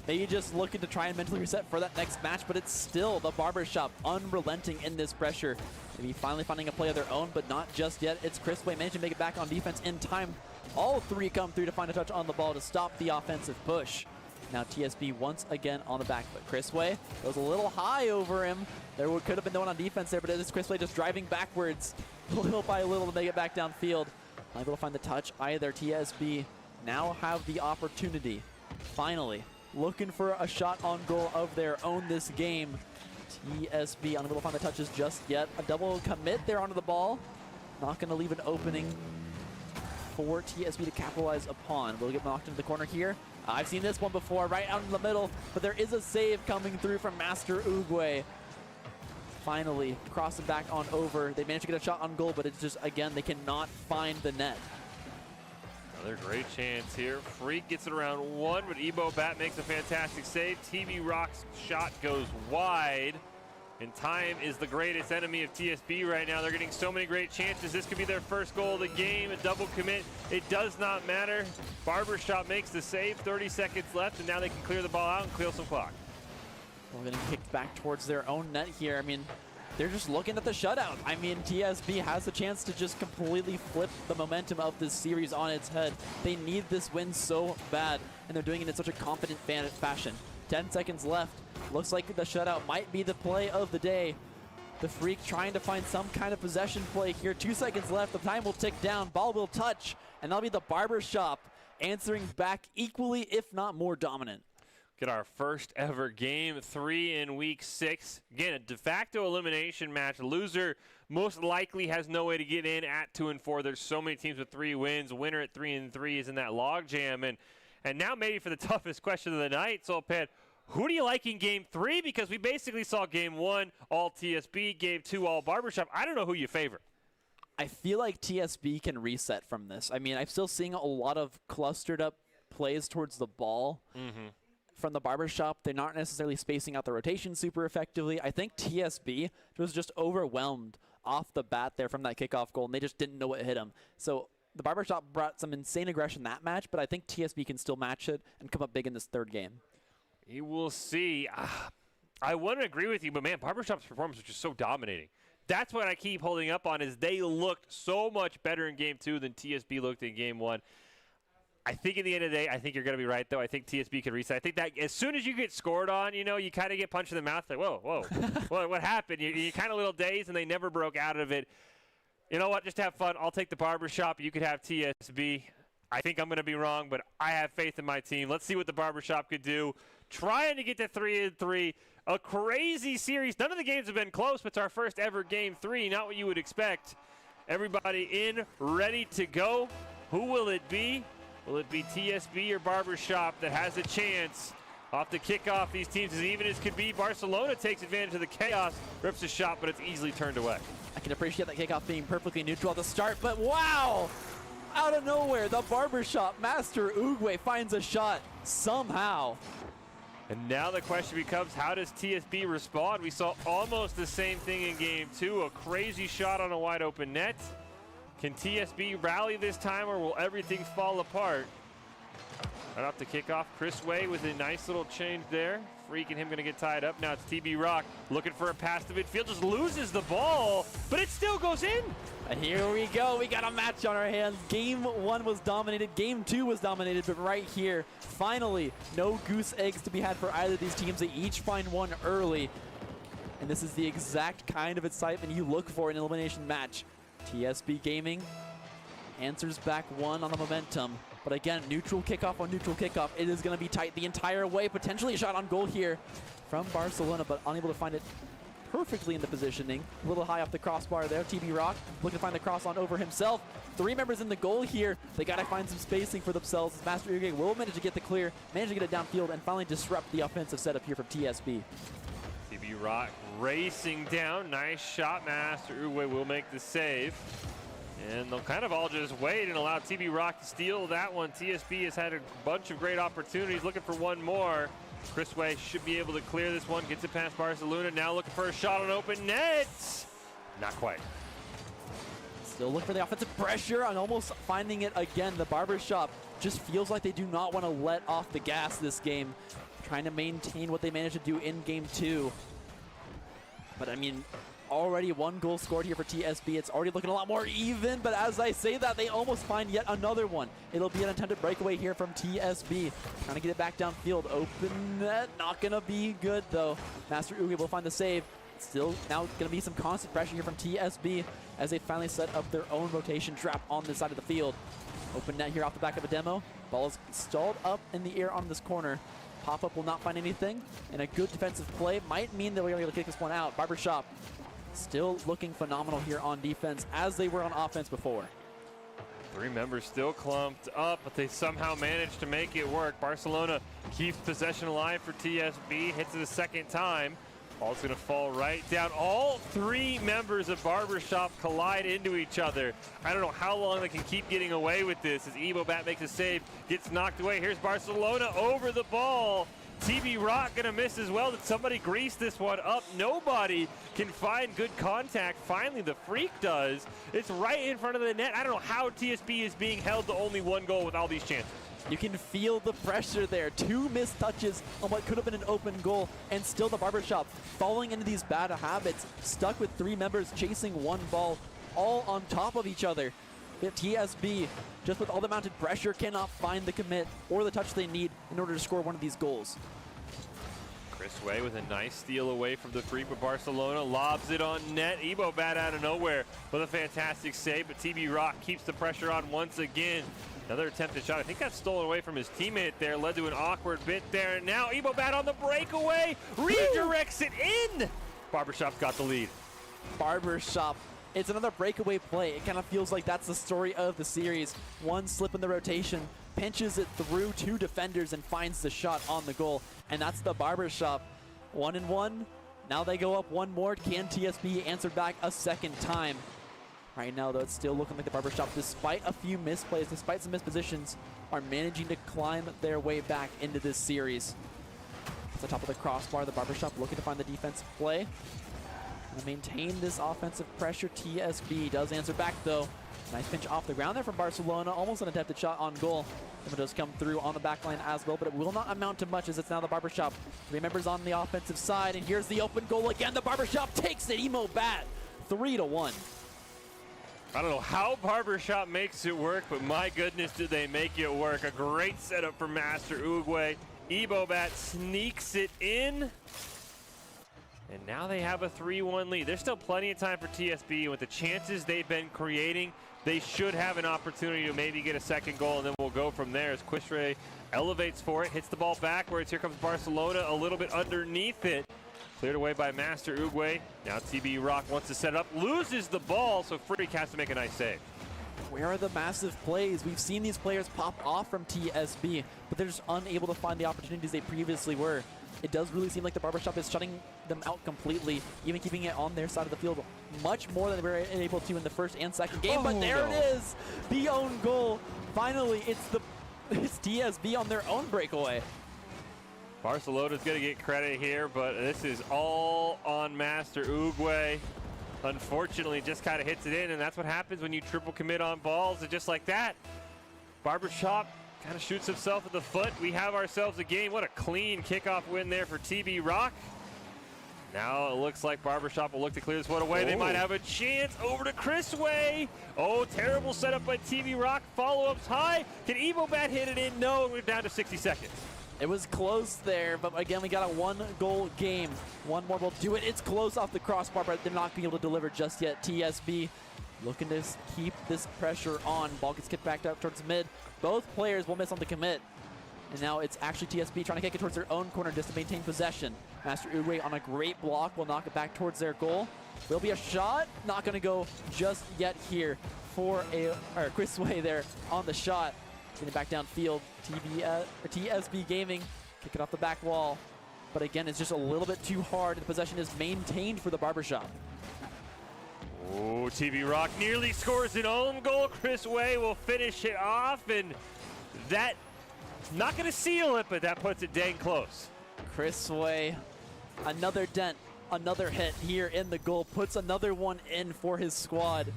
B: maybe just looking to try and mentally reset for that next match, but it's still the Barbershop unrelenting in this pressure. Maybe finally finding a play of their own, but not just yet. It's Chris Way managing to make it back on defense in time. All 3 come through to find a touch on the ball to stop the offensive push. Now TSB once again on the back foot. Chris Way goes a little high over him. There could have been no one on defense there, but it is Chris Way just driving backwards little by little to make it back downfield. Not able to find the touch either. TSB now have the opportunity, finally, looking for a shot on goal of their own this game. TSB unable to find the touches just yet. A double commit there onto the ball. Not going to leave an opening for TSB to capitalize upon. We'll get knocked into the corner here. I've seen this one before, right out in the middle, but there is a save coming through from Master Uguay. Finally, crossing back on over. They managed to get a shot on goal, but it's just, again, they cannot find the net.
A: Another great chance here. Freak gets it around 1, but Emobat makes a fantastic save. TV Rock's shot goes wide. And time is the greatest enemy of TSB right now. They're getting so many great chances. This could be their first goal of the game, a double commit. It does not matter. Barbershop makes the save, 30 seconds left, and now they can clear the ball out and kill some clock.
B: We're getting kicked back towards their own net here. I mean, they're just looking at the shutout. I mean, TSB has a chance to just completely flip the momentum of this series on its head. They need this win so bad, and they're doing it in such a confident fashion. 10 seconds left. Looks like the shutout might be the play of the day. The Freak trying to find some kind of possession play here. 2 seconds left. The time will tick down. Ball will touch, and that'll be the Barbershop answering back equally, if not more dominant.
A: Get our first ever game 3 in week 6. Again, a de facto elimination match. Loser most likely has no way to get in at 2-4. There's so many teams with 3 wins. Winner at 3-3 is in that log jam. And now maybe for the toughest question of the night, Solpan, who do you like in game 3? Because we basically saw game 1 all TSB, game 2 all Barbershop. I don't know who you favor.
B: I feel like TSB can reset from this. I mean, I'm still seeing a lot of clustered up plays towards the ball. From the Barbershop, they're not necessarily spacing out the rotation super effectively. I think TSB was just overwhelmed off the bat there from that kickoff goal, and they just didn't know what hit them. So the Barbershop brought some insane aggression that match, but I think TSB can still match it and come up big in this 3rd game.
A: You will see. I want to agree with you, but man, Barbershop's performance was just so dominating. That's what I keep holding up on, is they looked so much better in game 2 than TSB looked in game 1. I think at the end of the day, I think you're going to be right, though. I think TSB could reset. I think that as soon as you get scored on, you know, you kind of get punched in the mouth. Like, whoa, what happened? You're kind of a little dazed, and they never broke out of it. You know what? Just have fun. I'll take the barbershop. You could have TSB. I think I'm going to be wrong, but I have faith in my team. Let's see what the barbershop could do. Trying to get to 3-3. A crazy series. None of the games have been close, but it's our first ever Game 3. Not what you would expect. Everybody in, ready to go. Who will it be? Will it be TSB or Barbershop that has a chance off the kickoff? These teams as even as could be. Barcelona takes advantage of the chaos, rips a shot, but it's easily turned away.
B: I can appreciate that kickoff being perfectly neutral at the start, but wow! Out of nowhere, the Barbershop Master Uguay finds a shot somehow.
A: And now the question becomes, how does TSB respond? We saw almost the same thing in Game 2, a crazy shot on a wide open net. Can TSB rally this time, or will everything fall apart? Right off the kickoff, Chris Way with a nice little change there. Freak and him going to get tied up. Now it's TB Rock looking for a pass to midfield, just loses the ball, but it still goes in.
B: And here we go. We got a match on our hands. Game 1 was dominated. Game 2 was dominated, but right here, finally, no goose eggs to be had for either of these teams. They each find one early. And this is the exact kind of excitement you look for in an elimination match. TSB Gaming answers back one on the momentum. But again, neutral kickoff on neutral kickoff. It is going to be tight the entire way. Potentially a shot on goal here from Barcelona, but unable to find it perfectly in the positioning. A little high off the crossbar there. TB Rock looking to find the cross on over himself. 3 members in the goal here. They got to find some spacing for themselves. Master Uguay will manage to get the clear, manage to get it downfield, and finally disrupt the offensive setup here from TSB.
A: TB Rock racing down. Nice shot. Master Uguay will make the save. And they'll kind of all just wait and allow TB Rock to steal that one. TSB has had a bunch of great opportunities, looking for one more. Chris Way should be able to clear this one, gets it past Barcelona. Now looking for a shot on open net. Not quite.
B: Still looking for the offensive pressure and almost finding it again. The Barbershop just feels like they do not want to let off the gas this game. Trying to maintain what they managed to do in Game 2. But I mean, already 1 goal scored here for TSB. It's already looking a lot more even, but as I say that, they almost find yet another one. It'll be an attempted breakaway here from TSB. Trying to get it back downfield. Open net, not gonna be good though. Master Uguay will find the save. Still now gonna be some constant pressure here from TSB as they finally set up their own rotation trap on this side of the field. Open net here off the back of a demo. Ball is stalled up in the air on this corner. Pop-up will not find anything, and a good defensive play might mean that we're going to kick this one out. Barbershop still looking phenomenal here on defense, as they were on offense before.
A: 3 members still clumped up, but they somehow managed to make it work. Barcelona keeps possession alive for TSB, hits it a second time. Ball's going to fall right down. All 3 members of Barbershop collide into each other. I don't know how long they can keep getting away with this as Ebobat makes a save, gets knocked away. Here's Barcelona over the ball. TB Rock going to miss as well. Did somebody grease this one up? Nobody can find good contact. Finally, the Freak does. It's right in front of the net. I don't know how TSB is being held to only 1 goal with all these chances.
B: You can feel the pressure there. 2 missed touches on what could have been an open goal, and still the Barbershop falling into these bad habits, stuck with 3 members chasing 1 ball, all on top of each other. If TSB, just with all the mounted pressure, cannot find the commit or the touch they need in order to score one of these goals.
A: Chris Way with a nice steal away from the Freak, but Barcelona lobs it on net. Ebobat out of nowhere with a fantastic save, but TB Rock keeps the pressure on once again. Another attempted shot. I think that's stolen away from his teammate there. Led to an awkward bit there. And now Ebobat on the breakaway. Redirects it in. Barbershop's got the lead.
B: Barbershop. It's another breakaway play. It kind of feels like that's the story of the series. 1 slip in the rotation. Pinches it through 2 defenders and finds the shot on the goal. And that's the Barbershop. 1-1. Now they go up 1 more. Can TSB answer back a second time? Right now, though, it's still looking like the Barbershop, despite a few misplays, despite some mispositions, are managing to climb their way back into this series. At the top of the crossbar, the Barbershop looking to find the defensive play. And maintain this offensive pressure. TSB does answer back, though. Nice pinch off the ground there from Barcelona. Almost an attempted shot on goal. It does come through on the back line as well, but it will not amount to much as it's now the Barbershop. 3 members on the offensive side, and here's the open goal again. The Barbershop takes it. Emo Bat, 3-1.
A: I don't know how Barbershop makes it work, but my goodness, did they make it work. A great setup for Master Uruguay. Ebobat sneaks it in. And now they have a 3-1 lead. There's still plenty of time for TSB, and with the chances they've been creating, they should have an opportunity to maybe get a second goal, and then we'll go from there as Quisray elevates for it, hits the ball backwards. Here comes Barcelona a little bit underneath it. Cleared away by Master Uruguay. Now TB Rock wants to set it up, loses the ball, so Freak has to make a nice save.
B: Where are the massive plays? We've seen these players pop off from TSB, but they're just unable to find the opportunities they previously were. It does really seem like the Barbershop is shutting them out completely, even keeping it on their side of the field much more than they were able to in the first and second game. But there it is, the own goal. Finally, it's TSB on their own breakaway.
A: Barcelona's going to get credit here, but this is all on Master Uruguay. Unfortunately, just kind of hits it in, and that's what happens when you triple commit on balls, and just like that, Barbershop kind of shoots himself in the foot. We have ourselves a game. What a clean kickoff win there for TB Rock. Now it looks like Barbershop will look to clear this one away. They might have a chance. Over to Chrisway. Oh, terrible setup by TB Rock. Follow-ups high. Can Ebobat hit it in? No, we're down to 60 seconds.
B: It was close there, but again, we got a one-goal game. One more will do it. It's close off the crossbar, but they're not being able to deliver just yet. TSB looking to keep this pressure on. Ball gets kicked back out towards mid. Both players will miss on the commit. And now it's actually TSB trying to kick it towards their own corner just to maintain possession. Master Uruguay on a great block will knock it back towards their goal. Will be a shot. Not going to go just yet here for Chrisway there on the shot. Getting it back downfield. TSB Gaming kick it off the back wall. But again, it's just a little bit too hard. The possession is maintained for the Barbershop.
A: Oh, TB Rock nearly scores an own goal. Chris Way will finish it off, and that, not going to seal it, but that puts it dang close.
B: Chris Way, another dent, another hit here in the goal, puts another one in for his squad.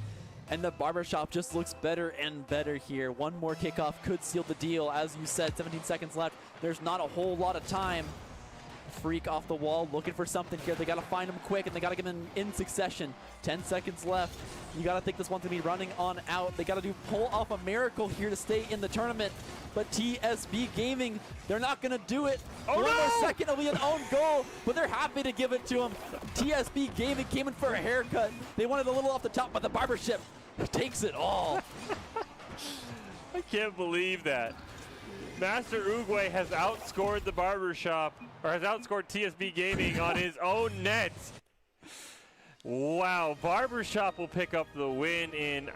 B: And the Barbershop just looks better and better here. One more kickoff could seal the deal. As you said, 17 seconds left. There's not a whole lot of time. Freak off the wall, looking for something here. They got to find him quick, and they got to get him in succession. 10 seconds left. You got to think this one's going to be running on out. They got to pull off a miracle here to stay in the tournament. But TSB Gaming, they're not going to do it. One more second, it'll be an own goal, but they're happy to give it to him. TSB Gaming came in for a haircut. They wanted a little off the top, but the Barbershop takes it all.
A: I can't believe that. Master Uruguay has outscored the Barbershop, or has outscored TSB Gaming on his own net. Wow, Barbershop will pick up the win in,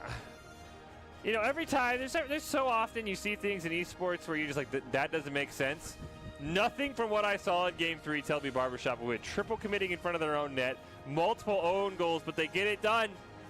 A: you know, every time, there's so often you see things in esports where you're just like, that doesn't make sense. Nothing from what I saw in Game 3 tells me Barbershop will win. Triple committing in front of their own net, multiple own goals, but they get it done.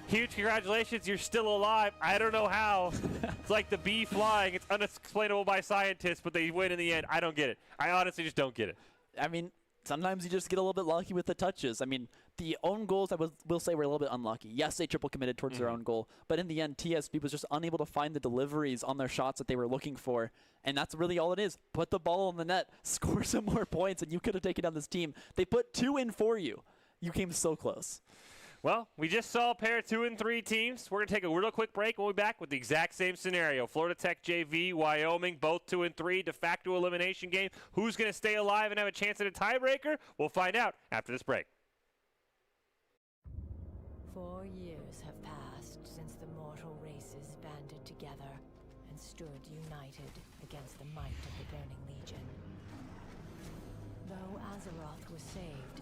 A: Huge congratulations, you're still alive. I don't know how. It's like the bee flying. It's unexplainable by scientists, but they win in the end. I don't get it. I honestly just don't get it.
B: I mean, sometimes you just get a little bit lucky with the touches. I mean, the own goals, I will say, were a little bit unlucky. Yes, they triple committed towards their own goal, but in the end, TSB was just unable to find the deliveries on their shots that they were looking for, and that's really all it is. Put the ball in the net, score some more points, and you could have taken down this team. They put 2 in for you. You came so close.
A: Well, we just saw a pair of 2 and 3 teams. We're going to take a real quick break. We'll be back with the exact same scenario. Florida Tech JV, Wyoming, both 2 and 3, de facto elimination game. Who's going to stay alive and have a chance at a tiebreaker? We'll find out after this break.
F: 4 years have passed since the mortal races banded together and stood united against the might of the Burning Legion. Though Azeroth was saved,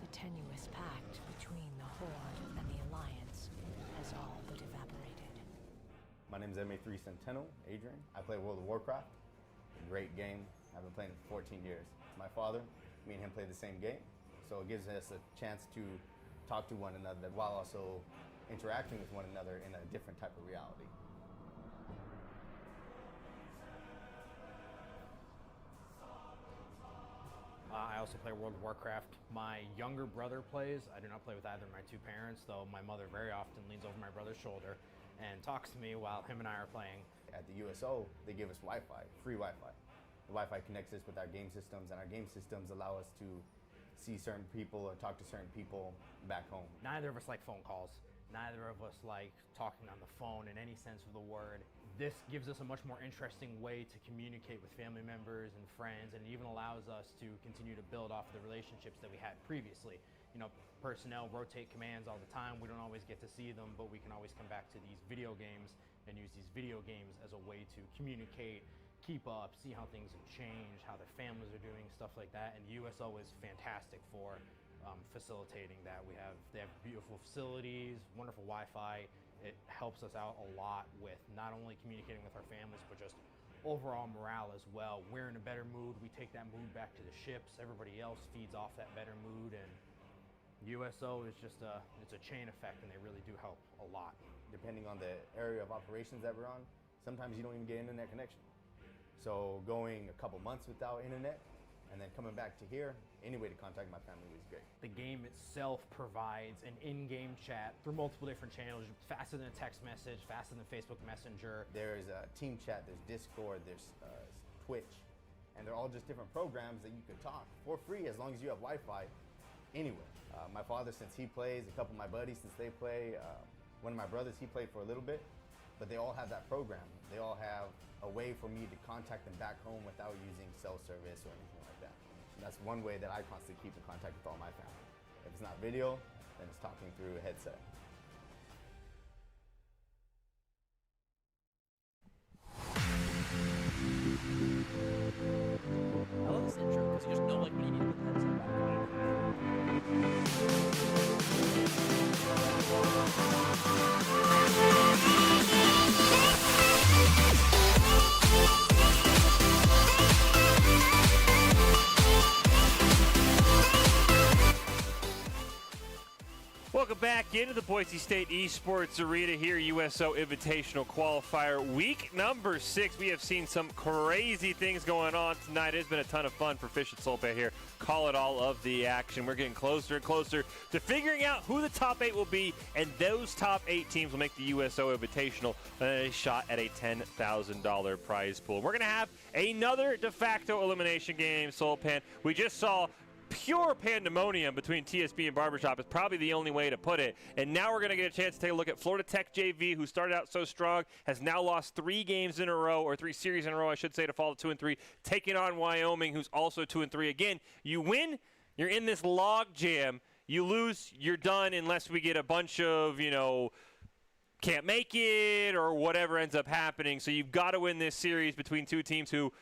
F: the tenuous pact between the Horde and the Alliance has all but evaporated.
G: My name is MA3 Sentinel, Adrian. I play World of Warcraft. A great game. I've been playing for 14 years. My father, me and him play the same game, so it gives us a chance to talk to one another while also interacting with one another in a different type of reality.
H: I also play World of Warcraft. My younger brother plays. I do not play with either of my 2 parents, though my mother very often leans over my brother's shoulder and talks to me while him and I are playing.
G: At the USO, they give us Wi-Fi, free Wi-Fi. The Wi-Fi connects us with our game systems, and our game systems allow us to see certain people or talk to certain people back home.
H: Neither of us like phone calls. Neither of us like talking on the phone in any sense of the word. This gives us a much more interesting way to communicate with family members and friends, and it even allows us to continue to build off of the relationships that we had previously. You know, personnel rotate commands all the time. We don't always get to see them, but we can always come back to these video games and use these video games as a way to communicate, keep up, see how things have changed, how their families are doing, stuff like that. And the USO is fantastic for facilitating that. They have beautiful facilities, wonderful Wi-Fi. It helps us out a lot with not only communicating with our families, but just overall morale as well. We're in a better mood. We take that mood back to the ships. Everybody else feeds off that better mood, and USO is just it's a chain effect, and they really do help a lot.
G: Depending on the area of operations that we're on, sometimes you don't even get internet connection. So going a couple months without internet and then coming back to here, any way to contact my family was great.
H: The game itself provides an in-game chat through multiple different channels, faster than a text message, faster than Facebook Messenger.
G: There's a team chat, there's Discord, there's Twitch, and they're all just different programs that you can talk for free as long as you have Wi-Fi anywhere. My father, since he plays, a couple of my buddies, since they play, one of my brothers, he played for a little bit, but they all have that program. They all have a way for me to contact them back home without using cell service or anything like that. And that's one way that I constantly keep in contact with all my family. If it's not video, then it's talking through a headset.
B: I love this intro because you just know like when you need to put the headset back on.
A: Welcome back into the Boise State Esports Arena here, USO Invitational Qualifier, week number 6. We have seen some crazy things going on tonight. It's been a ton of fun for Fish and Solpe here. Call it all of the action. We're getting closer and closer to figuring out who the top 8 will be, and those top 8 teams will make the USO Invitational a shot at a $10,000 prize pool. We're going to have another de facto elimination game, Solpan. We just saw pure pandemonium between TSB and Barbershop is probably the only way to put it. And now we're going to get a chance to take a look at Florida Tech JV, who started out so strong, has now lost 3 games in a row, or 3 series in a row, I should say, to fall to 2-3, taking on Wyoming, who's also 2-3. Again, you win, you're in this log jam. You lose, you're done, unless we get a bunch of, can't make it or whatever ends up happening. So you've got to win this series between 2 teams who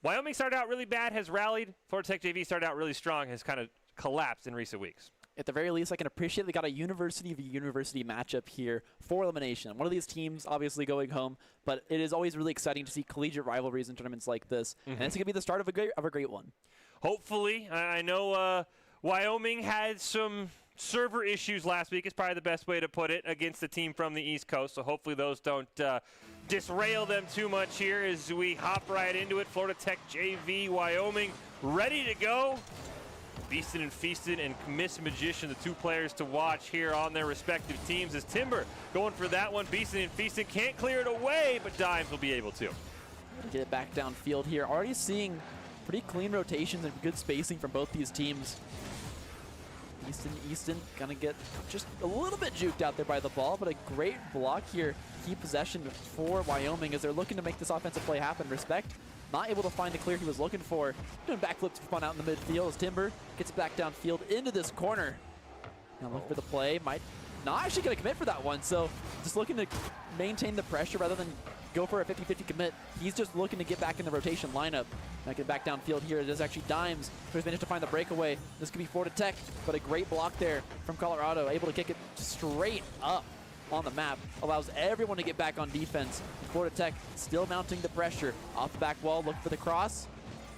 A: Wyoming started out really bad, has rallied. Florida Tech JV started out really strong, has kind of collapsed in recent weeks.
B: At the very least, I can appreciate they got a university v. university matchup here for elimination. One of these teams obviously going home, but it is always really exciting to see collegiate rivalries in tournaments like this, and it's going to be the start of a great one.
A: Hopefully. I know Wyoming had some server issues last week, is probably the best way to put it, against the team from the East Coast, so hopefully those don't disrail them too much here as we hop right into it. Florida Tech JV, Wyoming, ready to go. Beastin' and Feastin' and Miss Magician, the 2 players to watch here on their respective teams, as Timber going for that one. Beastin' and Feastin' can't clear it away, but Dimes will be able to.
B: Get it back downfield here. Already seeing pretty clean rotations and good spacing from both these teams. Easton gonna get just a little bit juked out there by the ball, but a great block here. Key possession for Wyoming as they're looking to make this offensive play happen. Respect not able to find the clear he was looking for. Doing backflips for fun out in the midfield as Timber gets it back downfield into this corner. Now look for the play. Might not actually gonna commit for that one, so just looking to maintain the pressure rather than go for a 50-50 commit. He's just looking to get back in the rotation lineup. Now get back downfield here. It is actually Dimes who's managed to find the breakaway. This could be Florida Tech, but a great block there from Colorado, able to kick it straight up on the map. Allows everyone to get back on defense. Florida Tech still mounting the pressure. Off the back wall, look for the cross.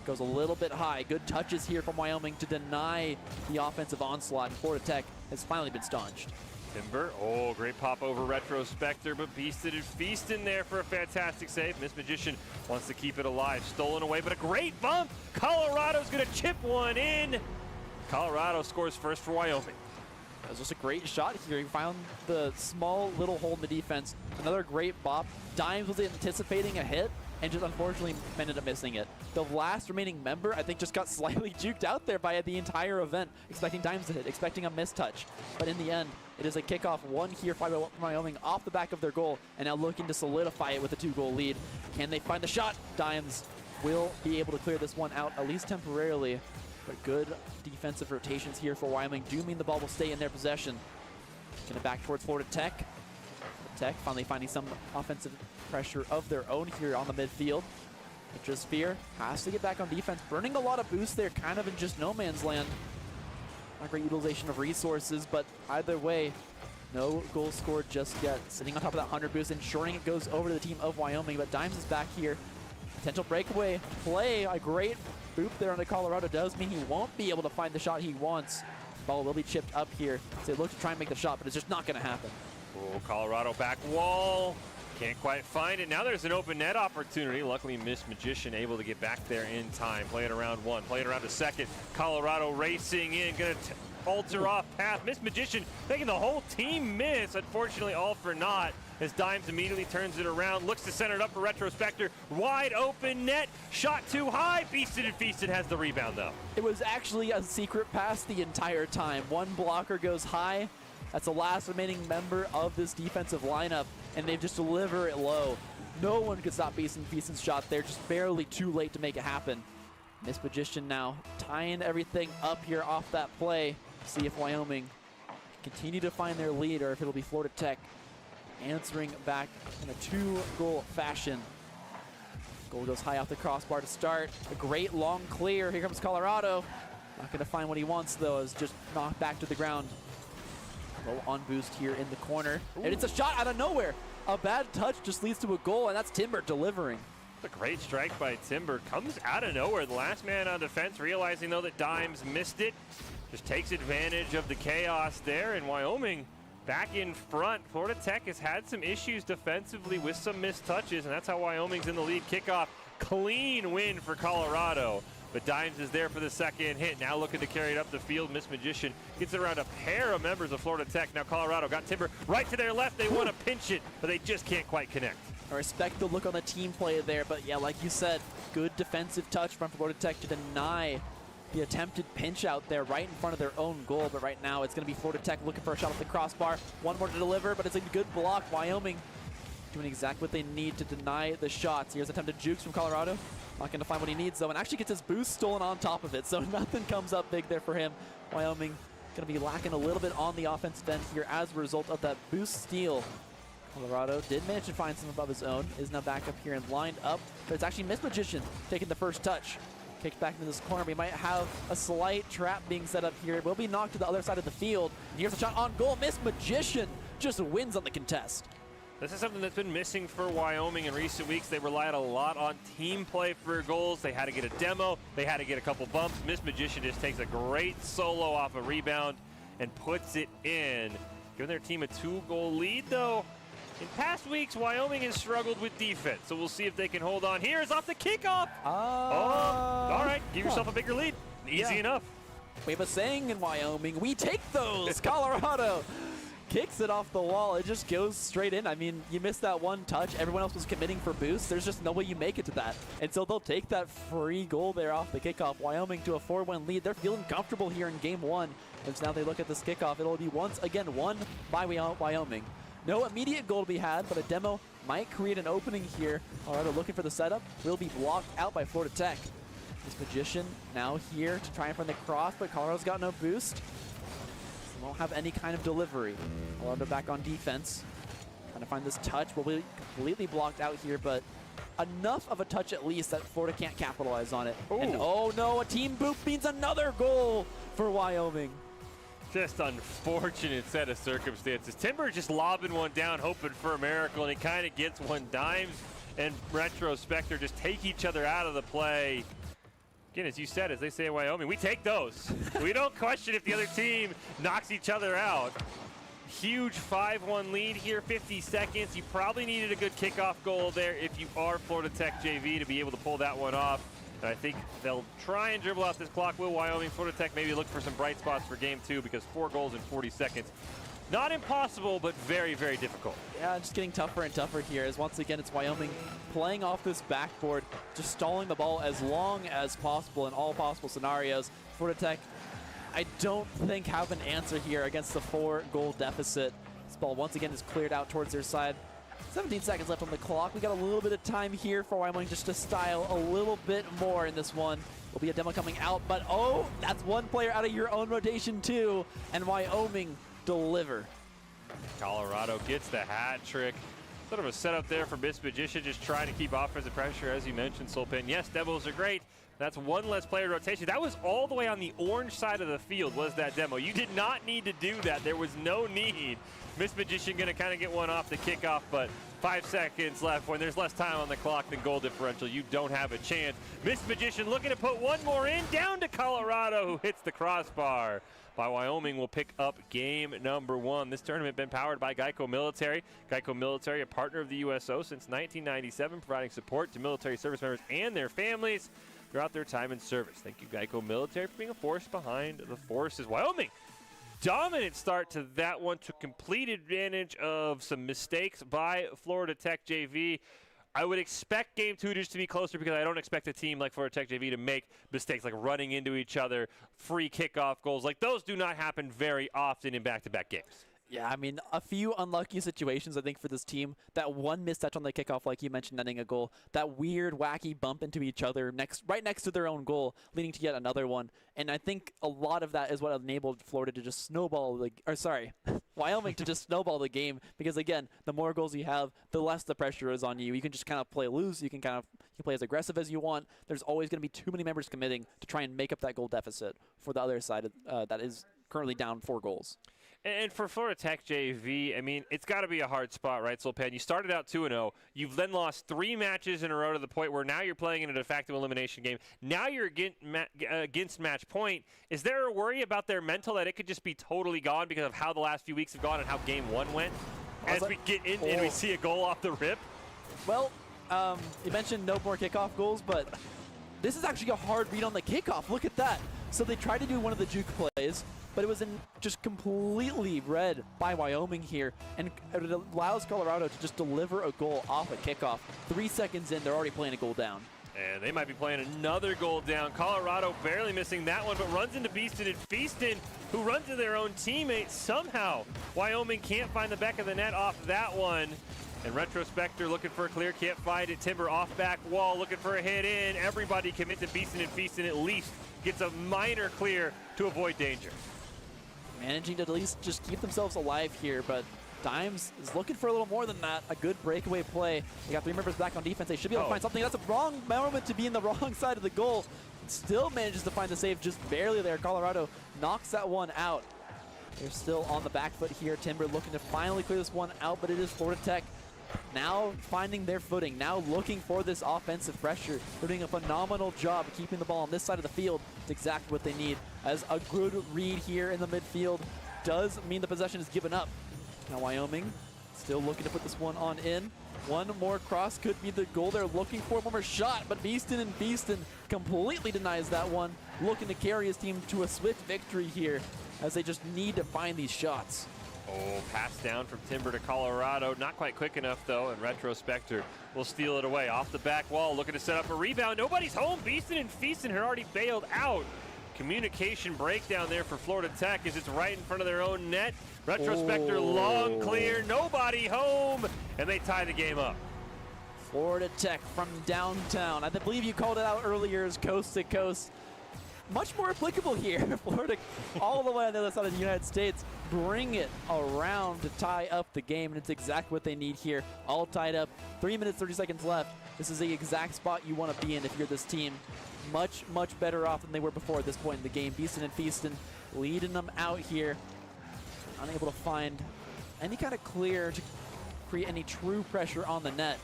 B: Goes a little bit high. Good touches here from Wyoming to deny the offensive onslaught. Florida Tech has finally been staunched.
A: Timber, great pop over Retrospector, but Beastin' and Feastin' there for a fantastic save. Miss Magician wants to keep it alive. Stolen away, but a great bump. Colorado's going to chip one in. Colorado scores first for Wyoming.
B: That was just a great shot here. He found the small little hole in the defense. Another great bop. Dimes was anticipating a hit, and just unfortunately ended up missing it. The last remaining member, I think, just got slightly juked out there by the entire event, expecting Dimes to hit, expecting a mistouch. But in the end, it is a kickoff one here by Wyoming off the back of their goal, and now looking to solidify it with a 2-goal lead. Can they find the shot? Dimes will be able to clear this one out, at least temporarily. But good defensive rotations here for Wyoming do mean the ball will stay in their possession. Gonna back towards Florida Tech. Tech finally finding some offensive pressure of their own here on the midfield. Sphere has to get back on defense, burning a lot of boost there, kind of in just no man's land. Not great utilization of resources, but either way, no goal scored just yet. Sitting on top of that 100 boost, ensuring it goes over to the team of Wyoming, but Dimes is back here. Potential breakaway play, a great boop there on the Colorado does mean he won't be able to find the shot he wants. Ball will be chipped up here. So they look to try and make the shot, but it's just not going to happen.
A: Oh, Colorado back wall. Can't quite find it. Now there's an open net opportunity. Luckily, Miss Magician able to get back there in time. Play it around one, play it around a second. Colorado racing in, gonna alter off path. Miss Magician making the whole team miss. Unfortunately, all for naught as Dimes immediately turns it around. Looks to center it up for Retrospector. Wide open net. Shot too high. Beasted and Feasted has the rebound, though.
B: It was actually a secret pass the entire time. One blocker goes high. That's the last remaining member of this defensive lineup, and they just deliver it low. No one could stop Beast and Feasted's shot there, just barely too late to make it happen. Miss Magician now tying everything up here off that play. See if Wyoming continue to find their lead or if it'll be Florida Tech answering back in a 2-goal fashion. Goal goes high off the crossbar to start. A great long clear. Here comes Colorado. Not going to find what he wants, though, is just knocked back to the ground. Low on boost here in the corner. Ooh. And it's a shot out of nowhere. A bad touch just leads to a goal, and that's Timber delivering.
A: A great strike by Timber. Comes out of nowhere. The last man on defense, realizing, though, that Dimes missed it. Just takes advantage of the chaos there, and Wyoming back in front. Florida Tech has had some issues defensively with some missed touches, and that's how Wyoming's in the lead. Kickoff, clean win for Colorado. But Dimes is there for the second hit. Now looking to carry it up the field. Miss Magician gets it around a pair of members of Florida Tech. Now Colorado got Timber right to their left. They want to pinch it, but they just can't quite connect.
B: I respect the look on the team play there, but yeah, like you said, good defensive touch from Florida Tech to deny the attempted pinch out there right in front of their own goal. But right now it's going to be Florida Tech looking for a shot off the crossbar. One more to deliver, but it's a good block. Wyoming doing exactly what they need to deny the shots. Here's attempted jukes from Colorado. Not going to find what he needs, though, and actually gets his boost stolen on top of it, so nothing comes up big there for him. Wyoming going to be lacking a little bit on the offensive end here as a result of that boost steal. Colorado did manage to find some above his own, is now back up here and lined up, but it's actually Miss Magician taking the first touch. Kicked back into this corner. We might have a slight trap being set up here. It will be knocked to the other side of the field. And here's a shot on goal. Miss Magician just wins on the contest.
A: This is something that's been missing for Wyoming in recent weeks. They relied a lot on team play for goals. They had to get a demo. They had to get a couple bumps. Miss Magician just takes a great solo off a rebound and puts it in. Giving their team a 2-goal lead, though. In past weeks, Wyoming has struggled with defense, so we'll see if they can hold on. Here's off the kickoff. All right, give yourself a bigger lead. Easy enough.
B: We have a saying in Wyoming, we take those. Colorado kicks it off the wall. It just goes straight in. I mean, you missed that one touch. Everyone else was committing for boost. There's just no way you make it to that. And so they'll take that free goal there off the kickoff. Wyoming to a 4-1 lead. They're feeling comfortable here in game one. As now they look at this kickoff, it'll be once again won by Wyoming. No immediate goal to be had, but a demo might create an opening here. Colorado looking for the setup. Will be blocked out by Florida Tech. This Magician now here to try and find the cross, but Colorado's got no boost. Won't have any kind of delivery. Colorado back on defense. Trying to find this touch. Will be completely blocked out here, but enough of a touch at least that Florida can't capitalize on it. Ooh. And oh no, a team boop means another goal for Wyoming.
A: Just unfortunate set of circumstances. Timber just lobbing one down, hoping for a miracle, and he kind of gets one. Dimes and Retrospector just take each other out of the play. Again, as you said, as they say in Wyoming, we take those. We don't question if the other team knocks each other out. Huge 5-1 lead here, 50 seconds. You probably needed a good kickoff goal there if you are Florida Tech JV to be able to pull that one off. And I think they'll try and dribble out this clock. Will Wyoming? Florida Tech maybe look for some bright spots for game two because 4 goals in 40 seconds. Not impossible, but very, very difficult.
B: Yeah, just getting tougher and tougher here as once again it's Wyoming playing off this backboard, just stalling the ball as long as possible in all possible scenarios. Florida Tech, I don't think have an answer here against the 4-goal deficit. This ball once again is cleared out towards their side. 17 seconds left on the clock. We got a little bit of time here for Wyoming just to style a little bit more in this one. Will be a demo coming out, but oh, that's one player out of your own rotation too, and Wyoming deliver.
A: Colorado gets the hat trick. Sort of a setup there for Miss Magician, just trying to keep offensive pressure, as you mentioned, Solpen. Yes, demos are great. That's one less player rotation. That was all the way on the orange side of the field, was that demo. You did not need to do that. There was no need. Miss Magician going to kind of get one off the kickoff, but 5 seconds left. When there's less time on the clock than goal differential, you don't have a chance. Miss Magician looking to put one more in, down to Colorado, who hits the crossbar. By Wyoming will pick up game number 1. This tournament been powered by Geico Military. Geico Military, a partner of the USO since 1997, providing support to military service members and their families throughout their time in service. Thank you, Geico Military, for being a force behind the forces. Wyoming, dominant start to that one, took complete advantage of some mistakes by Florida Tech JV. I would expect game 2 just to be closer because I don't expect a team like Florida Tech JV to make mistakes like running into each other, free kickoff goals. Like, those do not happen very often in back-to-back games.
B: Yeah, I mean, a few unlucky situations, I think, for this team. That one missed touch on the kickoff, like you mentioned, ending a goal. That weird, wacky bump into each other right next to their own goal, leading to yet another one. And I think a lot of that is what enabled Florida to just Wyoming to just snowball the game. Because, again, the more goals you have, the less the pressure is on you. You can just kind of play loose. You can play as aggressive as you want. There's always going to be too many members committing to try and make up that goal deficit for the other side that is currently down 4 goals.
A: And for Florida Tech JV, I mean, it's got to be a hard spot, right, Solpen? You started out 2-0. You've then lost 3 matches in a row to the point where now you're playing in a de facto elimination game. Now you're against match point. Is there a worry about their mental that it could just be totally gone because of how the last few weeks have gone and how game 1 went? As we get in and we see a goal off the rip?
B: Well, you mentioned no more kickoff goals, but this is actually a hard read on the kickoff. Look at that. So they tried to do one of the juke plays, but it was just completely read by Wyoming here, and it allows Colorado to just deliver a goal off a kickoff. 3 seconds in, they're already playing a goal down.
A: And they might be playing another goal down. Colorado barely missing that one, but runs into Beeston and Feaston, who runs into their own teammate somehow. Wyoming can't find the back of the net off that one. And Retrospector looking for a clear, can't find it. Timber off back wall, looking for a hit in. Everybody commit to Beeston and Feaston at least gets a minor clear to avoid danger.
B: Managing to at least just keep themselves alive here, but Dimes is looking for a little more than that. A good breakaway play. They got 3 members back on defense. They should be able to find something. That's a wrong moment to be in the wrong side of the goal. Still manages to find the save just barely there. Colorado knocks that one out. They're still on the back foot here. Timber looking to finally clear this one out, but it is Florida Tech now finding their footing, now looking for this offensive pressure. They're doing a phenomenal job of keeping the ball on this side of the field. It's exactly what they need, as a good read here in the midfield does mean the possession is given up. Now Wyoming still looking to put this one on in. One more cross could be the goal they're looking for. One more shot, but Beeston and Beeston completely denies that one, looking to carry his team to a swift victory here, as they just need to find these shots.
A: Oh, pass down from Timber to Colorado. Not quite quick enough, though, and Retrospector will steal it away. Off the back wall, looking to set up a rebound. Nobody's home. Beeston and Feaston had already bailed out. Communication breakdown there for Florida Tech as it's right in front of their own net. Retrospector long clear, nobody home, and they tie the game up.
B: Florida Tech from downtown. I believe you called it out earlier as coast to coast. Much more applicable here. Florida all the way on the other side of the United States. Bring it around to tie up the game, and it's exactly what they need here. All tied up. 3 minutes, 30 seconds left. This is the exact spot you want to be in if you're this team. Much, much better off than they were before at this point in the game. Beeston and Feaston leading them out here. Unable to find any kind of clear to create any true pressure on the net.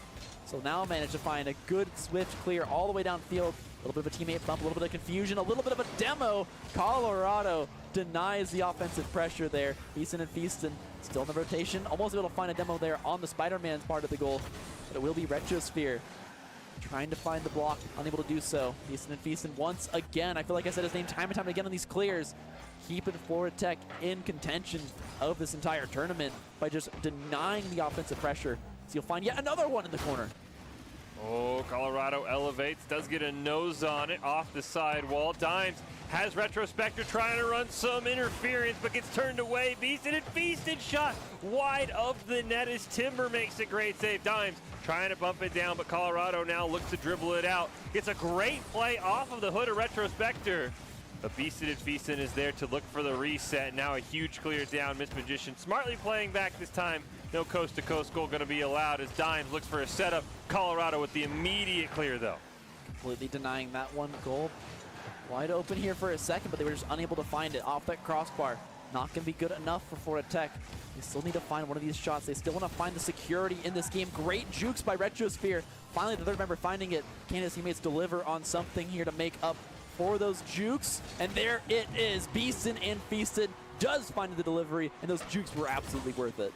B: So now managed to find a good, swift clear all the way downfield. A little bit of a teammate bump, a little bit of confusion, a little bit of a demo. Colorado denies the offensive pressure there. Beeston and Feaston still in the rotation. Almost able to find a demo there on the Spider-Man's part of the goal, but it will be Retrosphere trying to find the block, unable to do so. Feastin and Feastin once again, I feel like I said his name time and time again on these clears, keeping Florida Tech in contention of this entire tournament by just denying the offensive pressure. So you'll find yet another one in the corner.
A: Oh, Colorado elevates, does get a nose on it off the side wall. Dimes has Retrospector trying to run some interference, but gets turned away. Feastin and Feastin shot wide of the net as Timber makes a great save. Dimes trying to bump it down, but Colorado now looks to dribble it out. Gets a great play off of the hood of Retrospector. But Feastin and Feastin is there to look for the reset. Now a huge clear down. Miss Magician smartly playing back this time. No coast-to-coast goal going to be allowed as Dimes looks for a setup. Colorado with the immediate clear, though.
B: Completely denying that one goal. Wide open here for a second, but they were just unable to find it off that crossbar. Not going to be good enough for Florida Tech. They still need to find one of these shots. They still want to find the security in this game. Great jukes by Retrosphere. Finally, the third member finding it. Can his teammates deliver on something here to make up for those jukes? And there it is. Beastin and Feastin does find the delivery, and those jukes were absolutely worth it.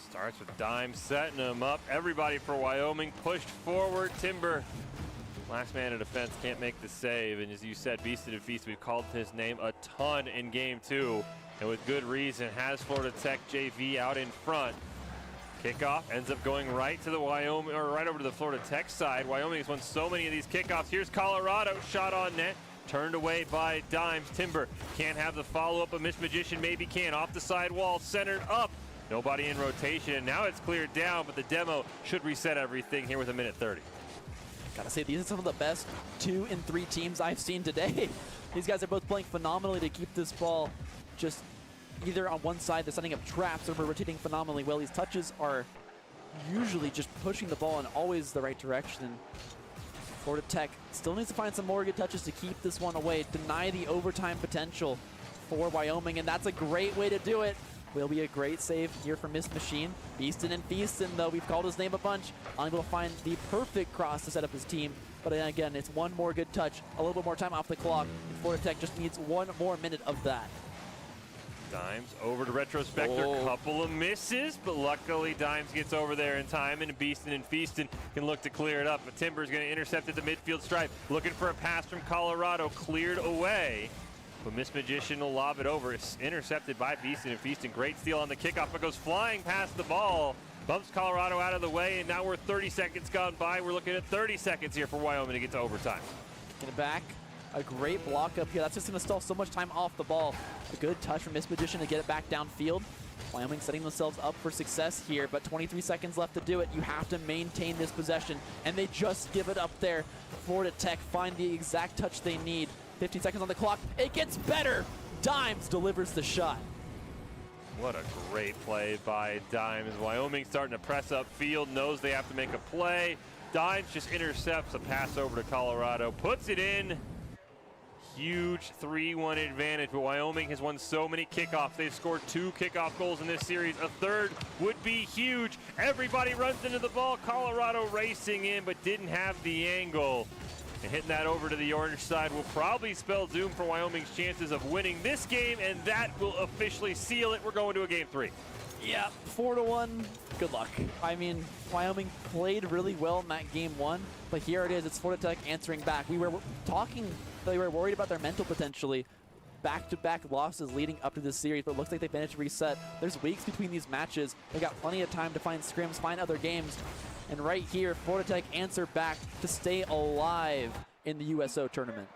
A: Starts with Dime setting them up. Everybody for Wyoming pushed forward. Timber, last man in defense, can't make the save. And as you said, Beastin and Feast, we've called his name a ton in game 2. And with good reason, has Florida Tech JV out in front. Kickoff ends up going right to the Wyoming, or right over to the Florida Tech side. Wyoming has won so many of these kickoffs. Here's Colorado, shot on net. Turned away by Dimes. Timber can't have the follow-up, but Miss Magician maybe can. Off the side wall, centered up. Nobody in rotation. Now it's cleared down, but the demo should reset everything here with 1:30.
B: Gotta say, these are some of the best 2 and 3 teams I've seen today. These guys are both playing phenomenally to keep this ball just either on one side, they're setting up traps, or we're rotating phenomenally well. These touches are usually just pushing the ball in always the right direction. Florida Tech still needs to find some more good touches to keep this one away, deny the overtime potential for Wyoming, and that's a great way to do it. Will be a great save here from Miss Machine. Beastin and Feastin, though, we've called his name a bunch, unable to find the perfect cross to set up his team. But again, it's one more good touch, a little bit more time off the clock. And Florida Tech just needs one more minute of that.
A: Dimes over to Retrospector, couple of misses, but luckily Dimes gets over there in time, and Beastin and Feastin can look to clear it up. But Timber's going to intercept at the midfield stripe, looking for a pass from Colorado, cleared away. But Miss Magician will lob it over. It's intercepted by Beastin and Feastin. Great steal on the kickoff, but goes flying past the ball. Bumps Colorado out of the way, and now we're 30 seconds gone by. We're looking at 30 seconds here for Wyoming to get to overtime.
B: Get it back. A great block up here. That's just going to stall so much time off the ball. A good touch from Miss Magician to get it back downfield. Wyoming setting themselves up for success here, but 23 seconds left to do it. You have to maintain this possession, and they just give it up there. Florida Tech find the exact touch they need. 15 seconds on the clock. It gets better. Dimes delivers the shot.
A: What a great play by Dimes. Wyoming starting to press up field, knows they have to make a play. Dimes just intercepts a pass over to Colorado, puts it in. Huge 3-1 advantage, but Wyoming has won so many kickoffs. They've scored 2 kickoff goals in this series. A third would be huge. Everybody runs into the ball. Colorado racing in, but didn't have the angle. And hitting that over to the orange side will probably spell doom for Wyoming's chances of winning this game, and that will officially seal it. We're going to a game 3.
B: Yeah, 4-1. Good luck. I mean, Wyoming played really well in that game 1, but here it is. It's Florida Tech answering back. We were talking, they were worried about their mental potentially. Back-to-back losses leading up to this series, but it looks like they've managed to reset. There's weeks between these matches. They got plenty of time to find scrims, find other games. And right here, Florida Tech answer back to stay alive in the USO tournament.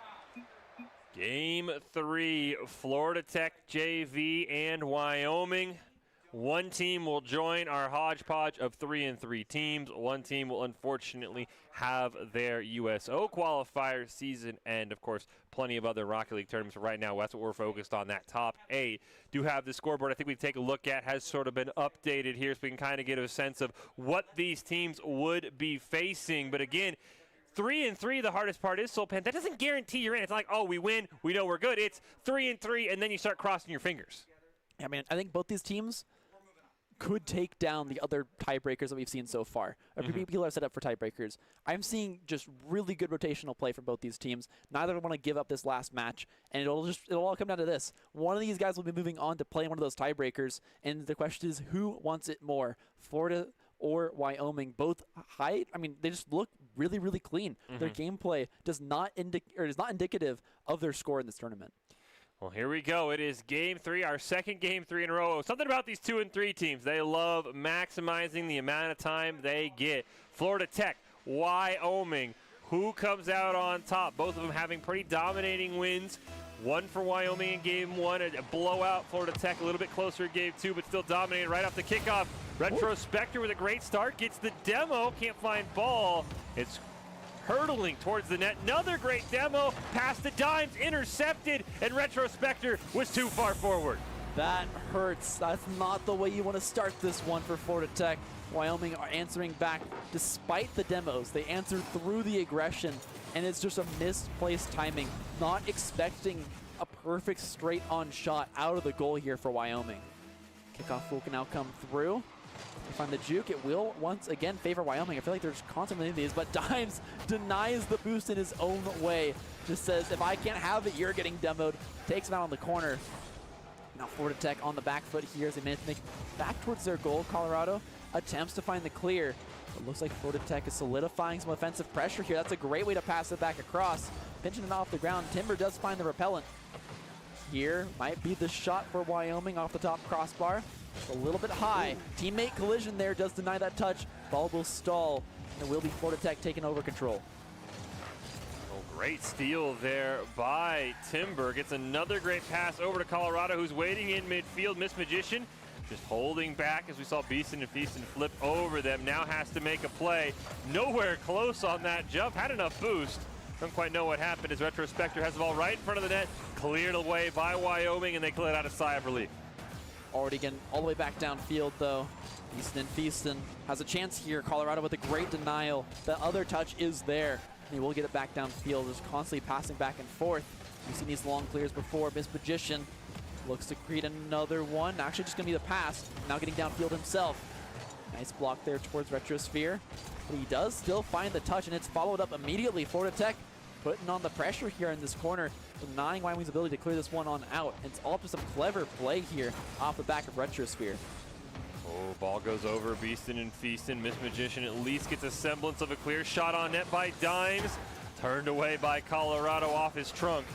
A: Game 3, Florida Tech JV and Wyoming. One team will join our hodgepodge of 3 and 3 teams. One team will unfortunately have their USO qualifier season and, of course, plenty of other Rocket League tournaments. Right now, that's what we're focused on, that top 8. Do have the scoreboard I think we take a look at has sort of been updated here so we can kind of get a sense of what these teams would be facing. But again, 3 and 3, the hardest part is Soulpan. That doesn't guarantee you're in. It's like, oh, we win, we know we're good. It's 3 and 3, and then you start crossing your fingers.
B: I mean, I think both these teams could take down the other tiebreakers that we've seen so far. People are set up for tiebreakers. I'm seeing just really good rotational play from both these teams. Neither want to give up this last match, and it'll all come down to this. One of these guys will be moving on to play one of those tiebreakers, and the question is, who wants it more, Florida or Wyoming. Both high. I mean, they just look really, really clean. Their gameplay is not indicative of their score in this tournament.
A: Well, here we go. It is game 3, our second game 3 in a row. Something about these 2 and 3 teams. They love maximizing the amount of time they get. Florida Tech, Wyoming. Who comes out on top? Both of them having pretty dominating wins. One for Wyoming in game 1, a blowout. Florida Tech a little bit closer in game 2, but still dominating right off the kickoff. Retro Spectre with a great start, gets the demo, can't find ball. It's hurtling towards the net. Another great demo, past the Dimes, intercepted, and Retro Spectre was too far forward.
B: That hurts. That's not the way you want to start this one for Florida Tech. Wyoming are answering back despite the demos. They answer through the aggression, and it's just a misplaced timing. Not expecting a perfect straight-on shot out of the goal here for Wyoming. Kickoff will now come through. They find the juke. It will once again favor Wyoming. I feel like there's constantly these, but Dimes denies the boost in his own way. Just says, if I can't have it, you're getting demoed. Takes him out on the corner. Now Florida Tech on the back foot here as they manage to make back towards their goal. Colorado attempts to find the clear. It looks like Florida Tech is solidifying some offensive pressure here. That's a great way to pass it back across. Pinching it off the ground. Timber does find the repellent. Here might be the shot for Wyoming off the top crossbar. A little bit high. Teammate collision there does deny that touch. Ball will stall. And it will be Florida Tech taking over control.
A: Oh, great steal there by Timber. Gets another great pass over to Colorado, who's waiting in midfield. Miss Magician just holding back as we saw Beeson and Feaston flip over them. Now has to make a play. Nowhere close on that jump. Had enough boost. Don't quite know what happened as Retro Spectre has the ball right in front of the net. Cleared away by Wyoming, and they let out a sigh of relief.
B: Already getting all the way back downfield, though. Feaston has a chance here. Colorado with a great denial. The other touch is there. He will get it back downfield. Just constantly passing back and forth. We've seen these long clears before. Miss Magician looks to create another one. Actually, just going to be the pass. Now getting downfield himself. Nice block there towards Retrosphere. But he does still find the touch, and it's followed up immediately. Florida Tech putting on the pressure here in this corner, denying Wyoming's ability to clear this one on out. It's all up to some clever play here off the back of Retrosphere.
A: Oh, ball goes over Beeston and Feaston. Miss Magician at least gets a semblance of a clear shot on net by Dimes. Turned away by Colorado off his trunk.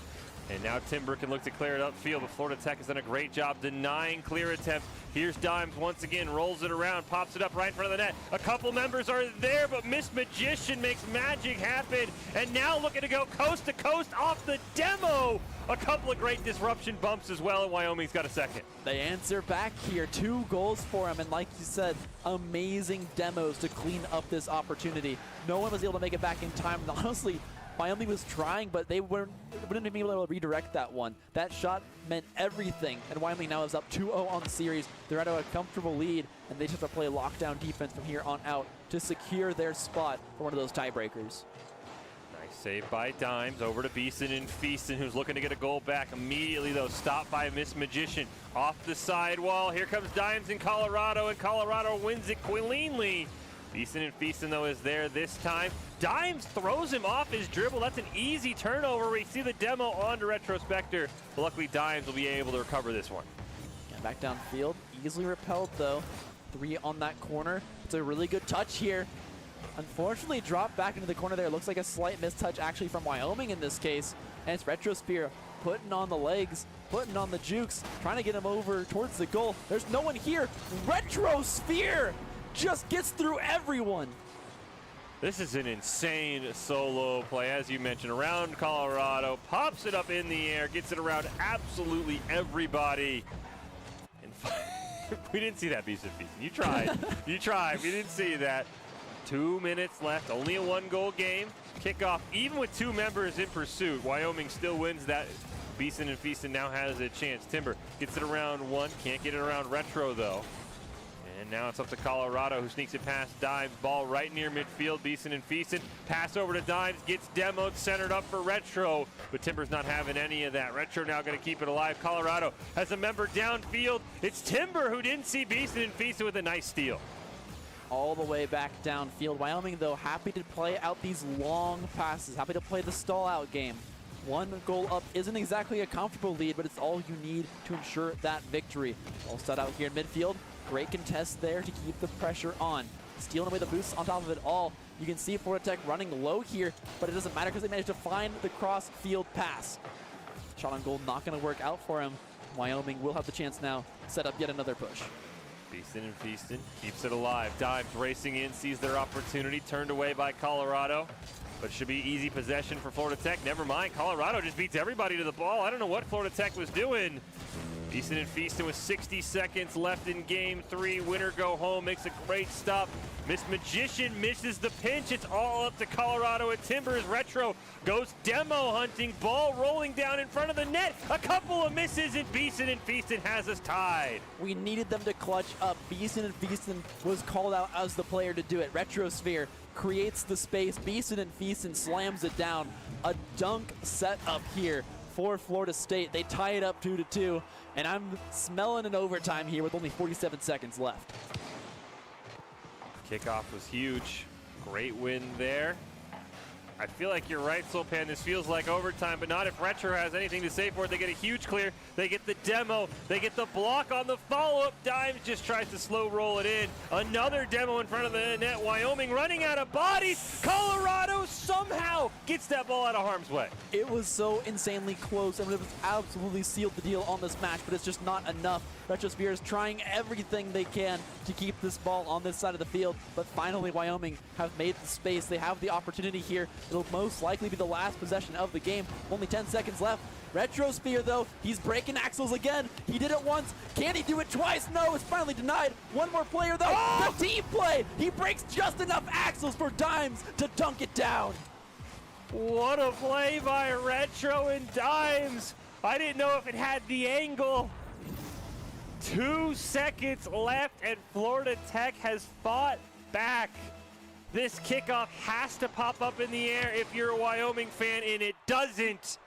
A: And now Timber can look to clear it upfield, but Florida Tech has done a great job denying clear attempts. Here's Dimes once again, rolls it around, pops it up right in front of the net. A couple members are there, but Miss Magician makes magic happen. And now looking to go coast to coast off the demo. A couple of great disruption bumps as well, and Wyoming's got a second.
B: They answer back here. 2 goals for him, and like you said, amazing demos to clean up this opportunity. No one was able to make it back in time, and honestly, Wyoming was trying, but they wouldn't be able to redirect that one. That shot meant everything, and Wyoming now is up 2-0 on the series. They're at a comfortable lead, and they just have to play lockdown defense from here on out to secure their spot for one of those tiebreakers.
A: Nice save by Dimes over to Beeson and Feaston, who's looking to get a goal back immediately, though. Stopped by Miss Magician off the sidewall. Here comes Dimes in Colorado, and Colorado wins it cleanly. Beeson and Feaston, though, is there this time. Dimes throws him off his dribble. That's an easy turnover. We see the demo on to Retrospector. Luckily, Dimes will be able to recover this one.
B: Yeah, back downfield. Easily repelled, though. 3 on that corner. It's a really good touch here. Unfortunately, dropped back into the corner there. Looks like a slight mistouch actually from Wyoming in this case. And it's Retrosphere putting on the legs, putting on the jukes, trying to get him over towards the goal. There's no one here. Retrosphere just gets through everyone.
A: This is an insane solo play, as you mentioned, around Colorado, pops it up in the air, gets it around absolutely everybody. And we didn't see that, Beeson. You tried. You tried. We didn't see that. 2 minutes left, only a 1-goal game. Kickoff, even with 2 members in pursuit, Wyoming still wins that. Beeson and Feaston now has a chance. Timber gets it around 1, can't get it around Retro, though. And now it's up to Colorado, who sneaks it past Dimes. Ball right near midfield. Beeson and Feaston. Pass over to Dimes. Gets demoed. Centered up for Retro. But Timber's not having any of that. Retro now going to keep it alive. Colorado has a member downfield. It's Timber who didn't see Beeson and Feaston with a nice steal.
B: All the way back downfield. Wyoming, though, happy to play out these long passes. Happy to play the stall-out game. 1 goal up isn't exactly a comfortable lead, but it's all you need to ensure that victory. All set out here in midfield. Great contest there to keep the pressure on. stealing away the boosts on top of it all. You can see Florida Tech running low here, but it doesn't matter because they managed to find the cross-field pass. Shot on goal not going to work out for him. Wyoming will have the chance now to set up yet another push.
A: Beaston and Feaston keeps it alive. Dimes racing in, sees their opportunity, turned away by Colorado. But it should be easy possession for Florida Tech. Never mind, Colorado just beats everybody to the ball. I don't know what Florida Tech was doing. Beaston and Feaston with 60 seconds left in game 3. Winner go home, makes a great stop. Miss Magician misses the pinch. It's all up to Colorado at Timbers. Retro goes demo hunting. Ball rolling down in front of the net. A couple of misses, and Beaston and Feaston has us tied.
B: We needed them to clutch up. Beaston and Feaston was called out as the player to do it. Retrosphere creates the space. Beaston and Feaston slams it down. A dunk set up here for Florida State. They tie it up 2-2, and I'm smelling an overtime here with only 47 seconds left.
A: Kickoff was huge. Great win there. I feel like you're right, Soulpan. This feels like overtime, but not if Retro has anything to say for it. They get a huge clear. They get the demo. They get the block on the follow-up. Dimes just tries to slow roll it in. Another demo in front of the net. Wyoming running out of bodies. Colorado somehow gets that ball out of harm's way.
B: It was so insanely close, and it was absolutely sealed the deal on this match, but it's just not enough. Retrosphere is trying everything they can to keep this ball on this side of the field, but finally Wyoming have made the space. They have the opportunity here. It'll most likely be the last possession of the game. Only 10 seconds left. Retrosphere, though, he's breaking axles again. He did it once. Can he do it twice? No, it's finally denied. One more player, though. Oh! The team play. He breaks just enough axles for Dimes to dunk it down.
A: What a play by Retro and Dimes. I didn't know if it had the angle. 2 seconds left, and Florida Tech has fought back. This kickoff has to pop up in the air if you're a Wyoming fan, and it doesn't.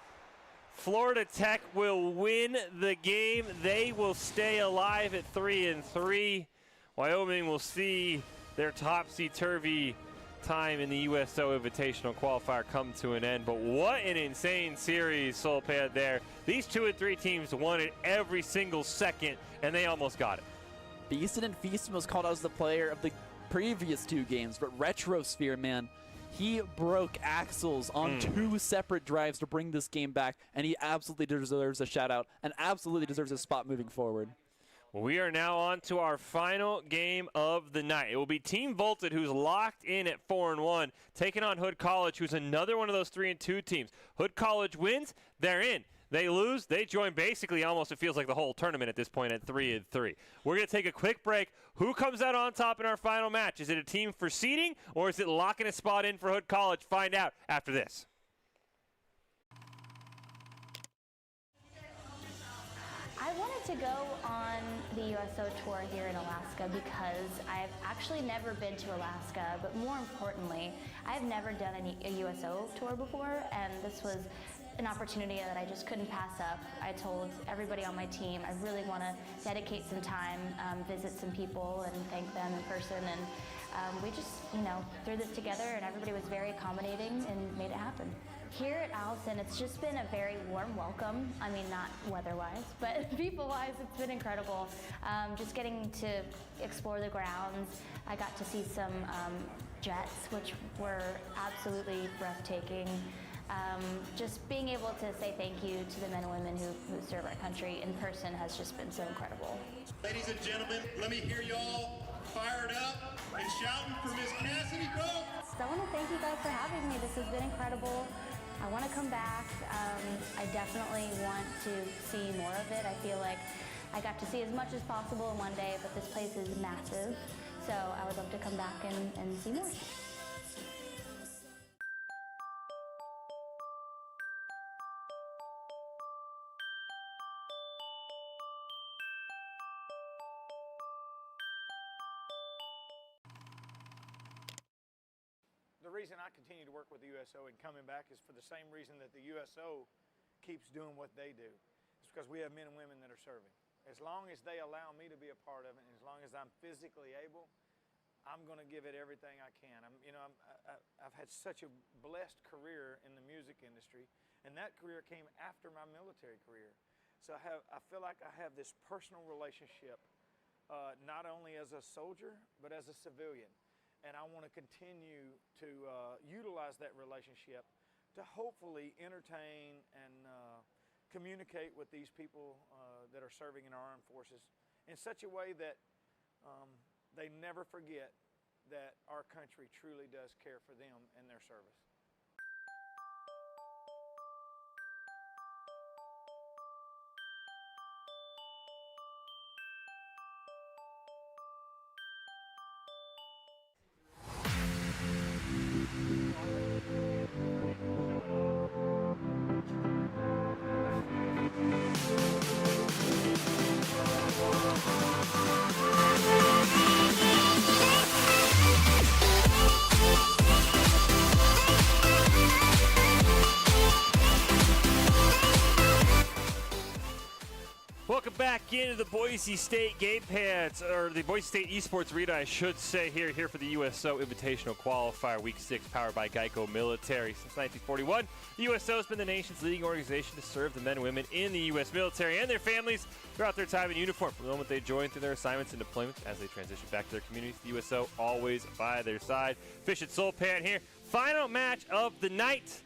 A: Florida Tech will win the game. They will stay alive at 3-3. Wyoming will see their topsy-turvy time in the USO Invitational Qualifier come to an end. But what an insane series, Soulpad, there. These 2 and 3 teams won it every single second, and they almost got it.
B: Beaston and Feaston was called out as the player of the previous 2 games, but Retrosphere, man, he broke axles on 2 separate drives to bring this game back, and he absolutely deserves a shout out and absolutely deserves a spot moving forward.
A: Well, we are now on to our final game of the night. It will be Team Volted, who's locked in at 4-1, taking on Hood College, who's another one of those 3-2 teams. Hood College wins, they're in. They lose, they join basically almost, it feels like the whole tournament at this point at 3-3. We're going to take a quick break. Who comes out on top in our final match? Is it a team for seeding, or is it locking a spot in for Hood College? Find out after this.
C: I wanted to go on the USO tour here in Alaska because I've actually never been to Alaska, but more importantly, I've never done a USO tour before, and this was an opportunity that I just couldn't pass up. I told everybody on my team I really want to dedicate some time, visit some people and thank them in person, and we just, threw this together, and everybody was very accommodating and made it happen. Here at Allison, it's just been a very warm welcome. I mean, not weather-wise, but people-wise, it's been incredible. Just getting to explore the grounds. I got to see some jets, which were absolutely breathtaking. Just being able to say thank you to the men and women who serve our country in person has just been so incredible.
D: Ladies and gentlemen, let me hear y'all fired up and shouting for Miss Cassidy. Go!
C: So I want to thank you guys for having me. This has been incredible. I want to come back. I definitely want to see more of it. I feel like I got to see as much as possible in one day, but this place is massive. So I would love to come back and see more.
E: The reason I continue to work with the USO and coming back is for the same reason that the USO keeps doing what they do. It's because we have men and women that are serving. As long as they allow me to be a part of it, and as long as I'm physically able, I'm going to give it everything I can. I've had such a blessed career in the music industry, and that career came after my military career. So I feel like I have this personal relationship, not only as a soldier, but as a civilian. and I want to continue to utilize that relationship to hopefully entertain and communicate with these people that are serving in our armed forces in such a way that they never forget that our country truly does care for them and their service.
A: Welcome back into the Boise State Game Pants, or the Boise State Esports Arena, I should say, here for the USO Invitational Qualifier Week 6, powered by Geico Military. Since 1941, the USO has been the nation's leading organization to serve the men and women in the U.S. military and their families throughout their time in uniform. From the moment they join through their assignments and deployments as they transition back to their communities, the USO always by their side. Fish at Soul Pan here. Final match of the night.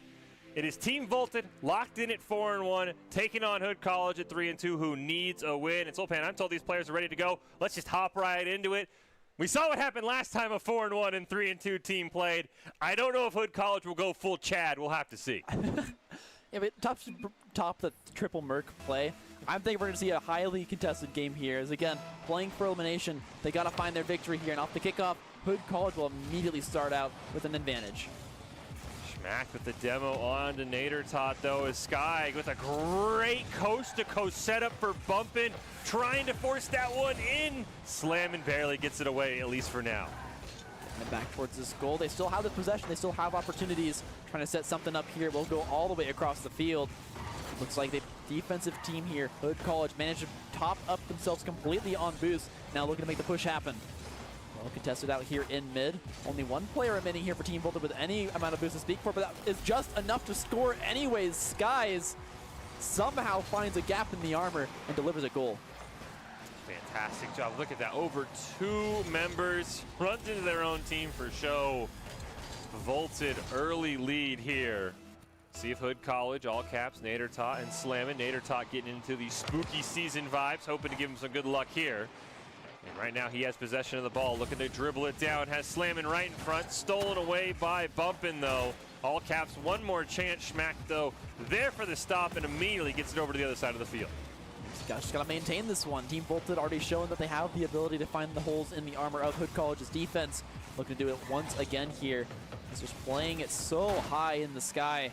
A: It is Team Volted, locked in at 4-1, taking on Hood College at 3-2, who needs a win. And Solpan, I'm told these players are ready to go. Let's just hop right into it. We saw what happened last time a 4-1 and 3-2 team played. I don't know if Hood College will go full Chad. We'll have to see.
B: Yeah, but top the triple Merc play. I think we're going to see a highly contested game here. As again, playing for elimination, they got to find their victory here. And off the kickoff, Hood College will immediately start out with an advantage.
A: Schmack with the demo on to Nader Tot, though, as Sky with a great coast-to-coast setup for Bumpin', trying to force that one in. Slamming barely gets it away, at least for now.
B: And back towards this goal. They still have the possession. They still have opportunities. Trying to set something up here. We'll go all the way across the field. Looks like the defensive team here, Hood College, managed to top up themselves completely on boost. Now looking to make the push happen. Well contested out here in mid. Only one player remaining here for Team Volted with any amount of boost to speak for, but that is just enough to score anyways. Skies somehow finds a gap in the armor and delivers a goal.
A: Fantastic job. Look at that. Over 2 members. Runs into their own team for show. Volted early lead here. See if Hood College, all caps, Nader Tot and Slammin'. Nader Tot getting into the spooky season vibes, hoping to give him some good luck here. And right now he has possession of the ball, looking to dribble it down, has Slammin' right in front, stolen away by Bumpin' though. All caps, one more chance. Schmack though, there for the stop and immediately gets it over to the other side of the field.
B: Just got to maintain this one. Team Volted already shown that they have the ability to find the holes in the armor of Hood College's defense. Looking to do it once again here. He's just playing it so high in the sky.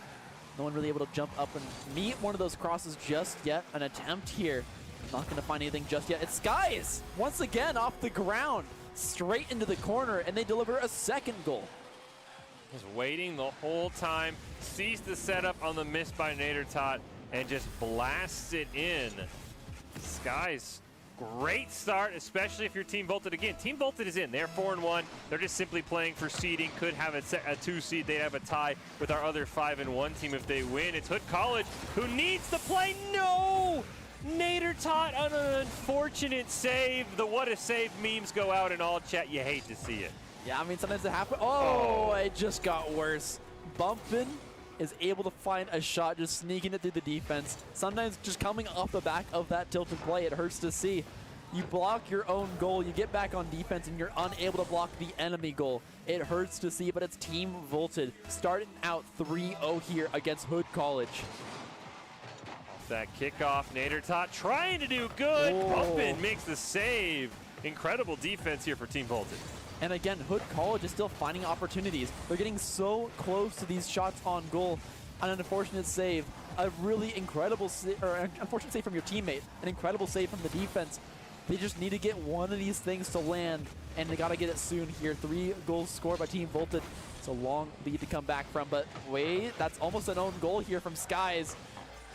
B: No one really able to jump up and meet one of those crosses just yet. An attempt here. Not going to find anything just yet. It's Skies once again off the ground, straight into the corner, and they deliver a second goal.
A: He's waiting the whole time, sees the setup on the miss by Nader Tot, and just blasts it in. Skies, great start, especially if you're Team Volted. Again, Team Volted is in. They're 4-1. They're just simply playing for seeding. Could have a 2 seed. They'd have a tie with our other 5-1 team if they win. It's Hood College who needs the play. No! Nader Tot on an unfortunate save. The what a save memes go out in all chat. You hate to see it.
B: Yeah, I mean, sometimes it happens. Oh, it just got worse. Bumpin' is able to find a shot, just sneaking it through the defense. Sometimes just coming off the back of that tilted play, it hurts to see. You block your own goal, you get back on defense, and you're unable to block the enemy goal. It hurts to see, but it's Team Volted starting out 3-0 here against Hood College.
A: Off that kickoff, Nader Tot trying to do good. Bumpin' makes the save. Incredible defense here for Team Volted.
B: And again, Hood College is still finding opportunities. They're getting so close to these shots on goal. An unfortunate save, a really incredible unfortunate save from your teammate, an incredible save from the defense. They just need to get one of these things to land, and they got to get it soon here. 3 goals scored by Team Volted. It's a long lead to come back from, but wait, that's almost an own goal here from Skies.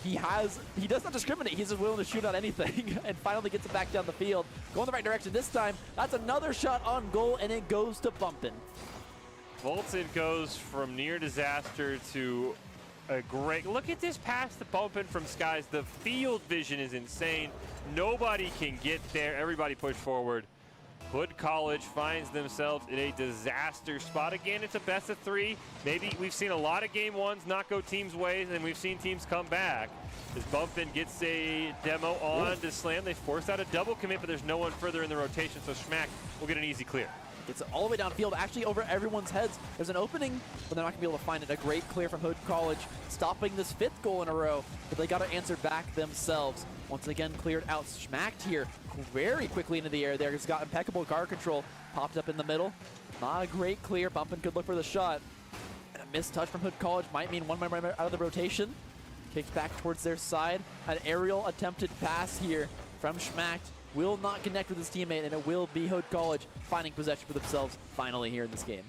B: He does not discriminate. He's just willing to shoot at anything and finally gets it back down the field. Going the right direction this time. That's another shot on goal, and it goes to Bumpin'.
A: Volted goes from near disaster to a great... Look at this pass to Bumpin' from Skies. The field vision is insane. Nobody can get there. Everybody push forward. Hood College finds themselves in a disaster spot. Again, it's a best of 3. Maybe we've seen a lot of game 1s not go teams' ways, and we've seen teams come back. As Bumpin gets a demo on to Slam, they force out a double commit, but there's no one further in the rotation, so Schmack will get an easy clear.
B: Gets it all the way downfield, actually over everyone's heads. There's an opening, but they're not going to be able to find it. A great clear from Hood College, stopping this 5th goal in a row, but they got to answer back themselves. Once again, cleared out, smacked here very quickly into the air there. He's got impeccable guard control, popped up in the middle. Not a great clear. Bumpin could look for the shot. And a missed touch from Hood College might mean one member out of the rotation. Kicked back towards their side. An aerial attempted pass here from Schmacht. Will not connect with his teammate, and it will be Hood College finding possession for themselves finally here in this game.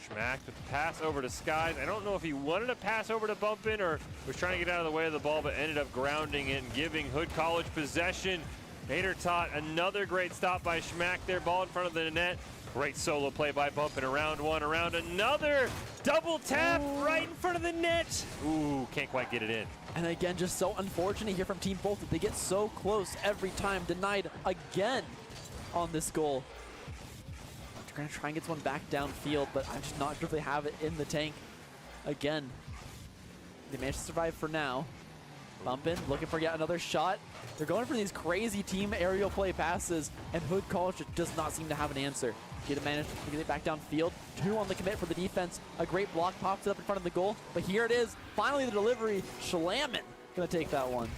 A: Schmack with the pass over to Skies. I don't know if he wanted to pass over to Bumpin or was trying to get out of the way of the ball, but ended up grounding it and giving Hood College possession. Nader Tot, another great stop by Schmack there, ball in front of the net. Great solo play by Bumpin around one, around another. Double tap right in front of the net. Ooh, can't quite get it in.
B: And again, just so unfortunate here from Team Bolton. They get so close every time, denied again on this goal. They're gonna try and get this one back downfield, but I'm just not sure if they have it in the tank. Again, they managed to survive for now. Bumpin, looking for yet another shot. They're going for these crazy team aerial play passes, and Hood College just does not seem to have an answer. Get it managed to get it back downfield. 2 on the commit for the defense. A great block pops up in front of the goal, but here it is. Finally the delivery. Schlammin gonna take that one.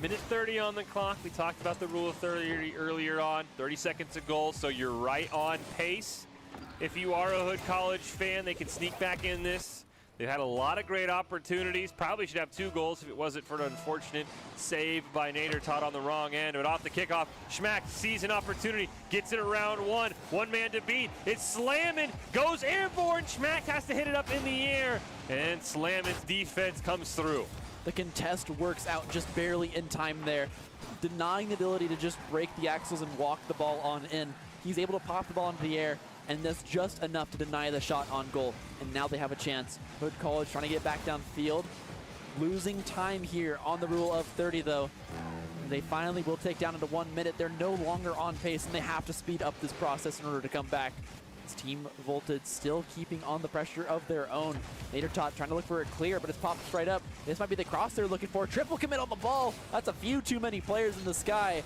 A: Minute 30 on the clock. We talked about the rule of 30 earlier on. 30 seconds a goal, so you're right on pace. If you are a Hood College fan, they can sneak back in this. They've had a lot of great opportunities. Probably should have 2 goals if it wasn't for an unfortunate save by Nader Tot on the wrong end. But off the kickoff, Schmack sees an opportunity, gets it around one. One man to beat. It's slamming, goes airborne. Schmack has to hit it up in the air, and Slammin's defense comes through.
B: The contest works out just barely in time there, denying the ability to just break the axles and walk the ball on in. He's able to pop the ball into the air, and that's just enough to deny the shot on goal. And now they have a chance. Hood College trying to get back downfield. Losing time here on the rule of 30, though. They finally will take down into 1 minute. They're no longer on pace, and they have to speed up this process in order to come back. This Team Voltage still keeping on the pressure of their own. Nader Tot trying to look for a clear, but it's popped right up. This might be the cross they're looking for. Triple commit on the ball. That's a few too many players in the sky.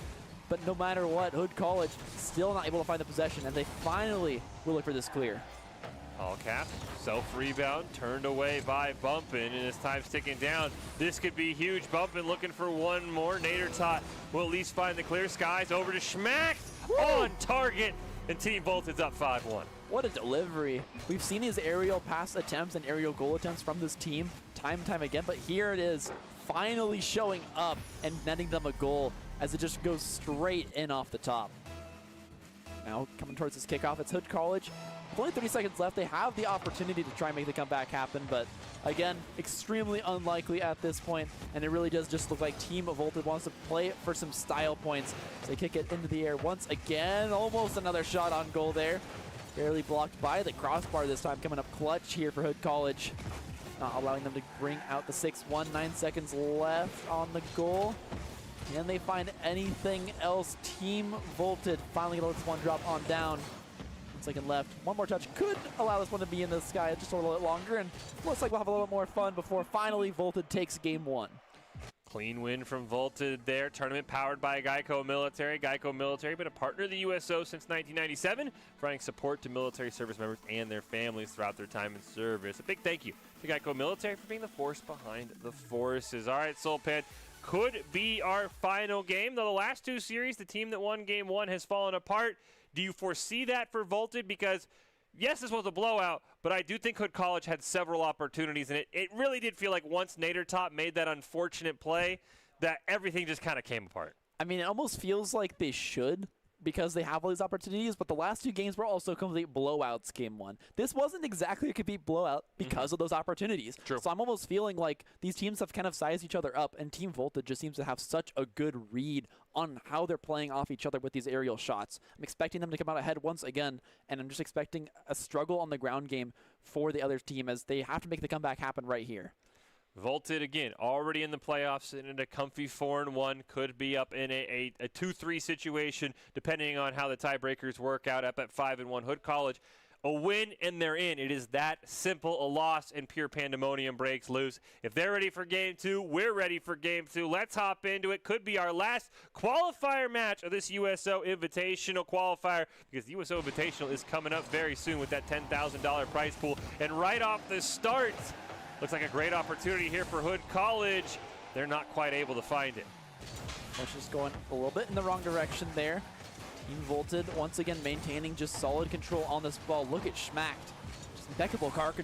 B: But no matter what, Hood College still not able to find the possession, and they finally will look for this clear.
A: All cap, self-rebound, turned away by Bumpin, and as time's ticking down, this could be huge. Bumpin looking for one more. Nader Tot will at least find the clear. Skies over to Schmack, on target, and Team Bolton's up 5-1.
B: What a delivery. We've seen these aerial pass attempts and aerial goal attempts from this team time and time again, but here it is, finally showing up and netting them a goal as it just goes straight in off the top. Now coming towards this kickoff, it's Hood College. With only 30 seconds left, they have the opportunity to try and make the comeback happen, but again, extremely unlikely at this point, and it really does just look like Team Voltage wants to play it for some style points. So they kick it into the air once again, almost another shot on goal there. Barely blocked by the crossbar this time, coming up clutch here for Hood College. Not allowing them to bring out the 6-1, 9 seconds left on the goal. Can they find anything else? Team Voltage finally gonna let this one drop on down. 1 second left. One more touch could allow this one to be in the sky just a little bit longer, and looks like we'll have a little bit more fun before finally Voltage takes game 1.
A: Clean win from Voltage there. Tournament powered by Geico Military. Geico Military, been a partner of the USO since 1997, providing support to military service members and their families throughout their time in service. A big thank you to Geico Military for being the force behind the forces. All right, Soulpan, could be our final game. Though the last 2 series, the team that won game 1 has fallen apart. Do you foresee that for Voltage? Because yes, this was a blowout, but I do think Hood College had several opportunities, and it really did feel like once Nader Tot made that unfortunate play, that everything just kind of came apart.
B: I mean, it almost feels like they should, because they have all these opportunities, but the last 2 games were also complete blowouts game 1. This wasn't exactly a complete blowout because of those opportunities.
A: True.
B: So I'm almost feeling like these teams have kind of sized each other up, and Team Voltage just seems to have such a good read on how they're playing off each other with these aerial shots. I'm expecting them to come out ahead once again, and I'm just expecting a struggle on the ground game for the other team as they have to make the comeback happen right here.
A: Volted again, already in the playoffs, sitting in a comfy 4-1. Could be up in a 2-3 situation, depending on how the tiebreakers work out. Up at 5-1. Hood College, a win and they're in. It is that simple. A loss and pure pandemonium breaks loose. If they're ready for game 2, we're ready for game 2. Let's hop into it. Could be our last qualifier match of this USO Invitational qualifier, because the USO Invitational is coming up very soon with that $10,000 prize pool. And right off the start, looks like a great opportunity here for Hood College. They're not quite able to find it.
B: That's just going a little bit in the wrong direction there. Team Volted once again maintaining just solid control on this ball. Look at Schmacked. Just impeccable car control.